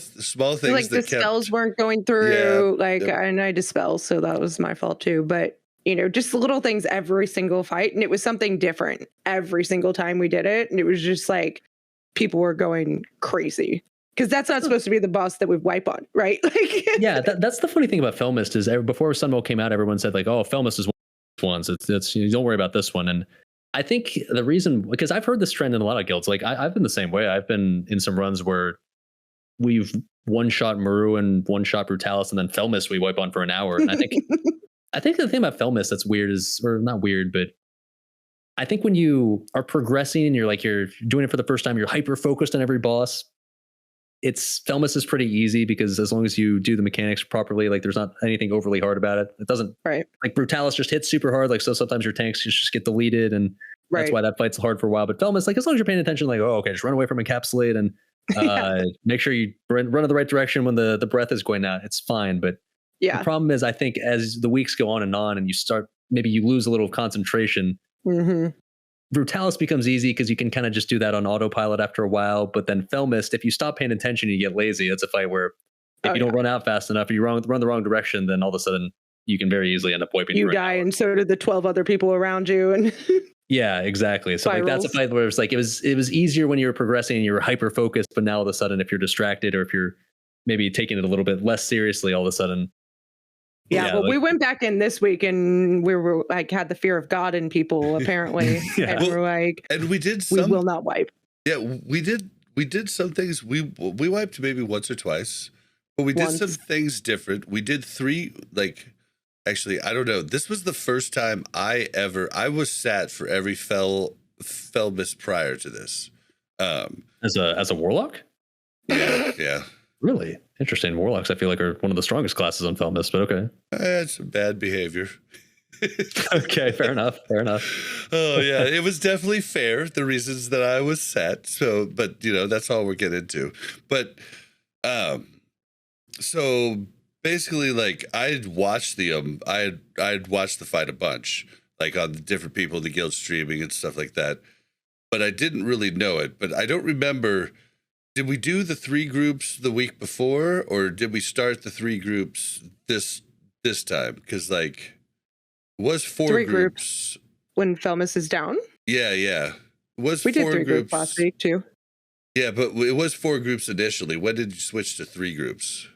things the spells weren't going through and I dispel, so that was my fault too, but just little things every single fight, and it was something different every single time we did it, and it was just people were going crazy. Because that's not supposed to be the boss that we wipe on, right? Yeah, that's the funny thing about Felmist is before Sunwell came out, everyone said oh, Felmist is one. It's don't worry about this one. And I think the reason, because I've heard this trend in a lot of guilds, like I've been the same way. I've been in some runs where we've one shot Maru and one shot Brutalis, and then Felmis we wipe on for an hour. And I think the thing about Felmis that's weird is, or not weird, but I think when you are progressing and you're doing it for the first time, you're hyper focused on every boss. Felmis is pretty easy because as long as you do the mechanics properly, like there's not anything overly hard about it. It doesn't, right? Like Brutalis just hits super hard. Like, so sometimes your tanks just get deleted, and that's why that fight's hard for a while. But Felmis, like, as long as you're paying attention, like, oh, okay, just run away from Encapsulate and make sure you run in the right direction when the breath is going out. It's fine. But the problem is, I think as the weeks go on and you start, maybe you lose a little concentration. Mm-hmm. Brutalis becomes easy because you can kind of just do that on autopilot after a while. But then Felmist, if you stop paying attention, you get lazy. It's a fight where if you don't run out fast enough, or you run the wrong direction, then all of a sudden you can very easily end up wiping. You die, and so do the 12 other people around you. And yeah, exactly. So like that's a fight where it's like it was easier when you were progressing and you were hyper focused. But now all of a sudden, if you're distracted or if you're maybe taking it a little bit less seriously, all of a sudden. Yeah, well, we went back in this week and we were like had the fear of God in people apparently, and we're like, and we will not wipe. Yeah, we did some things. We wiped maybe once or twice, but we did some things different. We did 3 actually I don't know. This was the first time I was sat for every fell miss prior to this. As a warlock. Yeah. Really interesting. Warlocks, I feel like, are one of the strongest classes on Felmis, but okay. I had some bad behavior. Okay, fair enough. Oh yeah, it was definitely fair, the reasons that I was set. So, but that's all we're getting into. But so basically, like I'd watched I'd watched the fight a bunch, like on the different people in the guild streaming and stuff like that. But I didn't really know it. But I don't remember. Did we do the 3 groups the week before, or did we start the 3 groups this time? Because like it was 4 3 groups when Felmis is down. Yeah. It was we 4 did 3 groups last week too. Yeah, but it was 4 groups initially. When did you switch to 3 groups?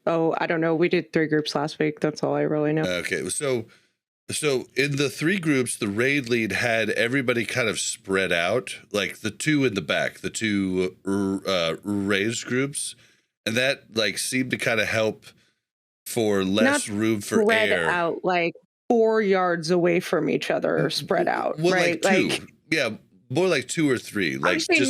Oh, I don't know. We did 3 groups last week. That's all I really know. Okay, so in the 3 groups, the raid lead had everybody kind of spread out, like the 2 in the back, the 2 raised groups, and that like seemed to kind of help for less room for spread air. Out like 4 yards away from each other, or spread out, well, right? Like 2. Yeah, more like 2 or 3. Like just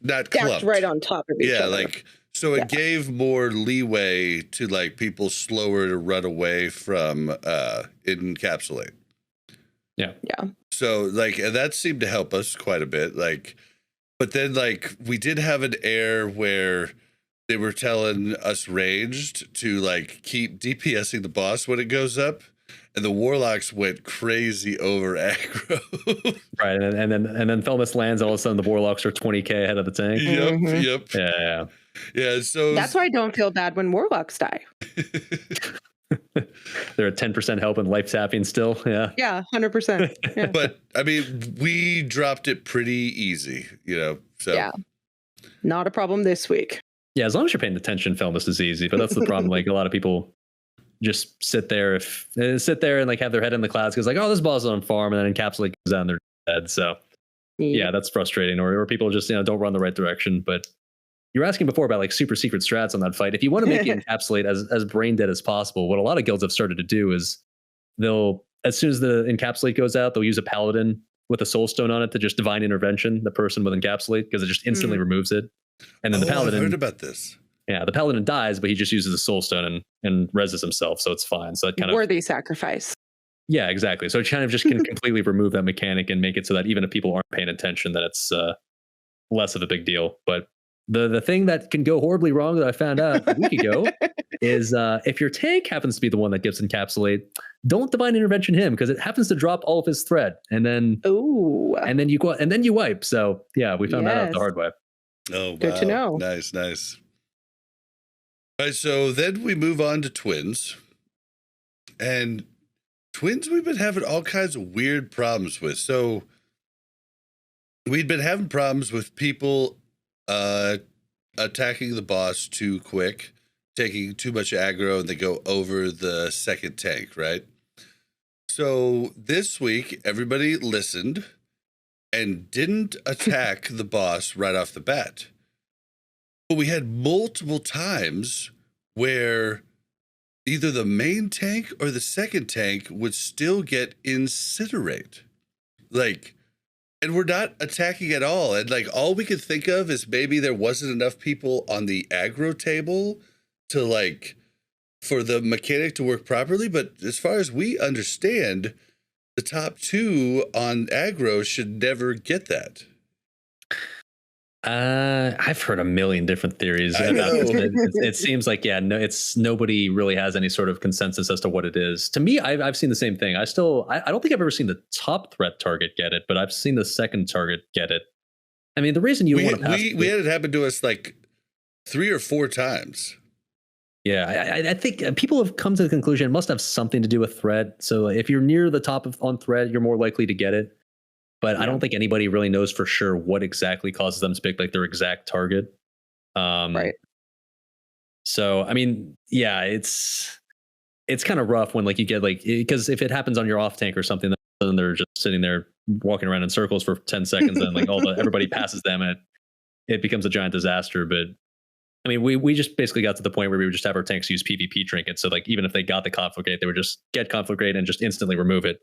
not clumped right on top of each other. Yeah, like. So it gave more leeway to like people slower to run away from encapsulate. Yeah. So like that seemed to help us quite a bit. Like, but then like we did have an air where they were telling us ranged to like keep DPSing the boss when it goes up, and the warlocks went crazy over aggro. Right, and then Felmis lands, all of a sudden the warlocks are 20k ahead of the tank. Yep. Yeah. Yeah, so that's why I don't feel bad when warlocks die. They're at 10% help and life tapping still. Yeah, 100%. Yeah. But I mean, we dropped it pretty easy, So yeah, not a problem this week. Yeah, as long as you're paying attention, Felmis is easy. But that's the problem. Like a lot of people just sit there and like have their head in the clouds because like, oh, this boss is on farm, and then encapsulate goes down, they're dead. So yeah, that's frustrating. Or people just don't run the right direction. But you were asking before about like super secret strats on that fight. If you want to make it encapsulate as brain dead as possible, what a lot of guilds have started to do is they'll, as soon as the encapsulate goes out, they'll use a paladin with a soul stone on it to just divine intervention the person with encapsulate, because it just instantly removes it. And then the paladin, I heard about this. Yeah, the paladin dies, but he just uses a soul stone and reses himself, so it's fine. So that kind of worthy sacrifice. Yeah, exactly. So it kind of just can completely remove that mechanic and make it so that even if people aren't paying attention, that it's less of a big deal. But the thing that can go horribly wrong that I found out a week ago is if your tank happens to be the one that gives encapsulate, don't divine intervention him, because it happens to drop all of his thread, and then you wipe. So yeah, we found that out the hard way. Oh, wow. Good to know. Nice. All right, so then we move on to twins, and twins we've been having all kinds of weird problems with. So we'd been having problems with people attacking the boss too quick, taking too much aggro, and they go over the second tank, right? So this week, everybody listened, and didn't attack the boss right off the bat. But we had multiple times where either the main tank or the second tank would still get incinerate. Like, and we're not attacking at all. And like, all we could think of is maybe there wasn't enough people on the aggro table to like, for the mechanic to work properly. But as far as we understand, the top two on aggro should never get that. I've heard a million different theories about this. It seems like, nobody really has any sort of consensus as to what it is. To me, I've seen the same thing. I don't think I've ever seen the top threat target get it, but I've seen the second target get it. I mean, the reason you want to pass... We had it happen to us like 3 or 4 times. Yeah, I think people have come to the conclusion it must have something to do with threat. So if you're near the top on threat, you're more likely to get it. But I don't think anybody really knows for sure what exactly causes them to pick like their exact target. Right. So, I mean, yeah, it's kind of rough when like you get like, because if it happens on your off tank or something, then they're just sitting there walking around in circles for 10 seconds and like everybody passes them and it becomes a giant disaster. But I mean, we just basically got to the point where we would just have our tanks use PvP trinkets. So like, even if they got the conflict, they would just get conflict and just instantly remove it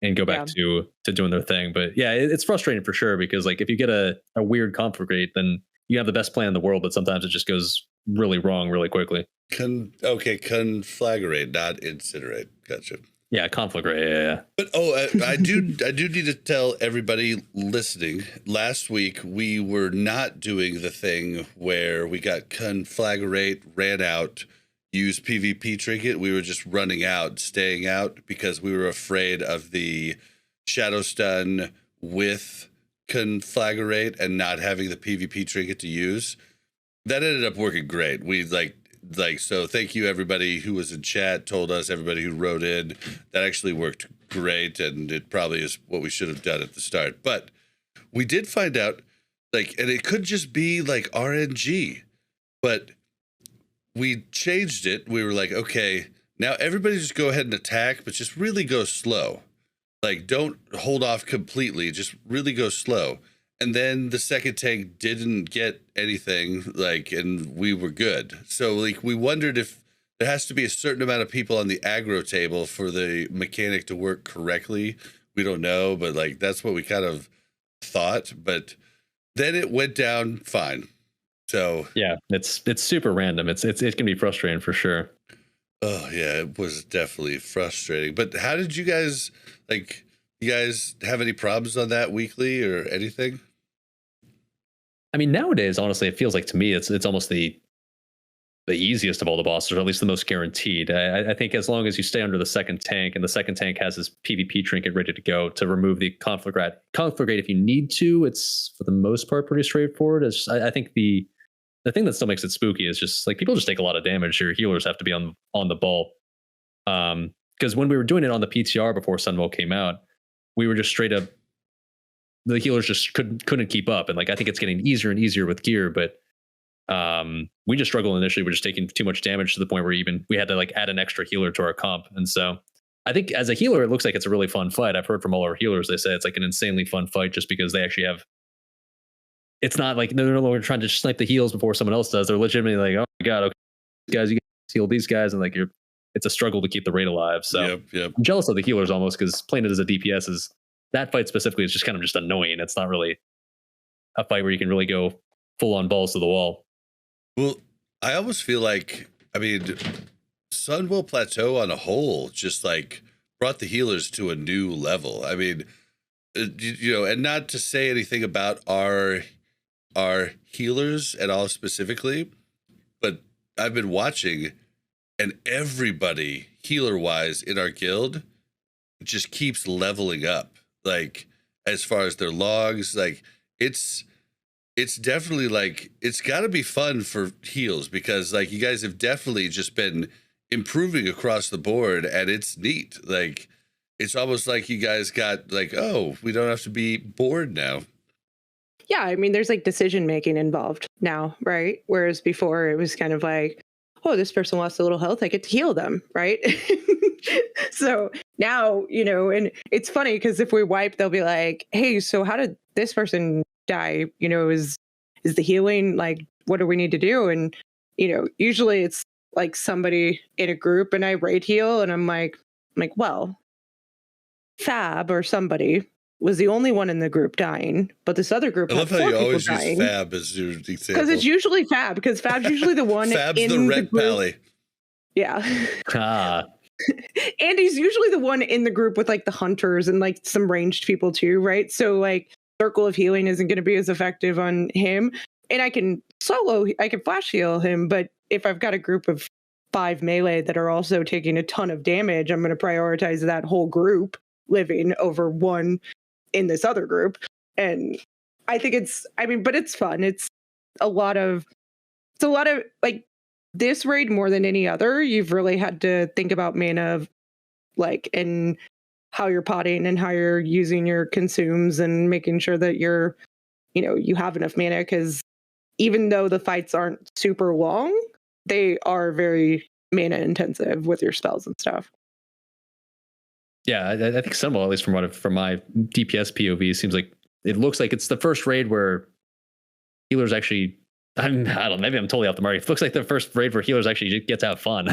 and go back to doing their thing. But yeah, it's frustrating for sure, because like if you get a weird conflict, then you have the best plan in the world, but sometimes it just goes really wrong really quickly. Conflagrate, not incinerate. Gotcha. Yeah, conflict rate. Yeah. But I do need to tell everybody listening. Last week we were not doing the thing where we got conflagrate, ran out, used PvP trinket. We were just running out, staying out, because we were afraid of the shadow stun with conflagrate and not having the PvP trinket to use. That ended up working great. We so thank you everybody who was in chat, told us, everybody who wrote in. That actually worked great, and it probably is what we should have done at the start. But we did find out, like, and it could just be like RNG, but we changed it. We were like, okay, now everybody just go ahead and attack, but just really go slow. Like, don't hold off completely, just really go slow. And then the second tank didn't get anything, like, and we were good. So, like, we wondered if there has to be a certain amount of people on the aggro table for the mechanic to work correctly. We don't know, but, like, that's what we kind of thought. But then it went down fine. So yeah, it's super random. It can be frustrating for sure. Oh yeah, it was definitely frustrating. But how did you guys, like, you guys have any problems on that weekly or anything? I mean, nowadays, honestly, it feels like to me it's almost the easiest of all the bosses, or at least the most guaranteed. I think as long as you stay under the second tank, and the second tank has his PvP trinket ready to go to remove the conflict rate if you need to, it's for the most part pretty straightforward. I think the thing that still makes it spooky is just like people just take a lot of damage. Your healers have to be on the ball. Because when we were doing it on the PTR before Sunwell came out, we were just straight up, the healers just couldn't keep up. And like, I think it's getting easier and easier with gear, but we just struggled initially. We're just taking too much damage to the point where we had to like add an extra healer to our comp. And so I think as a healer, it looks like it's a really fun fight. I've heard from all our healers, they say it's like an insanely fun fight just because they actually have, it's not like they're no longer trying to snipe the heals before someone else does. They're legitimately like, oh my God, okay, guys, you guys heal these guys. And like, it's a struggle to keep the rate alive. So yep. I'm jealous of the healers almost, because playing it as a DPS is, that fight specifically is just kind of just annoying. It's not really a fight where you can really go full on balls to the wall. Well, I almost feel like, I mean, Sunwell Plateau on a whole just like brought the healers to a new level. I mean, you know, and not to say anything about our healers at all specifically, but I've been watching, and everybody healer wise in our guild just keeps leveling up. Like, as far as their logs, like it's definitely like, it's got to be fun for heals, because like you guys have definitely just been improving across the board, and it's neat. Like, it's almost like you guys got like, oh, we don't have to be bored now. Yeah, I mean, there's like decision making involved now, right? Whereas before it was kind of like, oh, this person lost a little health, I get to heal them, right? So now, and it's funny because if we wipe, they'll be like, hey, so how did this person die? Is the healing, like, what do we need to do? And, usually it's like somebody in a group and I raid heal and I'm like, well, Fab or somebody was the only one in the group dying, but this other group I love had how 4 you people always dying. use Fab as your example. Because it's usually Fab, because Fab's usually the one Fab's in the the Red group. Pally. Yeah. Ah, And he's usually the one in the group with like the hunters and like some ranged people too, right? So like circle of healing isn't going to be as effective on him. And I can flash heal him, but if I've got a group of 5 melee that are also taking a ton of damage, I'm going to prioritize that whole group living over one in this other group. And I think but it's fun. It's a lot of like this raid more than any other. You've really had to think about mana, like, and how you're potting and how you're using your consumes and making sure that you're, you have enough mana, because even though the fights aren't super long, they are very mana intensive with your spells and stuff. yeah. I think Sunwell, at least from my DPS POV, seems like it looks like it's the first raid where healers actually. I don't know. Maybe I'm totally off the mark. It looks like the first raid where healers actually gets out fun.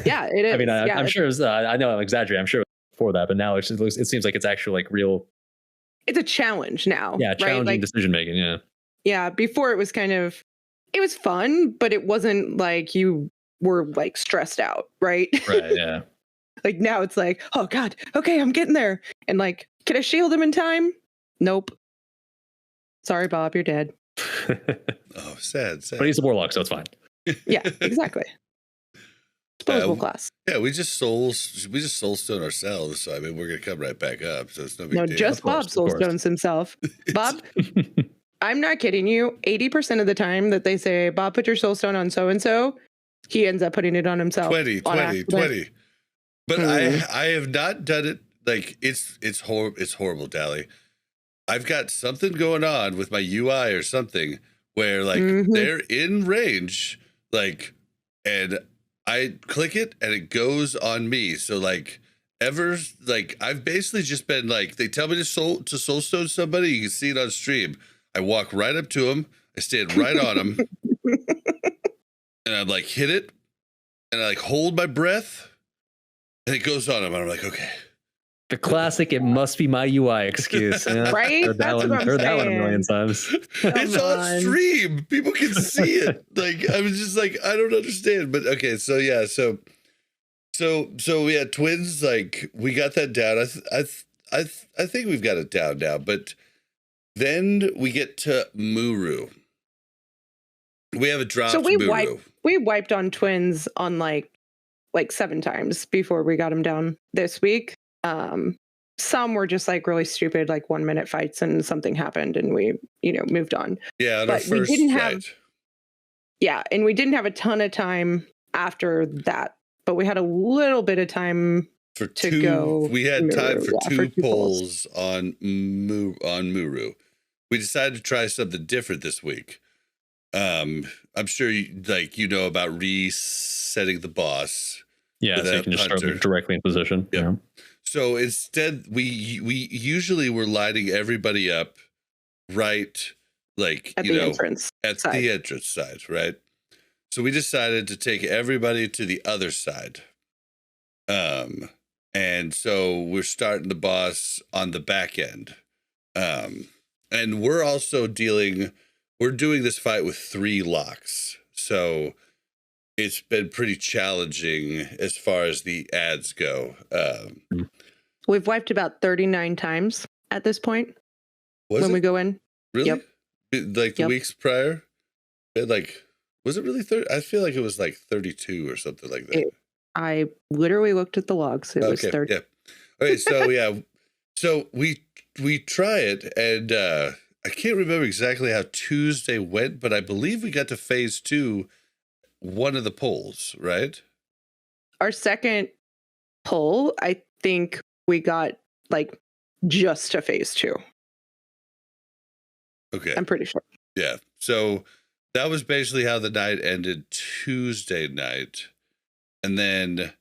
Yeah, it is. I mean, I'm sure it was. I know I'm exaggerating. I'm sure it was before that, but now it seems like it's actual like real. It's a challenge now. Yeah, challenging right? Like, decision making. Yeah. Yeah, before it was it was fun, but it wasn't like you were like stressed out, right? Right. Yeah. Like now it's like, oh God, okay, I'm getting there. And like, can I shield him in time? Nope. Sorry, Bob, you're dead. Oh, sad. But he's a warlock, so it's fine. Yeah, exactly. Disposable class. Yeah, we just soulstone ourselves. So I mean, we're gonna come right back up. So it's no big deal. Just Bob soulstones himself. Bob, I'm not kidding you. 80% of the time that they say, Bob, put your soulstone on so and so, he ends up putting it on himself. 20. But I have not done it. Like it's horrible, Dali. I've got something going on with my UI or something where like they're in range, like, and I click it and it goes on me. So like I've basically just been like, they tell me to soulstone somebody. You can see it on stream. I walk right up to him. I stand right on him, and I'm like, hit it, and I like hold my breath, and it goes on him. And I'm like, okay. The classic, it must be my UI excuse. Yeah. Right? Heard that one a million times. It's on stream. People can see it. Like, I was just like, I don't understand. But okay, so yeah, so we had twins. Like, we got that down. I think we've got it down now. But then we get to Muru. We have a drop. So we wiped on twins on like 7 times before we got them down this week. Some were just like really stupid, like 1-minute fights, and something happened, and we, moved on. Yeah, on but our first we didn't fight. have. Yeah, and we didn't have a ton of time after that, but we had a little bit of time to go. We had time for two polls on Muru. We decided to try something different this week. I'm sure you know about resetting the boss. Yeah, so you can just start directly in position. Yep. Yeah. So instead, we usually were lining everybody up right, like, at the entrance side, right? So we decided to take everybody to the other side. And so we're starting the boss on the back end. And we're also doing this fight with 3 locks. So it's been pretty challenging as far as the ads go. We've wiped about 39 times at this point we go in. Really? Yep. Like the weeks prior? Was it really 30? I feel like it was like 32 or something like that. I literally looked at the logs. It was 30. Yeah. Okay, so yeah. So we try it, and I can't remember exactly how Tuesday went, but I believe we got to phase 2, one of the polls, right? Our second poll, I think we got like just to phase 2. Okay. I'm pretty sure. Yeah. So that was basically how the night ended Tuesday night. And then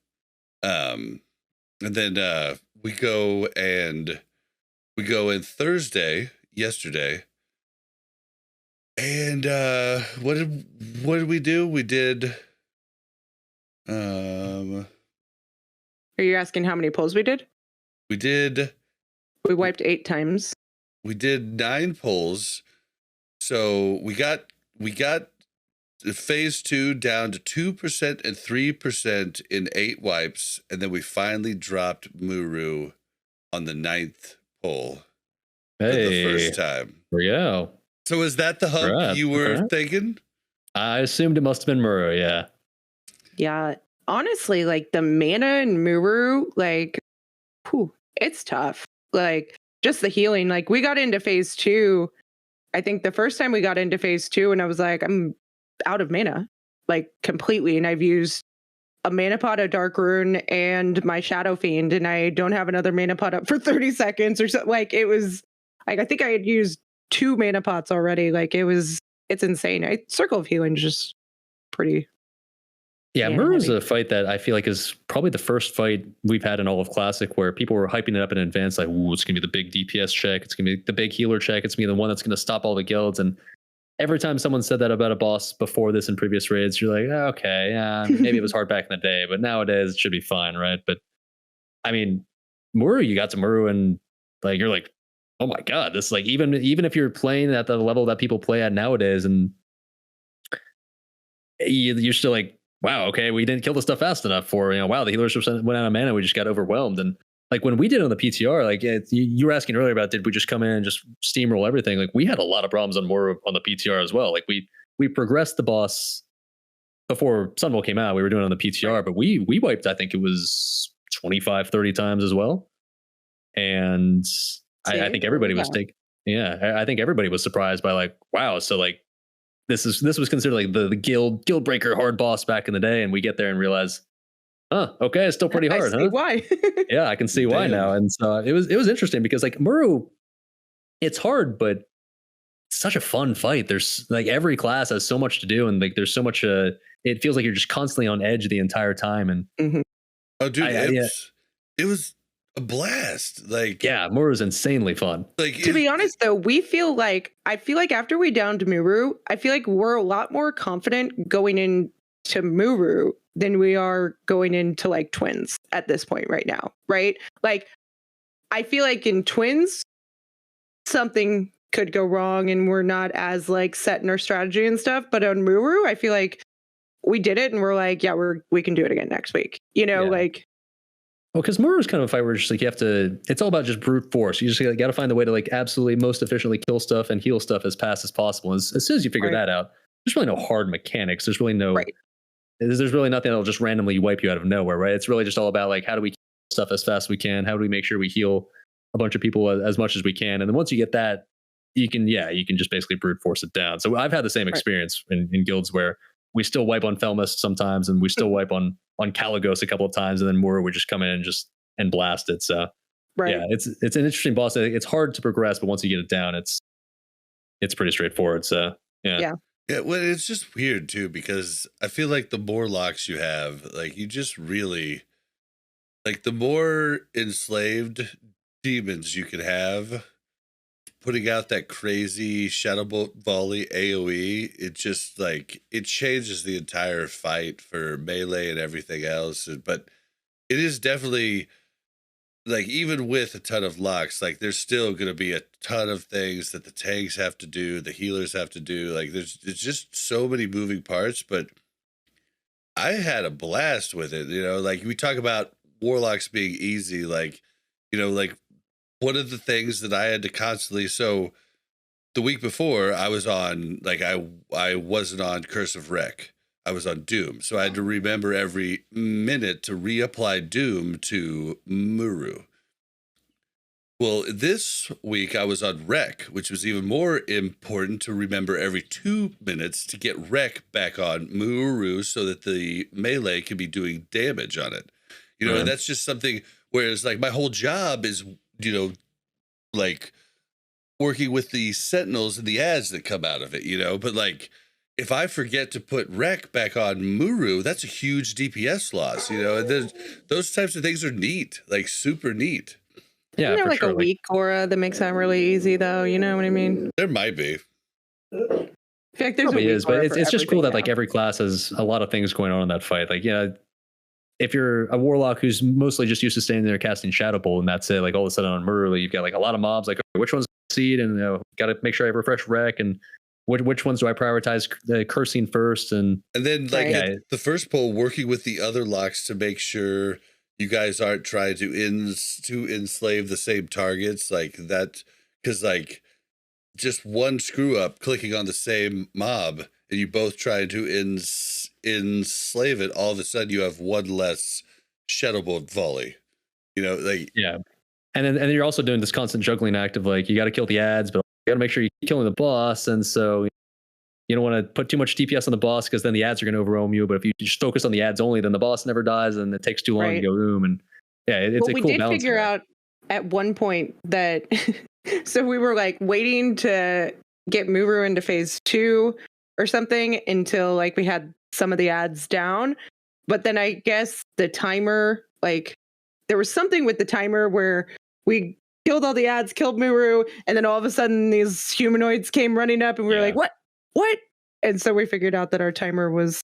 we go in Thursday, yesterday. And what did we do? We did Are you asking how many pulls we did? We wiped 8 times. We did 9 pulls. So we got phase 2 down to 2% and 3% in 8 wipes, and then we finally dropped Muru on the 9th pull for the first time. Yeah. So is that the hump you were thinking? I assumed it must have been Muru, yeah. Yeah. Honestly, like the mana in Muru, like, it's tough. Like, just the healing. Like, we got into phase 2. I think the first time we got into phase 2, and I was like, I'm out of mana, like completely. And I've used a mana pot, a Dark Rune, and my Shadow Fiend, and I don't have another mana pot up for 30 seconds or so. Like, it was, like, I think I had used 2 mana pots already. Like, it's insane. Circle of Healing is just pretty. Yeah, Muru's a fight that I feel like is probably the first fight we've had in all of Classic where people were hyping it up in advance, like, ooh, it's going to be the big DPS check. It's going to be the big healer check. It's going to be the one that's going to stop all the guilds. And every time someone said that about a boss before this in previous raids, you're like, oh, okay, maybe it was hard back in the day, but nowadays it should be fine, right? But I mean, Muru, you got to Muru and like you're like, oh my god, this, like, even if you're playing at the level that people play at nowadays, and you're still like, wow, okay, we didn't kill the stuff fast enough for, wow, the healers went out of mana, we just got overwhelmed. And like when we did on the PTR, like you were asking earlier about, did we just come in and just steamroll everything? Like we had a lot of problems on the PTR as well. Like we progressed the boss before Sunwell came out. We were doing it on the PTR, but we wiped, I think it was 25, 30 times as well. And I think everybody was I think everybody was surprised by like, wow, so like this was considered like the guild breaker hard boss back in the day, and we get there and realize, okay, it's still pretty hard, I see why. Yeah, I can see why now. And so it was interesting because like Muru, it's hard, but it's such a fun fight. There's like every class has so much to do, and like there's so much. It feels like you're just constantly on edge the entire time. And oh, dude, it was a blast. Like, yeah, Muru is insanely fun. Like, to be honest, though, I feel like after we downed Muru, I feel like we're a lot more confident going into Muru than we are going into like Twins at this point right now, right? Like, I feel like in Twins, something could go wrong and we're not as like set in our strategy and stuff. But on Muru, I feel like we did it and we're like, yeah, we can do it again next week. Like. Well, because Muru is kind of a fight where just like you have to, it's all about just brute force. You just got to find the way to like absolutely most efficiently kill stuff and heal stuff as fast as possible. As soon as you figure that out, there's really no hard mechanics. There's really no, there's really nothing that'll just randomly wipe you out of nowhere, right? It's really just all about like, how do we kill stuff as fast as we can? How do we make sure we heal a bunch of people as much as we can? And then once you get that, you can just basically brute force it down. So I've had the same experience in guilds where we still wipe on Felmist sometimes, and we still wipe on Caligos a couple of times, and then Mura would just come in and blast it. So yeah, it's an interesting boss. It's hard to progress, but once you get it down, it's pretty straightforward. So yeah. Well, it's just weird too, because I feel like the more locks you have, like you just really, like the more enslaved demons you can have, putting out that crazy Shadowbolt volley AoE, it just like it changes the entire fight for melee and everything else. But it is definitely like, even with a ton of locks, like there's still going to be a ton of things that the tanks have to do, the healers have to do. Like there's just so many moving parts, but I had a blast with it. Like we talk about warlocks being easy, like, like one of the things that I had to constantly, so the week before I was on, like I wasn't on Curse of Wreck. I was on Doom. So I had to remember every minute to reapply Doom to Muru. Well, this week I was on Wreck, which was even more important to remember every 2 minutes to get Wreck back on Muru so that the melee can be doing damage on it. And that's just something, whereas like my whole job is, like working with the sentinels and the ads that come out of it, but like, if I forget to put Rec back on Muru, that's a huge DPS loss, you know. And those types of things are neat, like super neat. Yeah, Isn't there for like sure. a weak aura that makes that really easy, though? You know what I mean? There might be. I feel like there's Probably a weak is, but aura it's for just cool that everything like every class has a lot of things going on in that fight. Like, yeah, if you're a warlock who's mostly just used to standing there casting Shadow Bolt and that's it, like all of a sudden on Murley, you've got like a lot of mobs. Like, okay, which one's seed, and got to make sure I refresh Rec, and which ones do I prioritize cursing first, and then like Right. the first poll, working with the other locks to make sure you guys aren't trying to enslave the same targets, like that, because like just one screw up clicking on the same mob and you both try to enslave it, all of a sudden you have one less Shadow Bolt volley. You know, like yeah. And then you're also doing this constant juggling act of like, you got to kill the ads, but you got to make sure you're killing the boss. And so you don't want to put too much DPS on the boss because then the ads are going to overwhelm you. But if you just focus on the ads only, then the boss never dies and it takes too long to Right. go boom. And yeah, it's Well, a we cool did balance. figure out at one point that so we were like waiting to get Muru into phase 2 or something until like we had some of the ads down. But then I guess the timer, like there was something with the timer where we killed all the ads, killed Muru, and then all of a sudden these humanoids came running up and we were like, what? And so we figured out that our timer was,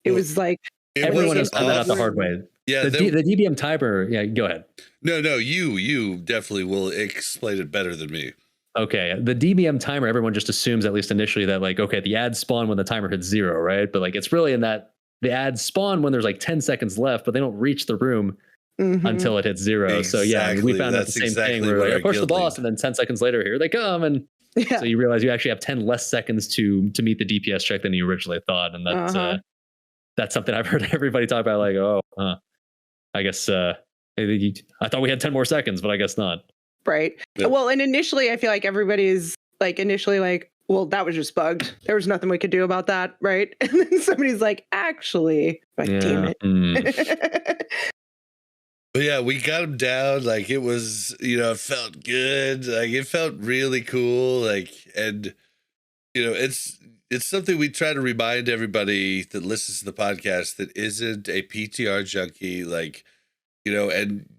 it was like, Everyone has found that out the off. hard way. Yeah, the DBM timer. Yeah, go ahead. No, you definitely will explain it better than me. Okay, the DBM timer, everyone just assumes, at least initially, that like, okay, the ads spawn when the timer hits 0, right? But like, it's really in that the ads spawn when there's like 10 seconds left, but they don't reach the room until it hits 0. So yeah, we found out the same thing. Where like, I push the boss, and then 10 seconds later, here they come, and so you realize you actually have 10 less seconds to meet the DPS check than you originally thought, and that's something I've heard everybody talk about. Like, I guess I thought we had 10 more seconds, but I guess not. Right. Yeah. Well, and initially I feel like everybody's like well, that was just bugged. There was nothing we could do about that, right? And then somebody's like, actually, like, damn it. But yeah, we got him down. Like it was, it felt good. Like it felt really cool. Like, and it's something we try to remind everybody that listens to the podcast that isn't a PTR junkie, like, and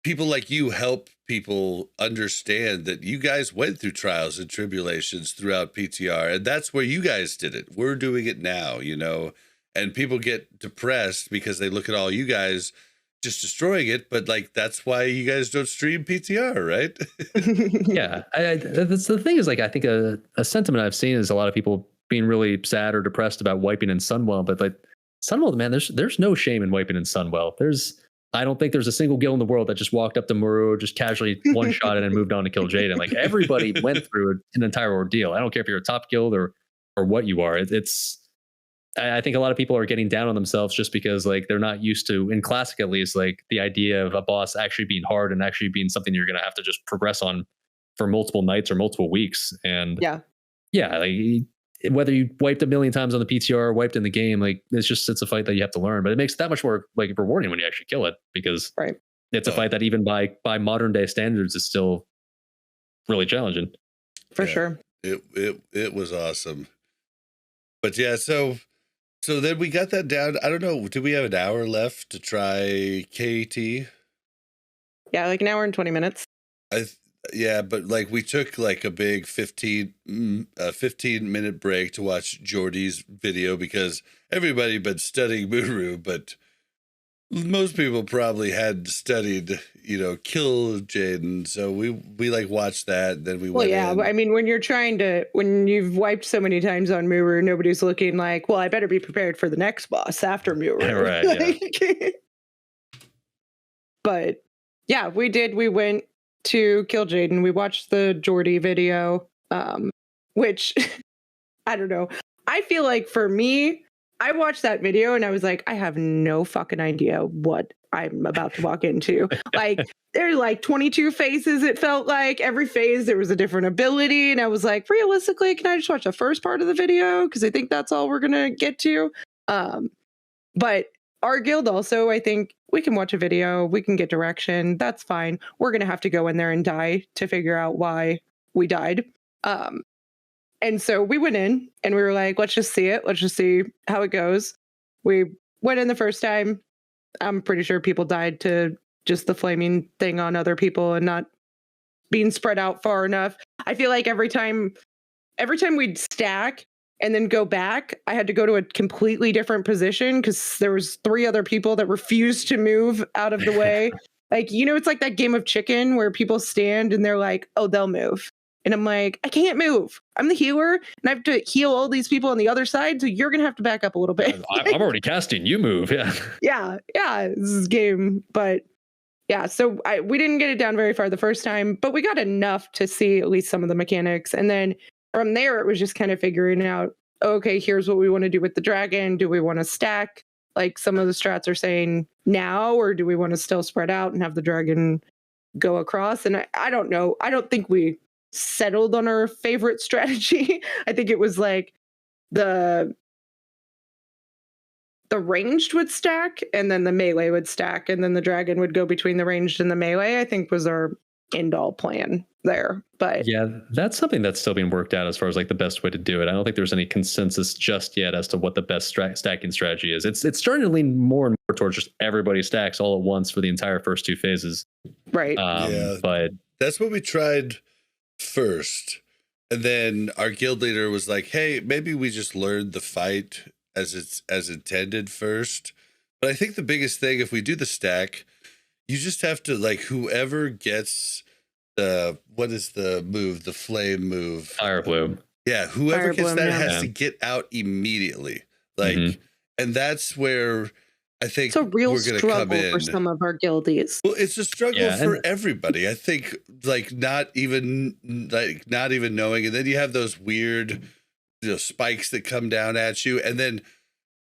people like you help people understand that you guys went through trials and tribulations throughout PTR, and that's where you guys did it. We're doing it now, and people get depressed because they look at all you guys just destroying it, but like that's why you guys don't stream PTR, right? Yeah, that's the thing is, like, I think a sentiment I've seen is a lot of people being really sad or depressed about wiping in Sunwell, but like Sunwell, man, there's no shame in wiping in Sunwell. I don't think there's a single guild in the world that just walked up to Muru, just casually one-shot it and moved on to kill Jaden. Like everybody went through an entire ordeal. I don't care if you're a top guild or what you are. I think a lot of people are getting down on themselves just because like they're not used to, in Classic at least, like the idea of a boss actually being hard and actually being something you're going to have to just progress on for multiple nights or multiple weeks. And yeah, like whether you wiped a million times on the PTR or wiped in the game, like it's a fight that you have to learn, but it makes it that much more like rewarding when you actually kill it, because it's a fight that even by modern day standards is still really challenging. For sure. It was awesome. But yeah, so then we got that down. I don't know. Do we have an hour left to try KT? Yeah, like an hour and 20 minutes. Yeah, but like we took like a big 15-minute break to watch Jordy's video because everybody been studying Muru, but most people probably hadn't studied, kill Jaden. So we like watched that. Then we went in. I mean, when you've wiped so many times on Muru, nobody's looking like, well, I better be prepared for the next boss after Muru. Right. Yeah. But yeah, we went to kill Jaden. We watched the Jordy video, which I don't know. I feel like for me, I watched that video and I was like, I have no fucking idea what I'm about to walk into. Like, there are like 22 phases. It felt like every phase there was a different ability. And I was like, realistically, can I just watch the first part of the video? Because I think that's all we're going to get to. But our guild also, I think we can watch a video. We can get direction. That's fine. We're going to have to go in there and die to figure out why we died. And so we went in and we were like, let's just see it. Let's just see how it goes. We went in the first time. I'm pretty sure people died to just the flaming thing on other people and not being spread out far enough. I feel like every time we'd stack and then go back, I had to go to a completely different position because there was 3 other people that refused to move out of the way. Like, it's like that game of chicken where people stand and they're like, oh, they'll move. And I'm like, I can't move. I'm the healer and I have to heal all these people on the other side. So you're going to have to back up a little bit. I'm already casting. You move. Yeah. Yeah. This is game. But yeah, so we didn't get it down very far the first time, but we got enough to see at least some of the mechanics. And then from there, it was just kind of figuring out, okay, here's what we want to do with the dragon. Do we want to stack like some of the strats are saying now, or do we want to still spread out and have the dragon go across? And I don't know. I don't think we settled on our favorite strategy. I think it was like the ranged would stack and then the melee would stack and then the dragon would go between the ranged and the melee, I think was our end all plan there. But yeah, that's something that's still being worked out as far as like the best way to do it. I don't think there's any consensus just yet as to what the best stacking strategy is. It's starting to lean more and more towards just everybody stacks all at once for the entire first 2 phases. Right. But that's what we tried first. And then our guild leader was like, hey, maybe we just learned the fight as intended first. But I think the biggest thing, if we do the stack, you just have to like whoever gets what is the move, the flame move, fire bloom. Yeah, whoever Fire gets bloom, that yeah. has to get out immediately. Like, and that's where I think it's a real we're gonna struggle come in. for some of our guildies. Well, it's a struggle Yeah, for and- everybody. I think like not even knowing, and then you have those weird spikes that come down at you, and then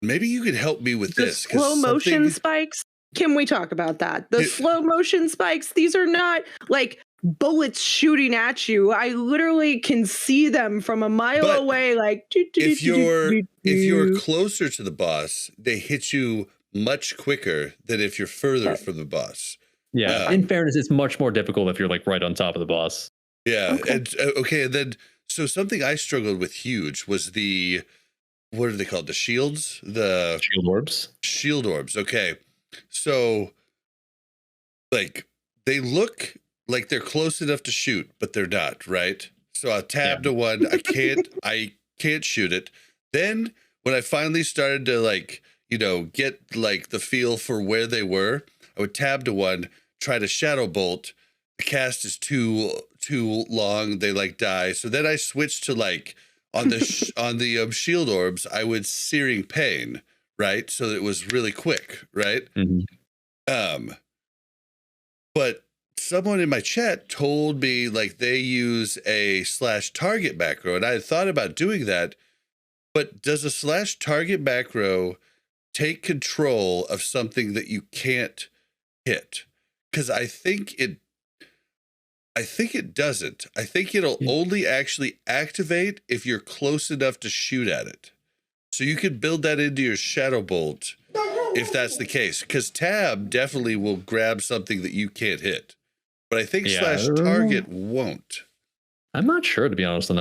maybe you could help me with The this. 'cause slow motion something- spikes. Can we talk about that? The slow motion spikes, these are not like bullets shooting at you. I literally can see them from a mile But away. Like if you're closer to the boss, they hit you much quicker than if you're further from the boss. Yeah. In fairness, it's much more difficult if you're like right on top of the boss. Yeah. Okay. And and then so something I struggled with huge was what are they called? The shields? The Shield orbs. shield orbs. Okay. So like they look like they're close enough to shoot, but they're not, right? So I tabbed to one. I can't shoot it. Then when I finally started to like, get like the feel for where they were, I would tab to one, try to shadow bolt. The cast is too long. They like die. So then I switched to like on the on the shield orbs, I would searing pain, right? So it was really quick, right? But someone in my chat told me like they use a /target macro, and I had thought about doing that. But does a /target macro take control of something that you can't hit? Because I think it doesn't. I think it'll only actually activate if you're close enough to shoot at it. So you could build that into your shadow bolt if that's the case. Because tab definitely will grab something that you can't hit. But I think /target won't. I'm not sure, to be honest, on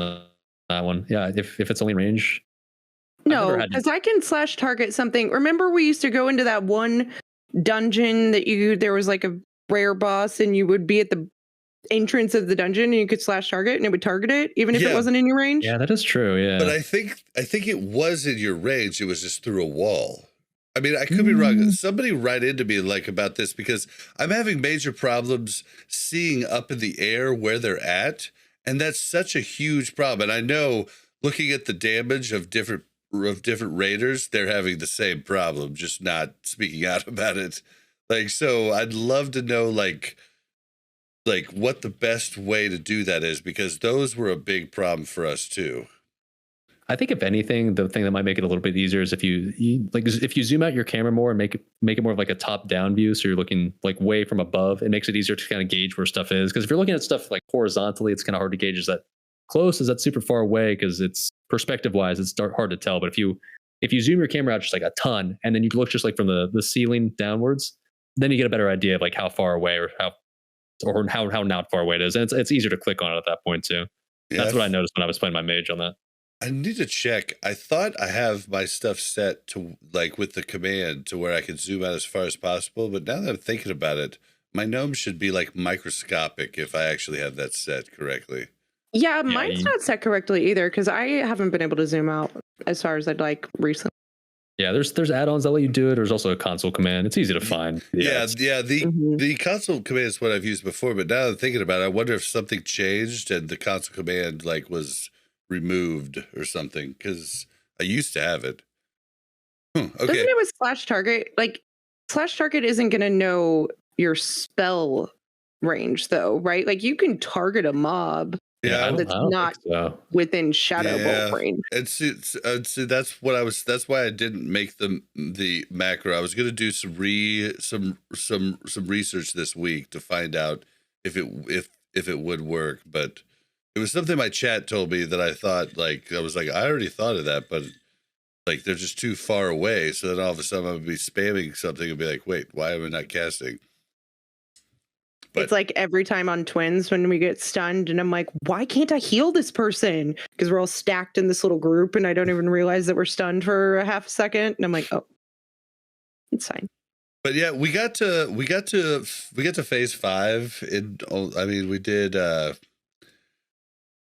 that one. Yeah, if it's only range. No, because I can /target something. Remember we used to go into that one dungeon that there was like a rare boss and you would be at the entrance of the dungeon and you could /target and it would target it even if it wasn't in your range. Yeah, that is true. Yeah. But I think it was in your range. It was just through a wall. I mean, I could be wrong. Somebody write into me like about this because I'm having major problems seeing up in the air where they're at. And that's such a huge problem. And I know looking at the damage of different raiders, they're having the same problem, just not speaking out about it. Like, so I'd love to know like what the best way to do that is, because those were a big problem for us too. I think if anything, the thing that might make it a little bit easier is if you zoom out your camera more and make it more of like a top down view, so you're looking like way from above, it makes it easier to kind of gauge where stuff is. Because if you're looking at stuff like horizontally, it's kind of hard to gauge, is that close, is that super far away? Because it's perspective wise, it's hard to tell. But if you zoom your camera out just like a ton, and then you look just like from the ceiling downwards, then you get a better idea of like how far away or how not far away it is, and it's easier to click on it at that point too. Yeah, That's what I noticed when I was playing my mage on that. I need to check. I thought I have my stuff set to like with the command to where I can zoom out as far as possible. But now that I'm thinking about it, my gnome should be like microscopic if I actually have that set correctly. Yeah, mine's not set correctly either because I haven't been able to zoom out as far as I'd like recently. Yeah, there's add-ons that let you do it. There's also a console command. It's easy to find. The console command is what I've used before, but now that I'm thinking about it, I wonder if something changed and the console command like was removed or something because I used to have it. Okay. Doesn't it with slash target? Like slash target isn't going to know your spell range though, right? Like you can target a mob. Yeah, that's not within Shadow Bolt range. And see, that's what I was. That's why I didn't make the macro. I was going to do some research this week to find out if it would work. But it was something my chat told me that I thought I was like I already thought of that, but like they're just too far away. So then all of a sudden I would be spamming something and be like, wait, why am I not casting? But it's like every time on Twins when we get stunned and I'm like, why can't I heal this person? Because we're all stacked in this little group and I don't even realize that we're stunned for a half a second. And I'm like, oh, it's fine. But yeah, we got to phase 5.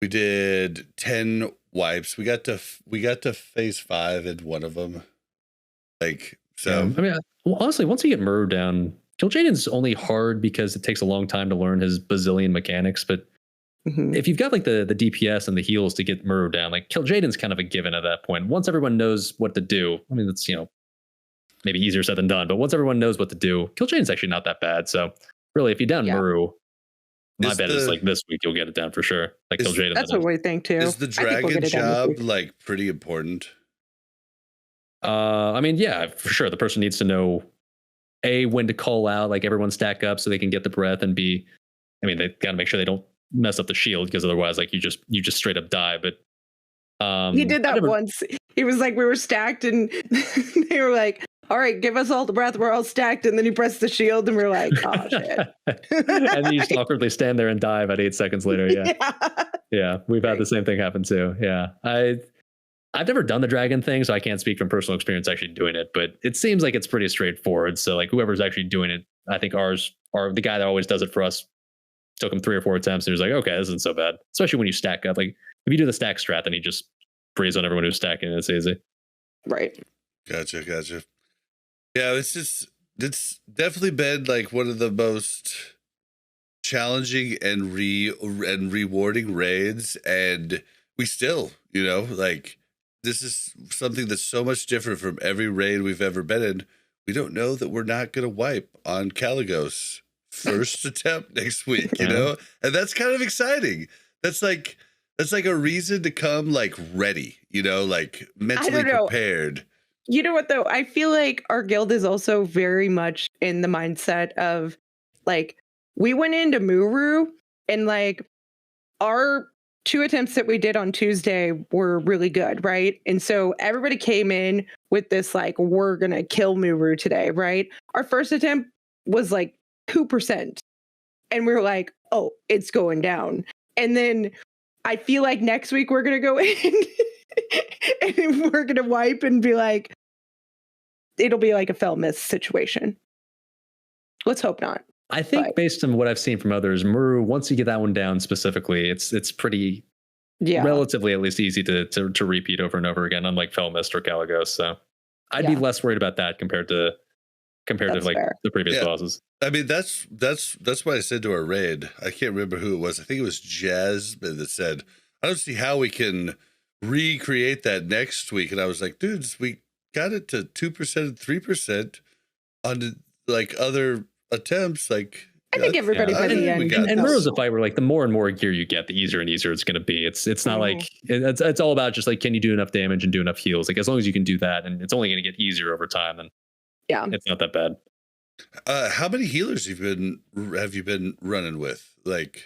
We did 10 wipes. We got to phase 5 in one of them. Like, so I mean, honestly, once you get Murrow down, Kil'jaeden's only hard because it takes a long time to learn his bazillion mechanics. But if you've got like the DPS and the heals to get Murrow down, like Kil'jaeden's kind of a given at that point. Once everyone knows what to do, I mean, it's, maybe easier said than done, but once everyone knows what to do, Kil'jaeden's actually not that bad. So really, if you down Murrow, my bet is like this week you'll get it down for sure. Like Kil'jaeden. That's what we think too. Is the dragon job like pretty important? I mean, yeah, for sure. The person needs to know A, when to call out, like everyone stack up so they can get the breath, and B, I mean, they got to make sure they don't mess up the shield because otherwise, like you just straight up die. But he did that once. He was like, we were stacked, and they were like, "All right, give us all the breath. We're all stacked." And then he pressed the shield, and we were like, "Oh shit!" And then you just awkwardly stand there and die about 8 seconds later. Yeah, we've had the same thing happen too. Yeah, I've never done the dragon thing, so I can't speak from personal experience actually doing it, but it seems like it's pretty straightforward. So like whoever's actually doing it, I think the guy that always does it for us took him 3 or 4 attempts and he was like, okay, this isn't so bad. Especially when you stack up. Like if you do the stack strat, then you just breeze on everyone who's stacking and it's easy. Right. Gotcha. Yeah, it's definitely been like one of the most challenging and rewarding raids, and we still, like this is something that's so much different from every raid we've ever been in. We don't know that we're not going to wipe on Caligos first attempt next week, and that's kind of exciting. That's like a reason to come like ready, like mentally prepared. You know what though? I feel like our guild is also very much in the mindset of like we went into Muru and like our 2 attempts that we did on Tuesday were really good, right? And so everybody came in with this like, we're gonna kill Muru today, right? Our first attempt was like 2%. And we were like, oh, it's going down. And then I feel like next week we're gonna go in and we're gonna wipe and be like, it'll be like a fell miss situation. Let's hope not. I think based on what I've seen from others, Muru, once you get that one down specifically, it's pretty relatively at least easy to repeat over and over again, unlike Felmist or Caligos. So I'd be less worried about that compared to like fair. The previous bosses. I mean, that's what I said to our raid. I can't remember who it was. I think it was Jasmine that said, I don't see how we can recreate that next week. And I was like, dudes, we got it to 2% and 3% on like other attempts. Like I think everybody by the end. And Muru's a fight where like the more and more gear you get, the easier and easier it's going to be. It's not like it's all about just like, can you do enough damage and do enough heals? Like as long as you can do that, and it's only going to get easier over time, then it's not that bad. How many healers have you been running with? Like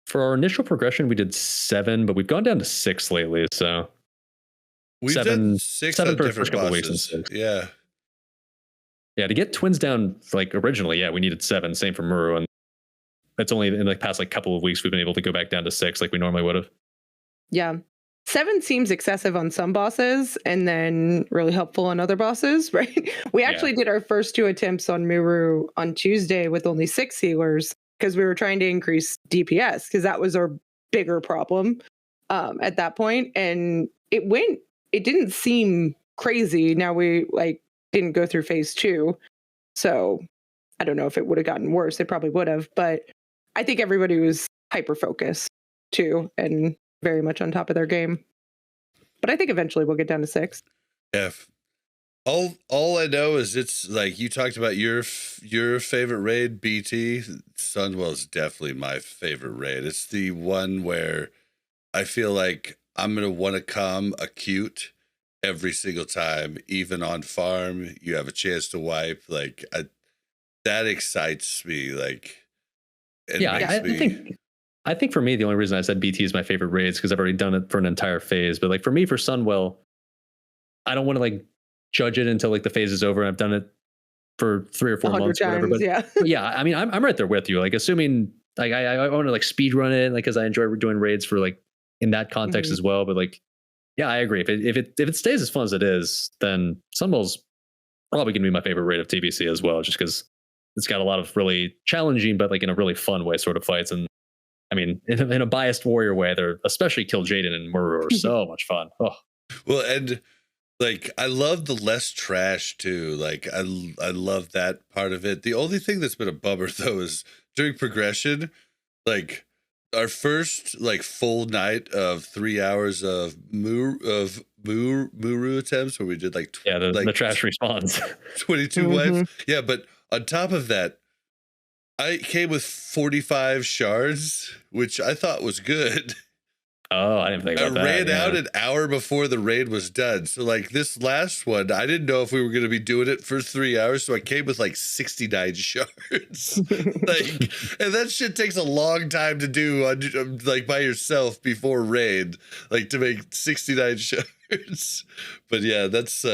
for our initial progression, we did 7, but we've gone down to 6 lately. So we've done 6 for the first couple weeks and 6. Yeah, to get twins down like originally, we needed 7. Same for Muru, and it's only in the past like couple of weeks we've been able to go back down to 6 like we normally would have. Yeah. 7 seems excessive on some bosses and then really helpful on other bosses, right? We actually did our first 2 attempts on Muru on Tuesday with only 6 healers because we were trying to increase DPS because that was our bigger problem at that point. And it didn't seem crazy. Now we like didn't go through phase 2. So I don't know if it would have gotten worse. It probably would have, but I think everybody was hyper focused too and very much on top of their game. But I think eventually we'll get down to 6. Yeah. All I know is it's like you talked about your favorite raid, BT. Sunwell's definitely my favorite raid. It's the one where I feel like I'm gonna want to come acute every single time, even on farm. You have a chance to wipe. Like that excites me. Like I think for me, the only reason I said BT is my favorite raid is because I've already done it for an entire phase. But like for me, for Sunwell, I don't want to like judge it until like the phase is over. I've done it for 3 or 4 months, times, or whatever. But yeah, yeah, I mean, I'm right there with you. Like assuming like I want to like speed run it, like because I enjoy doing raids for like in that context as well. But like, yeah, I agree. If it stays as fun as it is, then Sunwell's probably gonna be my favorite raid of TBC as well, just because it's got a lot of really challenging, but like in a really fun way sort of fights. And I mean, in a biased warrior way, they're especially Kill Jaden and Muru are so much fun. Oh, well, and like I love the less trash too. Like I love that part of it. The only thing that's been a bummer though is during progression, like our first like full night of 3 hours of Muru attempts where we did like the trash respawns 22 wipes. Yeah, but on top of that, I came with 45 shards, which I thought was good. Oh, I didn't think about that. I ran out an hour before the raid was done. So like this last one, I didn't know if we were going to be doing it for 3 hours. So I came with like 69 shards. Like, and that shit takes a long time to do on, like by yourself before raid, like to make 69 shards. But yeah, that's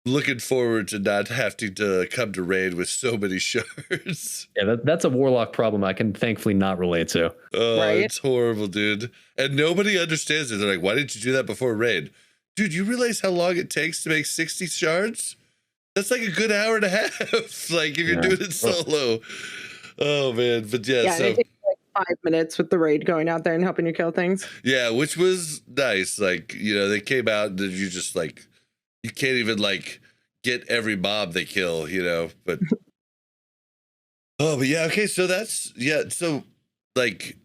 looking forward to not having to come to raid with so many shards. Yeah, that's a warlock problem I can thankfully not relate to. Oh, right? It's horrible, dude. And nobody understands it. They're like, why didn't you do that before raid? Dude, you realize how long it takes to make 60 shards? That's like a good hour and a half. Like if you're doing it solo. Oh, man. But yeah, so... it takes like 5 minutes with the raid going out there and helping you kill things. Yeah, which was nice. Like, you know, they came out and you just like... You can't even like get every mob they kill, you know, but but yeah, okay, so that's so like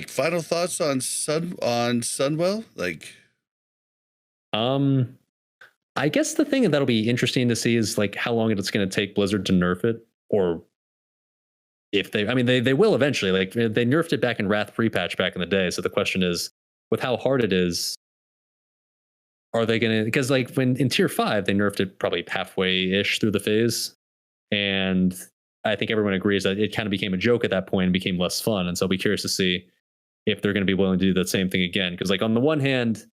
final thoughts on Sunwell? Like I guess the thing that'll be interesting to see is like how long it's going to take Blizzard to nerf it, or if they will eventually. Like they nerfed it back in Wrath pre-patch back in the day, so the question is with how hard it is, are they going to, because like when in tier 5, they nerfed it probably halfway-ish through the phase. And I think everyone agrees that it kind of became a joke at that point and became less fun. And so I'll be curious to see if they're going to be willing to do that same thing again. Because like on the one hand,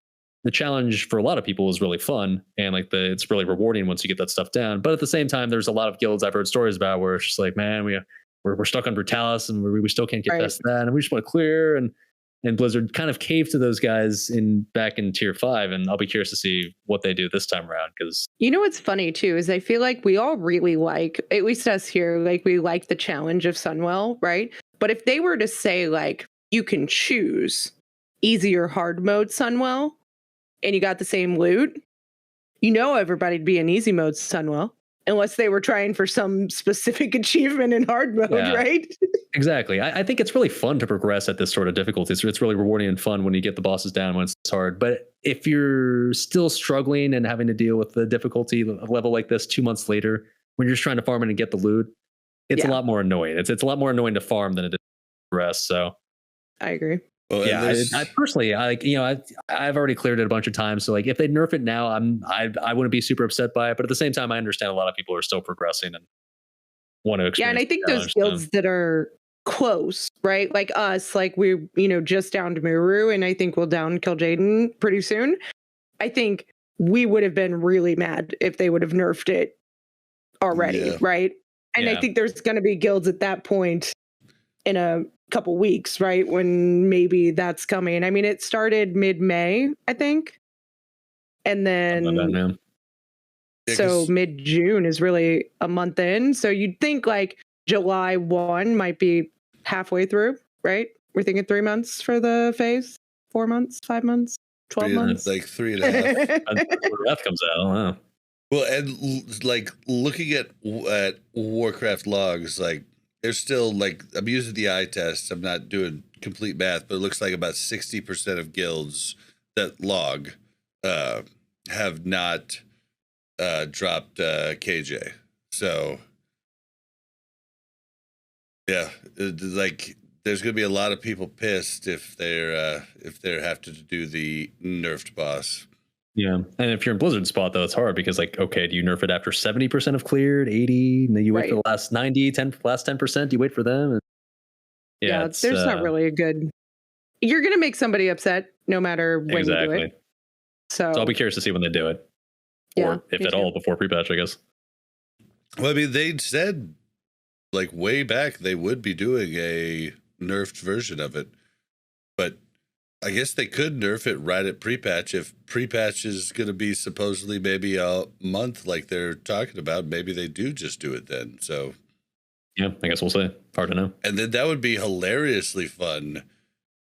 the challenge for a lot of people is really fun. And like it's really rewarding once you get that stuff down. But at the same time, there's a lot of guilds I've heard stories about where it's just like, man, we're stuck on Brutalis and we still can't get past that. And we just want to clear. And Blizzard kind of caved to those guys back in tier 5, and I'll be curious to see what they do this time around. Because you know what's funny too is I feel like we all really like, at least us here, like we like the challenge of Sunwell, right? But if they were to say like you can choose easy or hard mode Sunwell, and you got the same loot, you know everybody'd be in easy mode Sunwell. Unless they were trying for some specific achievement in hard mode, right? Exactly. I think it's really fun to progress at this sort of difficulty. It's really rewarding and fun when you get the bosses down when it's hard. But if you're still struggling and having to deal with the difficulty level like this 2 months later, when you're just trying to farm in and get the loot, it's a lot more annoying. It's a lot more annoying to farm than it is to progress. So I agree. Well, yeah, I personally, I've already cleared it a bunch of times. So like, if they nerf it now, I wouldn't be super upset by it. But at the same time, I understand a lot of people are still progressing and want to experience. Yeah, and I think those guilds that are close, right? Like us, like we, just downed Muru, and I think we'll down Kill Jaden pretty soon. I think we would have been really mad if they would have nerfed it already, right? And I Yeah. think there's going to be guilds at that point in a couple weeks, right? When maybe that's coming. I mean, it started mid-May, I think. And Something like that, then man. Yeah, so 'cause- mid-June is really a month in. So you'd think like July 1 might be halfway through, right? We're thinking 3 months for the phase, 4 months, 5 months, 12 months. like 3.5. When Wrath comes out, I don't know. Well, and like looking at Warcraft logs, like there's still like I'm using the eye test. I'm not doing complete math, but it looks like about 60% of guilds that log have not dropped KJ. So yeah, like there's going to be a lot of people pissed if they have to do the nerfed boss. Yeah, and if you're in Blizzard spot though, it's hard because like, okay, do you nerf it after 70% have cleared, 80, and then you wait for the last 90, last 10%? Do you wait for them? And yeah, there's not really a good. You're gonna make somebody upset no matter when you do it. So I'll be curious to see when they do it, or if at all before pre-patch, I guess. Well, I mean, they said like way back they would be doing a nerfed version of it, but I guess they could nerf it right at pre-patch. If pre-patch is going to be supposedly maybe a month like they're talking about, maybe they do just do it then. So yeah, I guess we'll see. Hard to know. And then that would be hilariously fun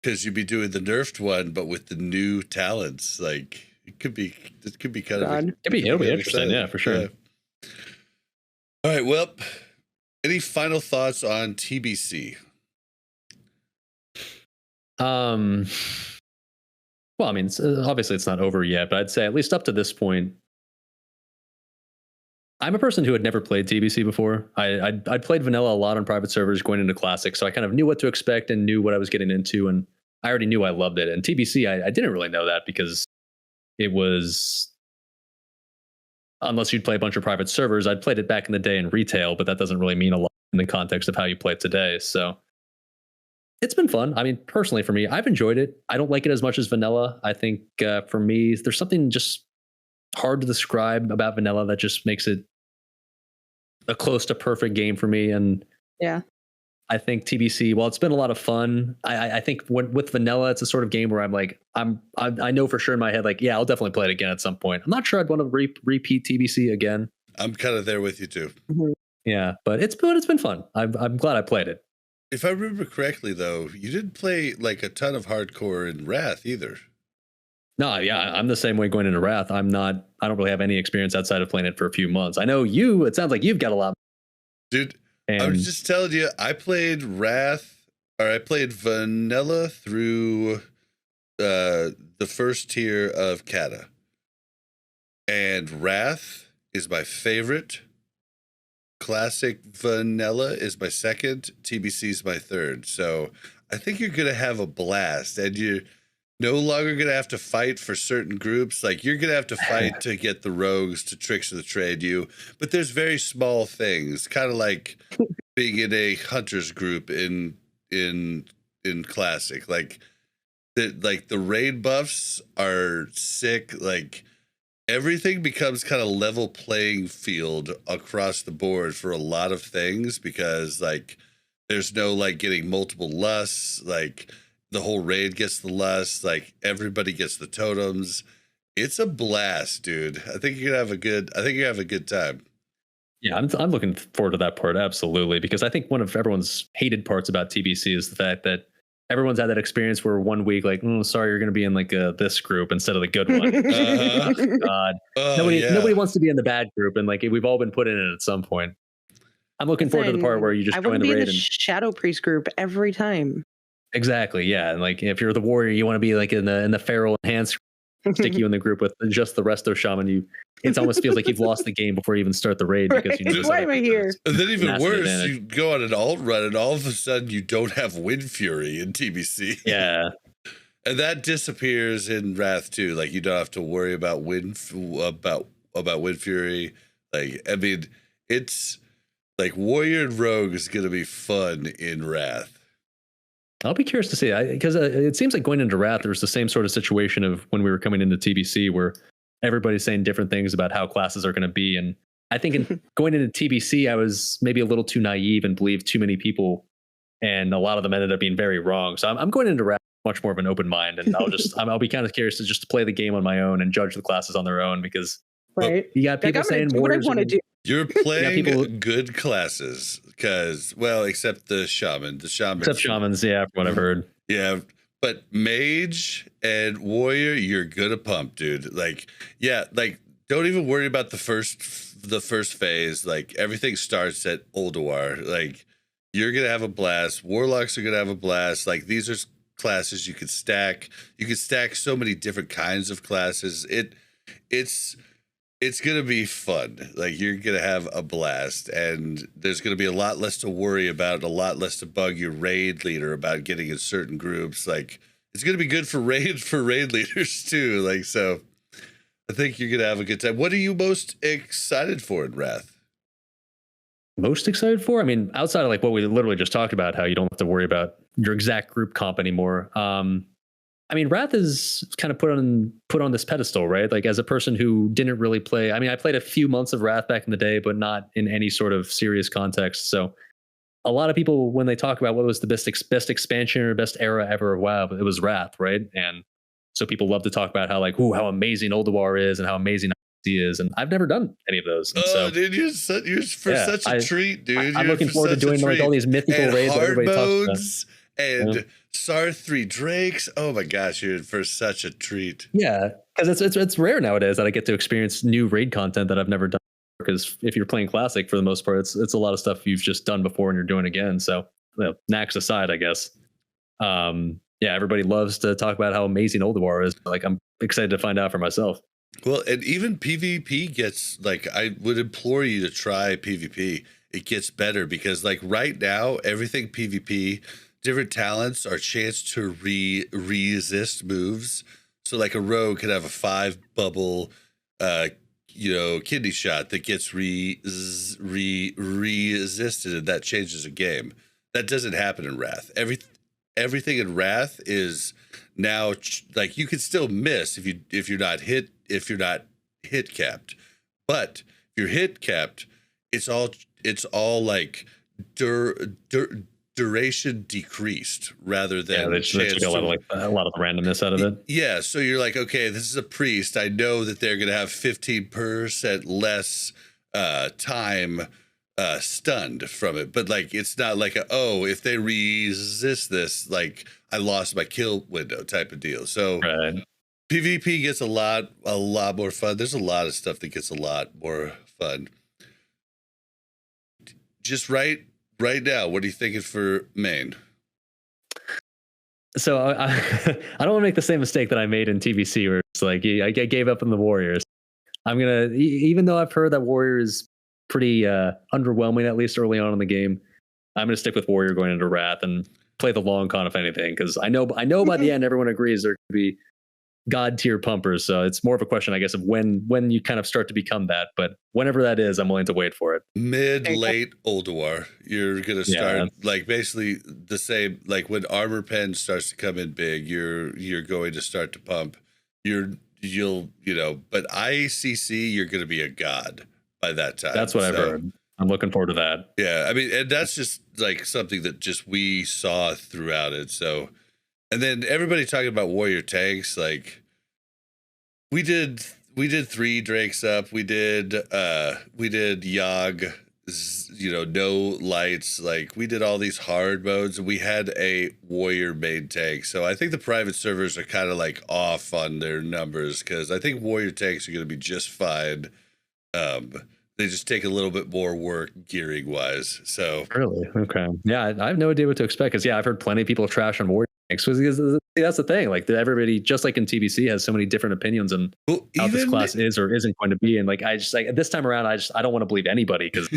because you'd be doing the nerfed one, but with the new talents. Like it could be kind of it'll be interesting. Yeah, for sure. Yeah. All right. Well, any final thoughts on TBC? Well, I mean, obviously it's not over yet, but I'd say at least up to this point, I'm a person who had never played TBC before. I'd played vanilla a lot on private servers going into Classic, so I kind of knew what to expect and knew what I was getting into, and I already knew I loved it. And TBC, I didn't really know that because it was, unless you'd play a bunch of private servers, I'd played it back in the day in retail, but that doesn't really mean a lot in the context of how you play it today. So it's been fun. I mean, personally for me, I've enjoyed it. I don't like it as much as vanilla. I think for me, there's something just hard to describe about vanilla that just makes it a close to perfect game for me. And yeah, I think TBC, while it's been a lot of fun, I think with vanilla, it's a sort of game where I'm like, I know for sure in my head, like, yeah, I'll definitely play it again at some point. I'm not sure I'd want to repeat TBC again. I'm kind of there with you too. Mm-hmm. Yeah, but it's been fun. I'm glad I played it. If I remember correctly, though, you didn't play like a ton of hardcore in Wrath either. No, yeah, I'm the same way going into Wrath. I don't really have any experience outside of playing it for a few months. I know it sounds like you've got a lot. Dude, I was just telling you, I played I played vanilla through the first tier of Kata. And Wrath is my favorite. Classic vanilla is my second. TBC is my third. So I think you're going to have a blast, and you're no longer going to have to fight for certain groups. Like you're going to have to fight to get the rogues to tricks of the trade you, but there's very small things, kind of like being in a hunters group in Classic. Like the raid buffs are sick. Like everything becomes kind of level playing field across the board for a lot of things because like there's no like getting multiple lusts. Like the whole raid gets the lust. Like everybody gets the totems. It's a blast, dude. I think you're gonna have a good time. Yeah, I'm looking forward to that part absolutely because I think one of everyone's hated parts about TBC is the fact that everyone's had that experience where 1 week, like, sorry, you're going to be in like this group instead of the good one. God, nobody wants to be in the bad group, and like we've all been put in it at some point. I'm looking forward to the part where you just join the raid and Shadow Priest group every time. Exactly, yeah, and like if you're the warrior, you want to be like in the feral enhanced. Stick you in the group with just the rest of shaman. It almost feels like you've lost the game before you even start the raid because you know why am I here? And then even worse, advantage. You go on an alt run and all of a sudden you don't have Wind Fury in TBC. Yeah, and that disappears in Wrath too. Like you don't have to worry about Wind Fury. Like I mean, it's like Warrior and Rogue is going to be fun in Wrath. I'll be curious to see because it seems like going into Wrath, there's the same sort of situation of when we were coming into TBC where everybody's saying different things about how classes are going to be. And I think in going into TBC, I was maybe a little too naive and believed too many people, and a lot of them ended up being very wrong. So I'm going into Wrath much more of an open mind, and I'll be kind of curious to just play the game on my own and judge the classes on their own, because you got people saying what I want to do. You're playing good classes because, well, except the shaman. Except shamans, yeah, from what I've heard. Yeah, but mage and warrior, you're gonna pump, dude. Like, yeah, like don't even worry about the first phase. Like everything starts at Ulduar. Like you're gonna have a blast. Warlocks are gonna have a blast. Like these are classes you could stack. You could stack so many different kinds of classes. It's going to be fun. Like you're going to have a blast, and there's going to be a lot less to worry about, a lot less to bug your raid leader about getting in certain groups. Like it's going to be good for raid leaders too. Like, so I think you're going to have a good time. What are you most excited for in Wrath? Most excited for? I mean, outside of like what we literally just talked about, how you don't have to worry about your exact group comp anymore. I mean, Wrath is kind of put on this pedestal, right? Like as a person who didn't really play, I mean, I played a few months of Wrath back in the day, but not in any sort of serious context. So a lot of people, when they talk about what was the best expansion or best era ever of WoW, it was Wrath, right? And so people love to talk about how like, how amazing Ulduar is and how amazing he is, and I've never done any of those. And so, dude, you're such a treat, dude. I'm looking forward to doing like all these mythical raids that everybody talks about. And SAR 3 Drakes. Oh my gosh, you're for such a treat. Yeah, because it's rare nowadays that I get to experience new raid content that I've never done. Because if you're playing Classic, for the most part, it's a lot of stuff you've just done before and you're doing again. So, Naxx aside, I guess. Yeah, everybody loves to talk about how amazing Ulduar is. Like, I'm excited to find out for myself. Well, and even PvP gets, like, I would implore you to try PvP. It gets better because, like, right now, everything PvP, different talents are chance to resist moves. So, like, a rogue could have a 5 bubble, kidney shot that gets resisted, and that changes a game. That doesn't happen in Wrath. Everything in Wrath is now like you can still miss if you're not hit capped, but if you're hit capped, it's all like duration decreased rather than they took a lot of the randomness out of it. Yeah, so you're like, okay, this is a priest. I know that they're gonna have 15% less time stunned from it, but like it's not like if they resist this, like I lost my kill window type of deal. So right. PvP gets a lot more fun. There's a lot of stuff that gets a lot more fun. Just right now, what are you thinking for main? So I don't want to make the same mistake that I made in TBC, where it's like I gave up on the Warriors. I'm gonna, even though I've heard that Warrior is pretty underwhelming, at least early on in the game, I'm gonna stick with Warrior going into Wrath and play the long con if anything, because I know by the end everyone agrees there could be god tier pumpers. So it's more of a question, I guess, of when you kind of start to become that. But whenever that is, I'm willing to wait for it. Late Ulduar, you're gonna start like basically the same. Like when Armor Pen starts to come in big, you're going to start to pump. But ICC, you're gonna be a god by that time. That's what I've heard. I'm looking forward to that. Yeah, I mean, and that's just like something that just we saw throughout it. So, and then everybody talking about warrior tanks, like we did 3 Drakes up. We did Yogg, no lights. Like we did all these hard modes, and we had a warrior main tank. So I think the private servers are kind of like off on their numbers, because I think warrior tanks are going to be just fine. They just take a little bit more work gearing wise. So really, okay, yeah, I have no idea what to expect, because I've heard plenty of people trash on warrior tanks. Because that's the thing, like everybody, just like in TBC, has so many different opinions on how this class is or isn't going to be. And like I just like this time around, I don't want to believe anybody, because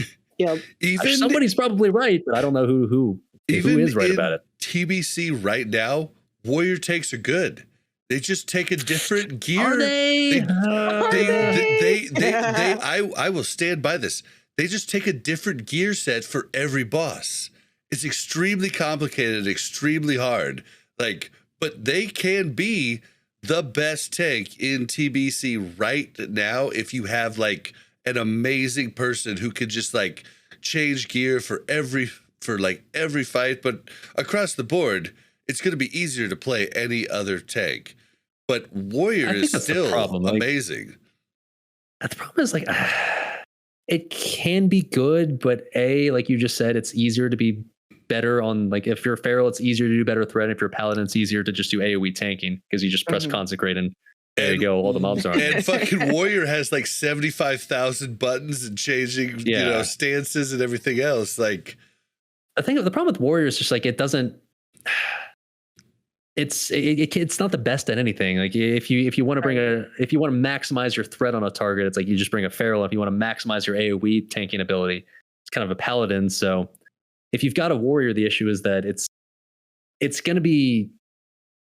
somebody's probably right, but I don't know who is right about it. TBC right now, warrior tanks are good. They just take a different gear. Are they? I will stand by this. They just take a different gear set for every boss. It's extremely complicated, extremely hard. Like, but they can be the best tank in TBC right now if you have like an amazing person who could just like change gear for every fight, but across the board, it's going to be easier to play any other tank. But Warrior is still amazing. The problem is like it can be good, but like you just said, it's easier to be better on, like, if you're Feral, it's easier to do better threat. If you're Paladin, it's easier to just do AoE tanking because you just press Consecrate and there you go, all the mobs are on. And fucking Warrior has like 75,000 buttons and changing, stances and everything else. Like, the problem with Warrior is just like it doesn't. It's not the best at anything. Like if you want to if you want to maximize your threat on a target, it's like you just bring a Feral. If you want to maximize your AoE tanking ability, it's kind of a Paladin. So if you've got a Warrior, the issue is that it's going to be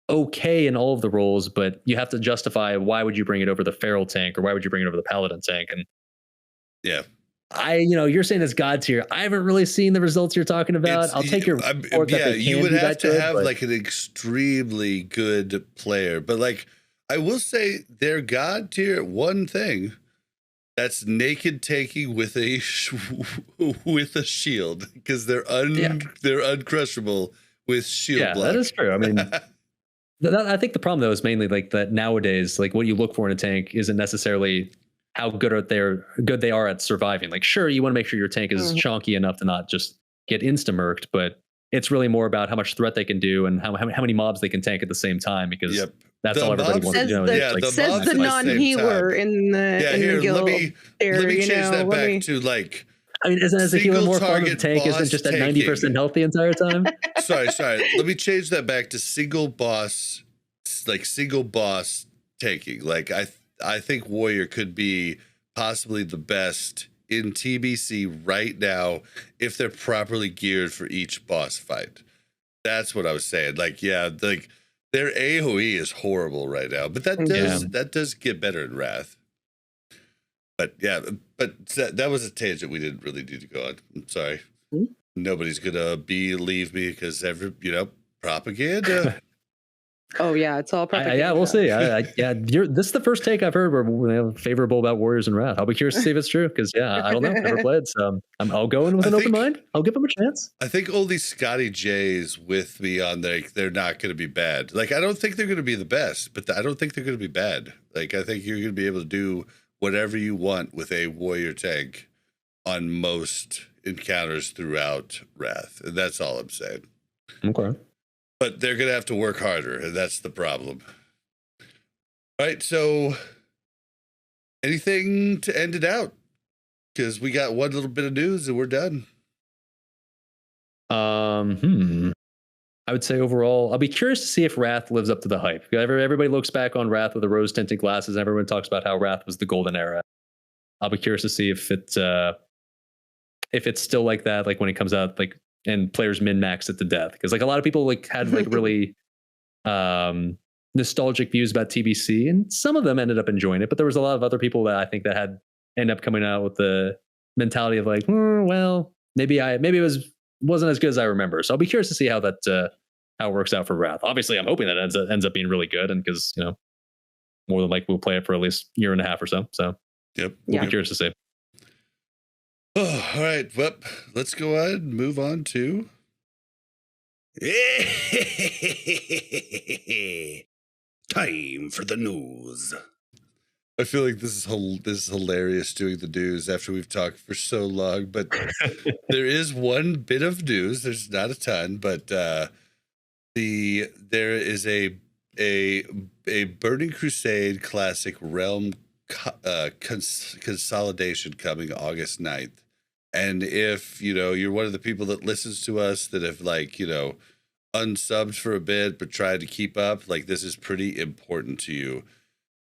okay in all of the roles, but you have to justify why would you bring it over the Feral tank or why would you bring it over the Paladin tank. And yeah, you're saying it's God tier. I haven't really seen the results you're talking about. I'll take your you would have to have like an extremely good player, but like I will say they're God tier at one thing. That's naked taking with a shield, because they're uncrushable with shield block. That is true. I mean, I think the problem though is mainly like that nowadays, like what you look for in a tank isn't necessarily how good they are at surviving. Like, sure, you want to make sure your tank is chonky enough to not just get insta-murked, but it's really more about how much threat they can do and how many mobs they can tank at the same time, because that's all everybody wants to do. Says the non-healer in the guild. Let me change that back to like. I mean, isn't as a healer more fun to tank? Isn't just at 90% health the entire time? sorry. Let me change that back to single boss tanking. Like I think Warrior could be possibly the best in TBC right now if they're properly geared for each boss fight. That's what I was saying. Like, like their AoE is horrible right now, but that does get better in Wrath. But that was a tangent we didn't really need to go on. I'm sorry. Nobody's gonna believe me because propaganda. Oh yeah, it's all propaganda. We'll see. This is the first take I've heard where favorable about Warriors and Wrath. I'll be curious to see if it's true, because I don't know, never played, so I'll go in with an open mind. I'll give them a chance. I think all these Scotty J's with me on they're not going to be bad. Like, I don't think they're going to be the best, but I don't think they're going to be bad. Like, I think you're going to be able to do whatever you want with a Warrior tank on most encounters throughout Wrath, and that's all I'm saying. Okay. But they're going to have to work harder, and that's the problem. All right, so anything to end it out? Because we got one little bit of news and we're done. I would say overall, I'll be curious to see if Wrath lives up to the hype. Everybody looks back on Wrath with the rose-tinted glasses. Everyone talks about how Wrath was the golden era. I'll be curious to see if it's still like that, like when it comes out, like, and players min-max it to death, because like a lot of people like had like really nostalgic views about TBC, and some of them ended up enjoying it, but there was a lot of other people that I think that end up coming out with the mentality of like, well, maybe it wasn't as good as I remember. So I'll be curious to see how that how it works out for Wrath. Obviously, I'm hoping that it ends up being really good, and because more than likely we'll play it for at least a year and a half or so. So we'll be curious to see. Oh, all right. Well, let's go ahead and move on to time for the news. I feel like this is hilarious doing the news after we've talked for so long, but there is one bit of news. There's not a ton, but there is a Burning Crusade Classic Realm Consolidation coming August 9th. And if you're one of the people that listens to us that have unsubbed for a bit but tried to keep up, like, this is pretty important to you.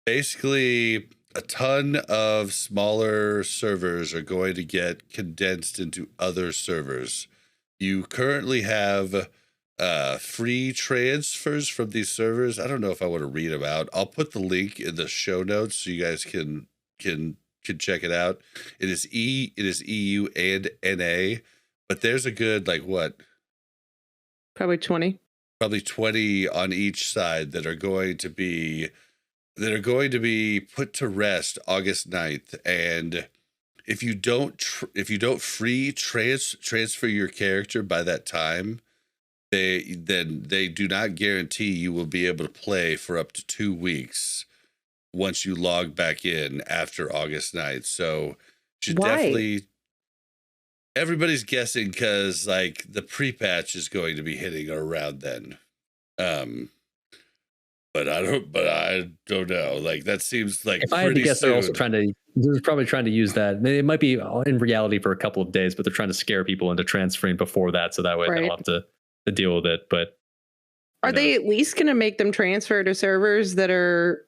Basically, a ton of smaller servers are going to get condensed into other servers. You currently have free transfers from these servers. I don't know if I want to read them out. I'll put the link in the show notes so you guys can check it out. It is EU and NA, but there's a good probably 20 on each side that are going to be put to rest August 9th. And if you don't transfer your character by that time, they do not guarantee you will be able to play for up to 2 weeks once you log back in after August 9th. So should definitely, everybody's guessing because like the pre-patch is going to be hitting around then. But I don't know. Like that seems like if I had to guess, they're also they're probably trying to use that. It might be in reality for a couple of days, but they're trying to scare people into transferring before that, so that way they don't have to deal with it. But are they at least going to make them transfer to servers that are?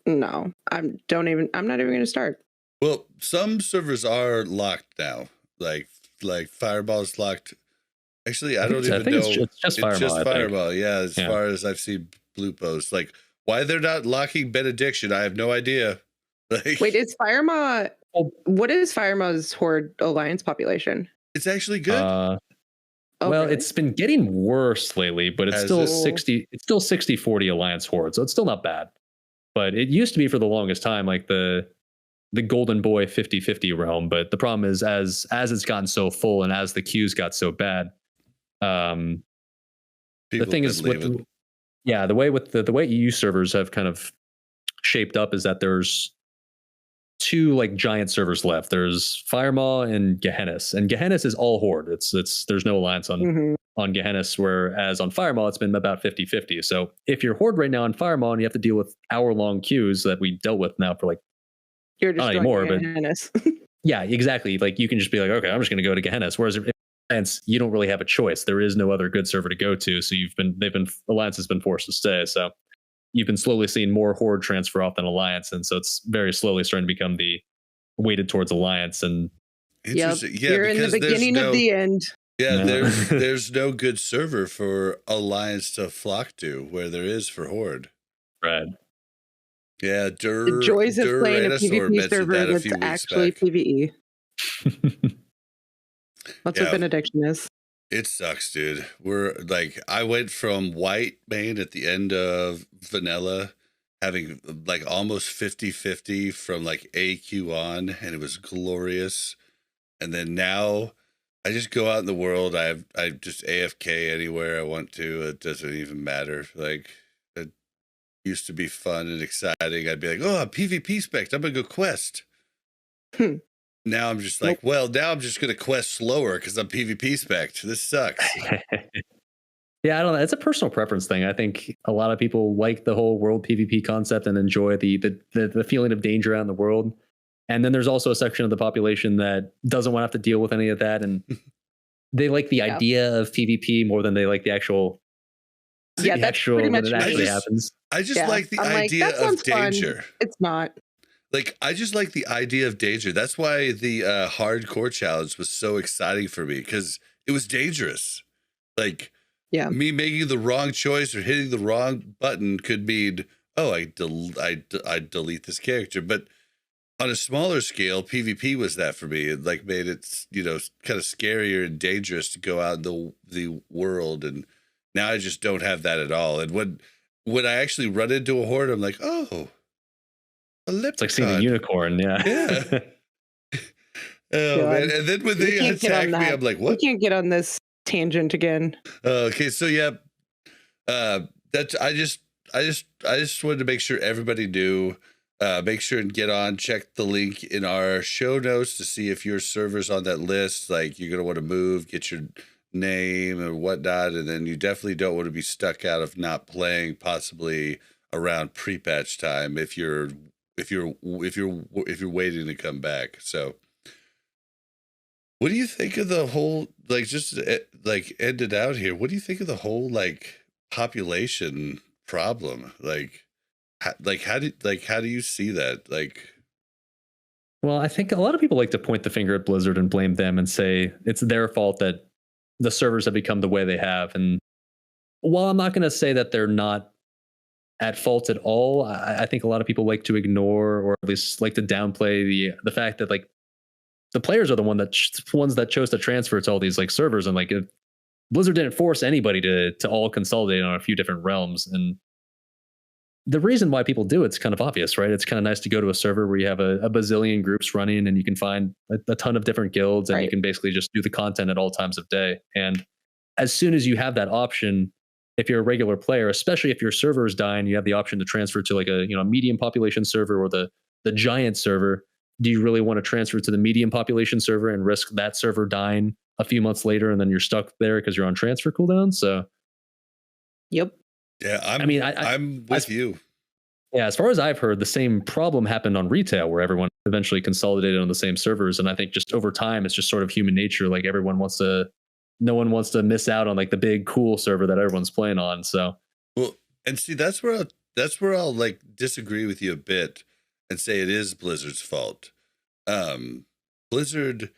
No, I'm not even going to start. Well, some servers are locked now. Like Fireball's locked. Actually, I don't even know. It's just Fireball. It's just Fireball. Yeah, as far as I've seen blue posts. Like, why they're not locking Benediction, I have no idea. Like, wait, is Firemaw? What is Firemaw's Horde Alliance population? It's actually good. Well, really? It's been getting worse lately, but it's still 60. It's still 60-40 Alliance Horde, so it's still not bad. But it used to be for the longest time like the Golden Boy 50-50 realm. But the problem is as it's gotten so full and as the queues got so bad, the thing is the way EU servers have kind of shaped up is that there's two like giant servers left. There's Firemaw and Gehennis, and Gehennis is all Horde. It's there's no alliance on Gehennis, whereas on Firemaw it's been about 50-50. So if you're Horde right now on Firemaw and you have to deal with hour-long queues that we dealt with now for like you're just not anymore, but Gehennis. Yeah, exactly. Like you can just be like, okay, I'm just going to go to Gehennis. Whereas if you don't really have a choice. There is no other good server to go to. So Alliance has been forced to stay. So you've been slowly seeing more Horde transfer off than Alliance. And so it's very slowly starting to become the weighted towards Alliance. And yeah, you're in the beginning of the end. Yeah, there's no good server for Alliance to flock to where there is for Horde. Right. Yeah, the joys of playing a PvP server that's actually PvE. That's what Benediction is. It sucks, dude. We're like, I went from white main at the end of vanilla, having like almost 50-50 from like AQ on, and it was glorious. And then now I just go out in the world. I just AFK anywhere I want to. It doesn't even matter. Like, it used to be fun and exciting. I'd be like, oh, I'm PvP spec'd. I'm going to go quest. Now I'm just like, well, now I'm just going to quest slower because I'm PvP spec'd. This sucks. Yeah, I don't know. It's a personal preference thing. I think a lot of people like the whole world PvP concept and enjoy the feeling of danger out in the world. And then there's also a section of the population that doesn't want to have to deal with any of that. And they like the idea of PvP more than they like the actual. Yeah, that's pretty much when it actually happens. I just like the idea of danger. Fun. It's not. Like, I just like the idea of danger. That's why the hardcore challenge was so exciting for me, because it was dangerous. Like, me making the wrong choice or hitting the wrong button could mean, oh, I delete this character. But on a smaller scale, PvP was that for me. It like made it, kind of scarier and dangerous to go out in the world. And now I just don't have that at all. And when I actually run into a horde, I'm like, oh. It's like seeing a unicorn, yeah. Oh man! And then when they attack me, I'm like, "What?" We can't get on this tangent again. Okay, so that's I just wanted to make sure everybody knew. Make sure and get on. Check the link in our show notes to see if your server's on that list. Like, you're gonna want to move, get your name or whatnot, and then you definitely don't want to be stuck out of not playing, possibly around pre-patch time if you're waiting to come back. So what do you think of the whole, like, just like end it out here, what do you think of the whole like population problem? How do you see that? Like, well, I think a lot of people like to point the finger at Blizzard and blame them and say it's their fault that the servers have become the way they have. And while I'm not going to say that they're not at fault at all, I think a lot of people like to ignore, or at least like to downplay the fact that like the players are the ones that chose to transfer to all these like servers, and like Blizzard didn't force anybody to all consolidate on a few different realms. And the reason why people do it's kind of obvious, right? It's kind of nice to go to a server where you have a bazillion groups running and you can find a ton of different guilds and you can basically just do the content at all times of day. And as soon as you have that option, if you're a regular player, especially if your server is dying, you have the option to transfer to like a medium population server or the giant server. Do you really want to transfer to the medium population server and risk that server dying a few months later and then you're stuck there because you're on transfer cooldown? So, yep. Yeah, I'm with you. Yeah, as far as I've heard, the same problem happened on retail where everyone eventually consolidated on the same servers. And I think just over time, it's just sort of human nature. Like no one wants to miss out on like the big cool server that everyone's playing on. So, well, and see, that's where I'll like disagree with you a bit and say it is Blizzard's fault. Blizzard,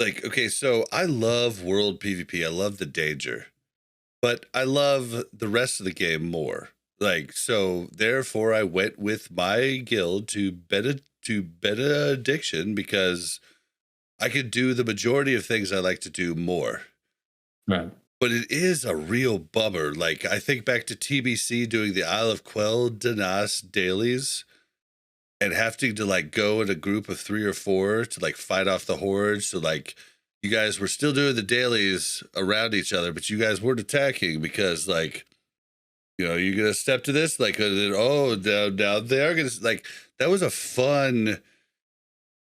like, okay, so I love world PvP. I love the danger, but I love the rest of the game more. Like, so therefore I went with my guild to Benediction because I could do the majority of things I like to do more. Right. But it is a real bummer. Like, I think back to TBC doing the Isle of Quell Danas dailies and having to like go in a group of 3 or 4 to like fight off the hordes. So like you guys were still doing the dailies around each other, but you guys weren't attacking because like, you're going to step to this? Like, now they are going to, like, that was a fun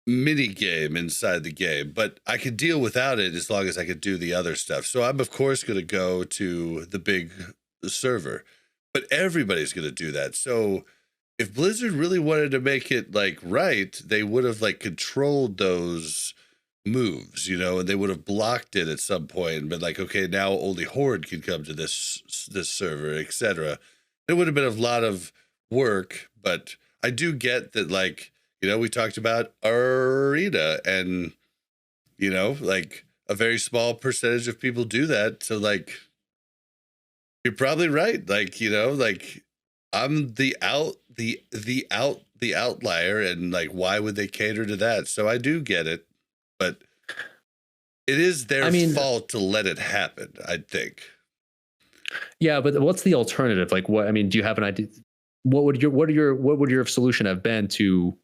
mini game inside the game, but I could deal without it as long as I could do the other stuff. So I'm, of course, going to go to the big server, but everybody's going to do that. So if Blizzard really wanted to make it, like, right, they would have, like, controlled those moves, and they would have blocked it at some point and been like, okay, now only Horde can come to this server, etc. It would have been a lot of work, but I do get that, like, we talked about Arena and, like a very small percentage of people do that. So like, you're probably right. Like, like I'm the outlier and like, why would they cater to that? So I do get it. But it is their fault to let it happen, I think. Yeah, but what's the alternative? Like, what? I mean, do you have an idea? What would your solution have been to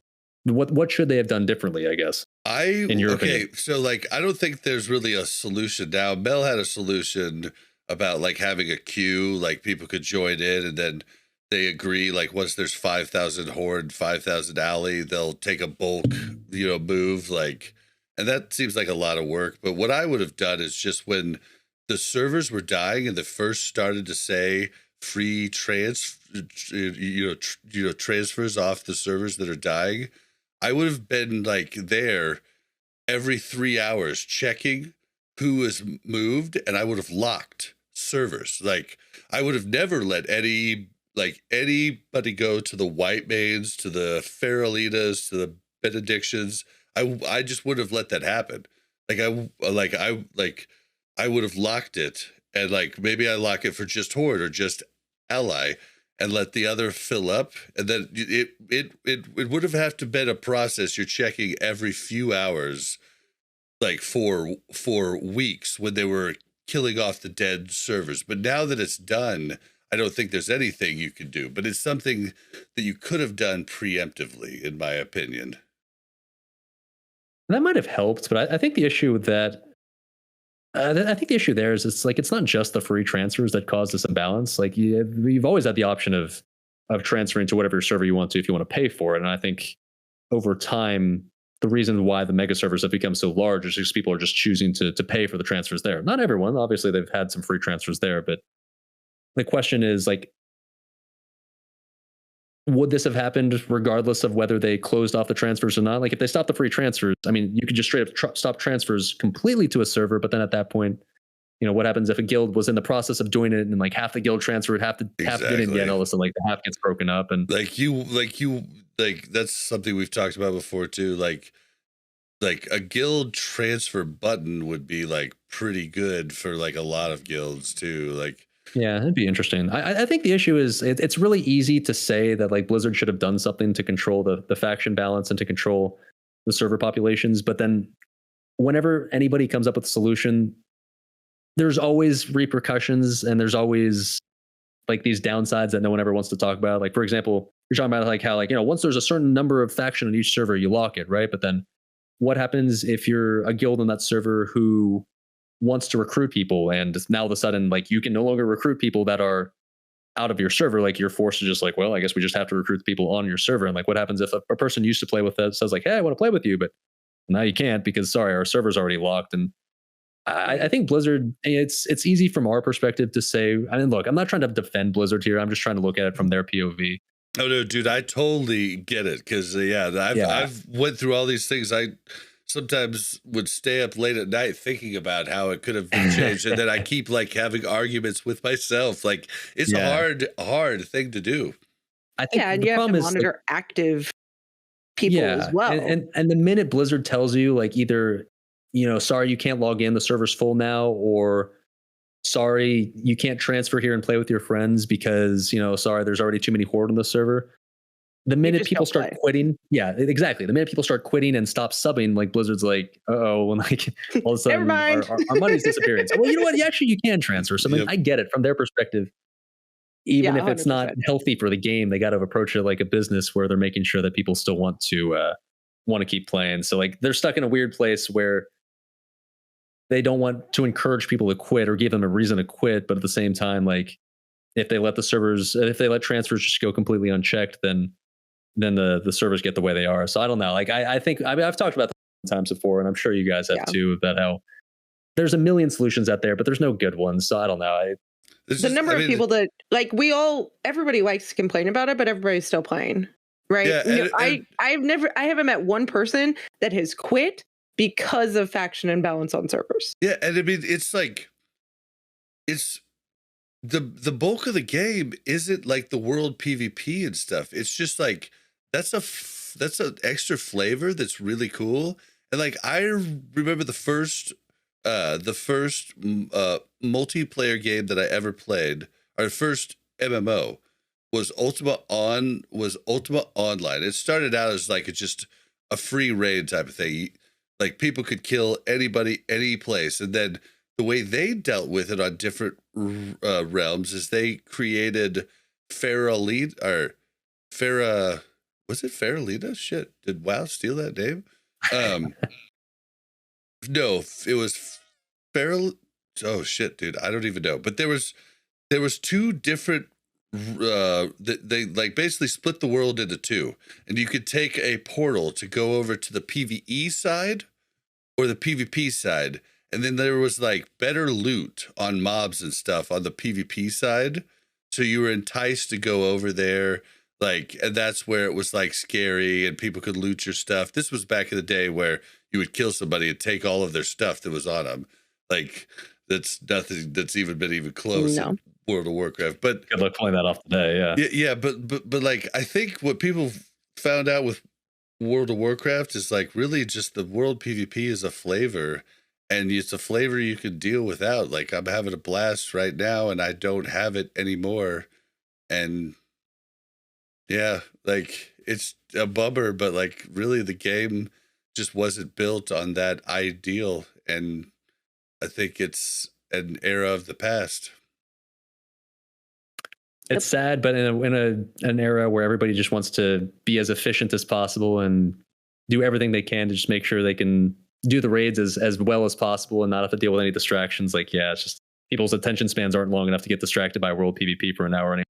what should they have done differently? I guess. In your opinion? So like, I don't think there's really a solution now. Mel had a solution about like having a queue, like people could join in, and then they agree. Like once there's 5,000 Horde, 5,000 Alley, they'll take a bulk, move like. And that seems like a lot of work. But what I would have done is just when the servers were dying and they first started to say free transfers off the servers that are dying, I would have been like there every 3 hours checking who is moved, and I would have locked servers. Like I would have never let anybody go to the White Mains, to the Faralitas, to the Benedictions. I just would have let that happen. I would have locked it, and like maybe I lock it for just Horde or just Ally, and let the other fill up, and then it would have to been a process. You're checking every few hours, like for weeks when they were killing off the dead servers. But now that it's done, I don't think there's anything you can do. But it's something that you could have done preemptively, in my opinion. That might have helped, but I think the issue with that, I think the issue there is it's not just the free transfers that cause this imbalance. Like you've always had the option of transferring to whatever server you want to if you want to pay for it. And I think over time, the reason why the mega servers have become so large is because people are just choosing to pay for the transfers there. Not everyone, obviously, they've had some free transfers there, but the question is like, would this have happened regardless of whether they closed off the transfers or not? Like if they stopped the free transfers, I mean, you could just straight up stop transfers completely to a server. But then at that point, what happens if a guild was in the process of doing it and like half the guild transferred, half didn't get, all of a sudden like the half gets broken up, and like that's something we've talked about before too. Like a guild transfer button would be like pretty good for like a lot of guilds too. Like. Yeah, it'd be interesting. I think the issue is it's really easy to say that like Blizzard should have done something to control the faction balance and to control the server populations. But then whenever anybody comes up with a solution, there's always repercussions and there's always like these downsides that no one ever wants to talk about. Like, for example, you're talking about like how, like, once there's a certain number of faction on each server, you lock it, right? But then what happens if you're a guild on that server who wants to recruit people, and now all of a sudden, like, you can no longer recruit people that are out of your server? Like, you're forced to just like, well, I guess we just have to recruit the people on your server. And like, what happens if a person used to play with that says like, hey, I want to play with you, but now you can't because sorry, our server's already locked. And I think Blizzard, it's easy from our perspective to say, I mean, look, I'm not trying to defend Blizzard here. I'm just trying to look at it from their POV. Oh no, dude, I totally get it because I've went through all these things. I sometimes would stay up late at night thinking about how it could have been changed, and then I keep like having arguments with myself. Like it's a hard thing to do. I think and the you have to problem is monitor active people as well. And the minute Blizzard tells you like either, sorry, you can't log in, the server's full now, or sorry, you can't transfer here and play with your friends because, sorry, there's already too many horde on the server. The minute people start quitting, exactly. The minute people start quitting and stop subbing, like Blizzard's like, uh-oh, and like all of a sudden our money's disappearing. So, well, you know what? You can transfer. So I mean, I get it from their perspective. Even if it's 100%. Not healthy for the game, they got to approach it like a business where they're making sure that people still want to keep playing. So like they're stuck in a weird place where they don't want to encourage people to quit or give them a reason to quit, but at the same time, like if they let transfers just go completely unchecked, then the servers get the way they are. So I don't know. Like I think I've talked about that times before, and I'm sure you guys have too, about how there's a million solutions out there, but there's no good ones. So I don't know. The number of people that like everybody likes to complain about it, but everybody's still playing, right? Yeah, I haven't met one person that has quit because of faction imbalance on servers. Yeah, and I mean it's like it's the bulk of the game isn't like the world PvP and stuff. It's just like that's an extra flavor that's really cool. And like I remember the first multiplayer game that I ever played, our first MMO was Ultima Online. It started out as like just a free raid type of thing. Like people could kill anybody, any place, and then the way they dealt with it on different realms is they created Faralina. Was it Faralina? Shit, did WoW steal that name? No, it was Feral. Oh shit, dude, I don't even know. But there was two different. They like basically split the world into two, and you could take a portal to go over to the PvE side or the PvP side, and then there was like better loot on mobs and stuff on the PvP side, so you were enticed to go over there. Like, and that's where it was like scary and people could loot your stuff. This was back in the day where you would kill somebody and take all of their stuff that was on them. Like that's nothing that's even been close in World of Warcraft. But good luck pulling that off today. Yeah. But like I think what people found out with World of Warcraft is like really just the world PvP is a flavor, and it's a flavor you can deal without. Like I'm having a blast right now and I don't have it anymore. And yeah, like it's a bummer, but like really the game just wasn't built on that ideal, and I think it's an era of the past. It's sad, but in an era where everybody just wants to be as efficient as possible and do everything they can to just make sure they can do the raids as well as possible and not have to deal with any distractions. Like, yeah, it's just people's attention spans aren't long enough to get distracted by world PvP for an hour anymore.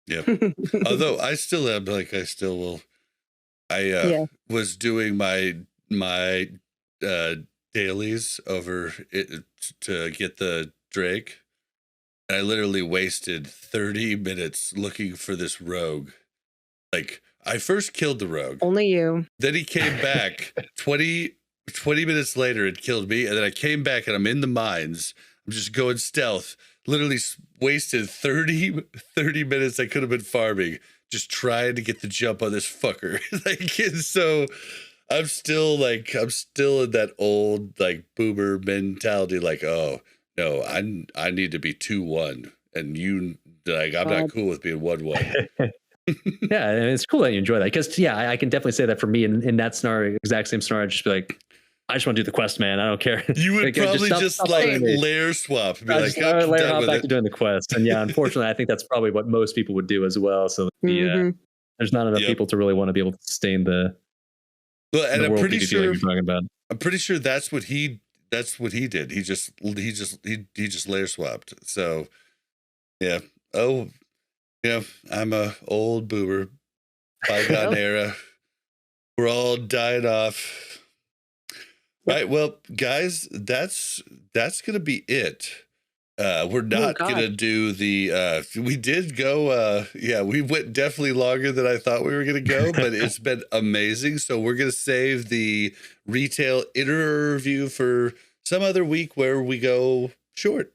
Yeah. Although I still am, like I still will. I was doing my dailies over it to get the Drake. And I literally wasted 30 minutes looking for this rogue. Like I first killed the rogue. Only you. Then he came back 20 minutes later and killed me. And then I came back and I'm in the mines. I'm just going stealth. Literally wasted 30 minutes I could have been farming just trying to get the jump on this fucker. Like, and so I'm still in that old like boomer mentality. Like, oh no, I need to be 2-1, and you like I'm not cool with being 1-1. Yeah, and it's cool that you enjoy that because I can definitely say that for me in that scenario, exact same scenario, I'd just be like, I just want to do the quest, man. I don't care. You would Like, probably just stop like playing me. layer swap. Be I like, just "I'm layer done hop with back it." to doing the quest. And yeah, unfortunately, I think that's probably what most people would do as well. So Mhm. there's not enough Yep. people to really want to be able to sustain the Well, and I'm world pretty PvP sure like you're talking about. I'm pretty sure that's what he did. He just layer swapped. So yeah. Oh, I'm a old boomer. Bygone era. We're all dying off. All right, well, guys, that's gonna be it. We're not gonna do the we did go we went definitely longer than I thought we were gonna go, but it's been amazing. So we're gonna save the retail interview for some other week where we go short.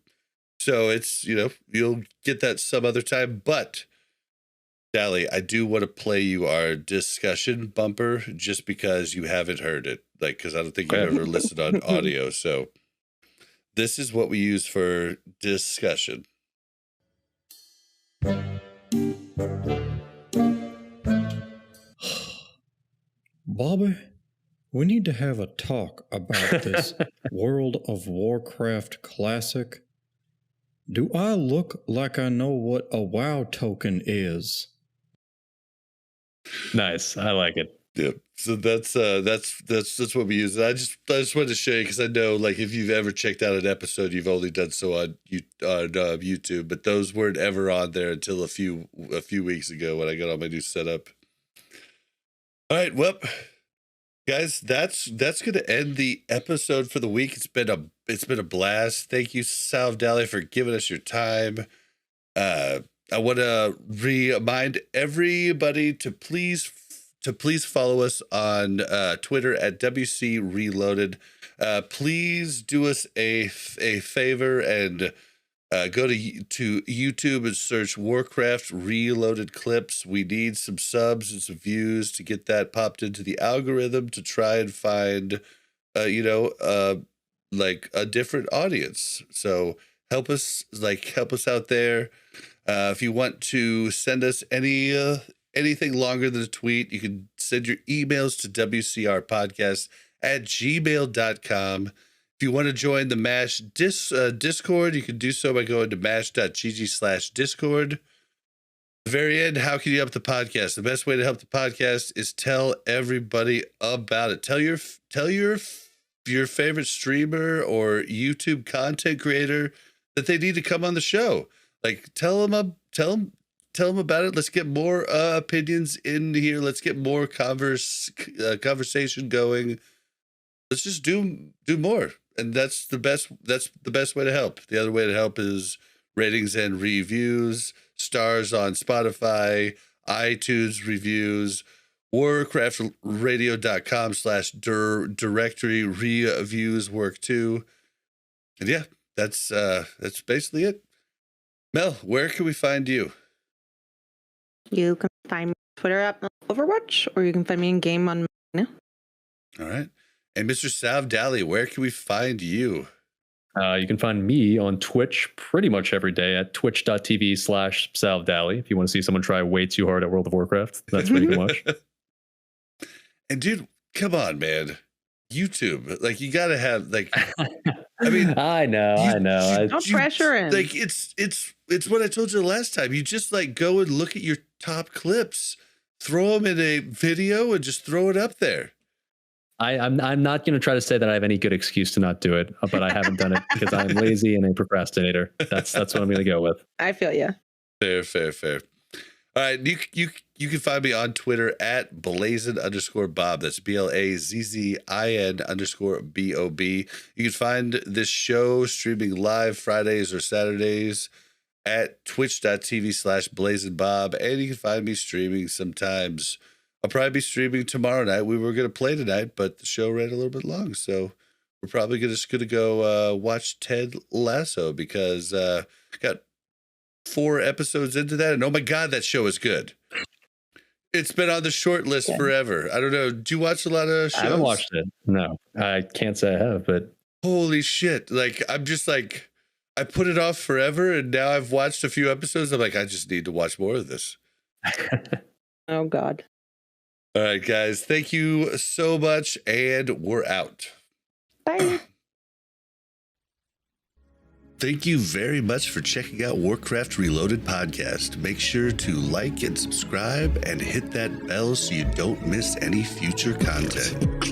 So it's you'll get that some other time. But Dali, I do want to play you our discussion bumper just because you haven't heard it. Like, because I don't think you've ever listened on audio. So this is what we use for discussion. Bobby, we need to have a talk about this World of Warcraft Classic. Do I look like I know what a WoW token is? Nice. I like it. Yep. So that's what we use. I just wanted to show you because I know, like, if you've ever checked out an episode, you've only done so on YouTube, but those weren't ever on there until a few weeks ago when I got all my new setup. All right, well, guys, that's gonna end the episode for the week. It's been a blast. Thank you, SalvDali, for giving us your time. I want to remind everybody to please follow us on Twitter at WC Reloaded. Please do us a favor and go to YouTube and search Warcraft Reloaded Clips. We need some subs and some views to get that popped into the algorithm to try and find, like a different audience. So help us out there. If you want to send us anything longer than a tweet, you can send your emails to wcrpodcast@gmail.com. If you want to join the MASH Discord, you can do so by going to mash.gg/Discord. At the very end, how can you help the podcast? The best way to help the podcast is tell everybody about it. Tell your favorite streamer or YouTube content creator that they need to come on the show. Like, tell them about it. Let's get more opinions in here. Let's get more conversation going. Let's just do more. And that's the best way to help. The other way to help is ratings and reviews, stars on Spotify, iTunes reviews, warcraftradio.com/directory reviews work too. And yeah, that's basically it. Mel, where can we find you? You can find me on Twitter at Overwatch, or you can find me in game on now. All right. And Mr. SalvDali, where can we find you? You can find me on Twitch pretty much every day at twitch.tv/SalvDali. If you want to see someone try way too hard at World of Warcraft, that's what you can watch. And dude, come on, man. YouTube, like, you gotta have, like, I mean, I know. Don't pressure in. Like, it's what I told you the last time. You just, like, go and look at your top clips, throw them in a video, and just throw it up there. I'm not going to try to say that I have any good excuse to not do it, but I haven't done it because I'm lazy and a procrastinator. That's what I'm going to go with. I feel you. Fair. All right, you can find me on Twitter at blazin_Bob. That's BLAZZIN_BOB. You can find this show streaming live Fridays or Saturdays at twitch.tv/blazinbob, and you can find me streaming sometimes. I'll probably be streaming tomorrow night. We were going to play tonight, but the show ran a little bit long, so we're probably just going to go watch Ted Lasso because got 4 episodes into that, and oh my god, that show is good. It's been on the short list forever. I don't know. Do you watch a lot of shows? I haven't watched it. No, I can't say I have, but holy shit. Like, I'm just like, I put it off forever, and now I've watched a few episodes. I'm like, I just need to watch more of this. Oh god. All right, guys. Thank you so much, and we're out. Bye. Thank you very much for checking out Warcraft Reloaded podcast. Make sure to like and subscribe and hit that bell so you don't miss any future content.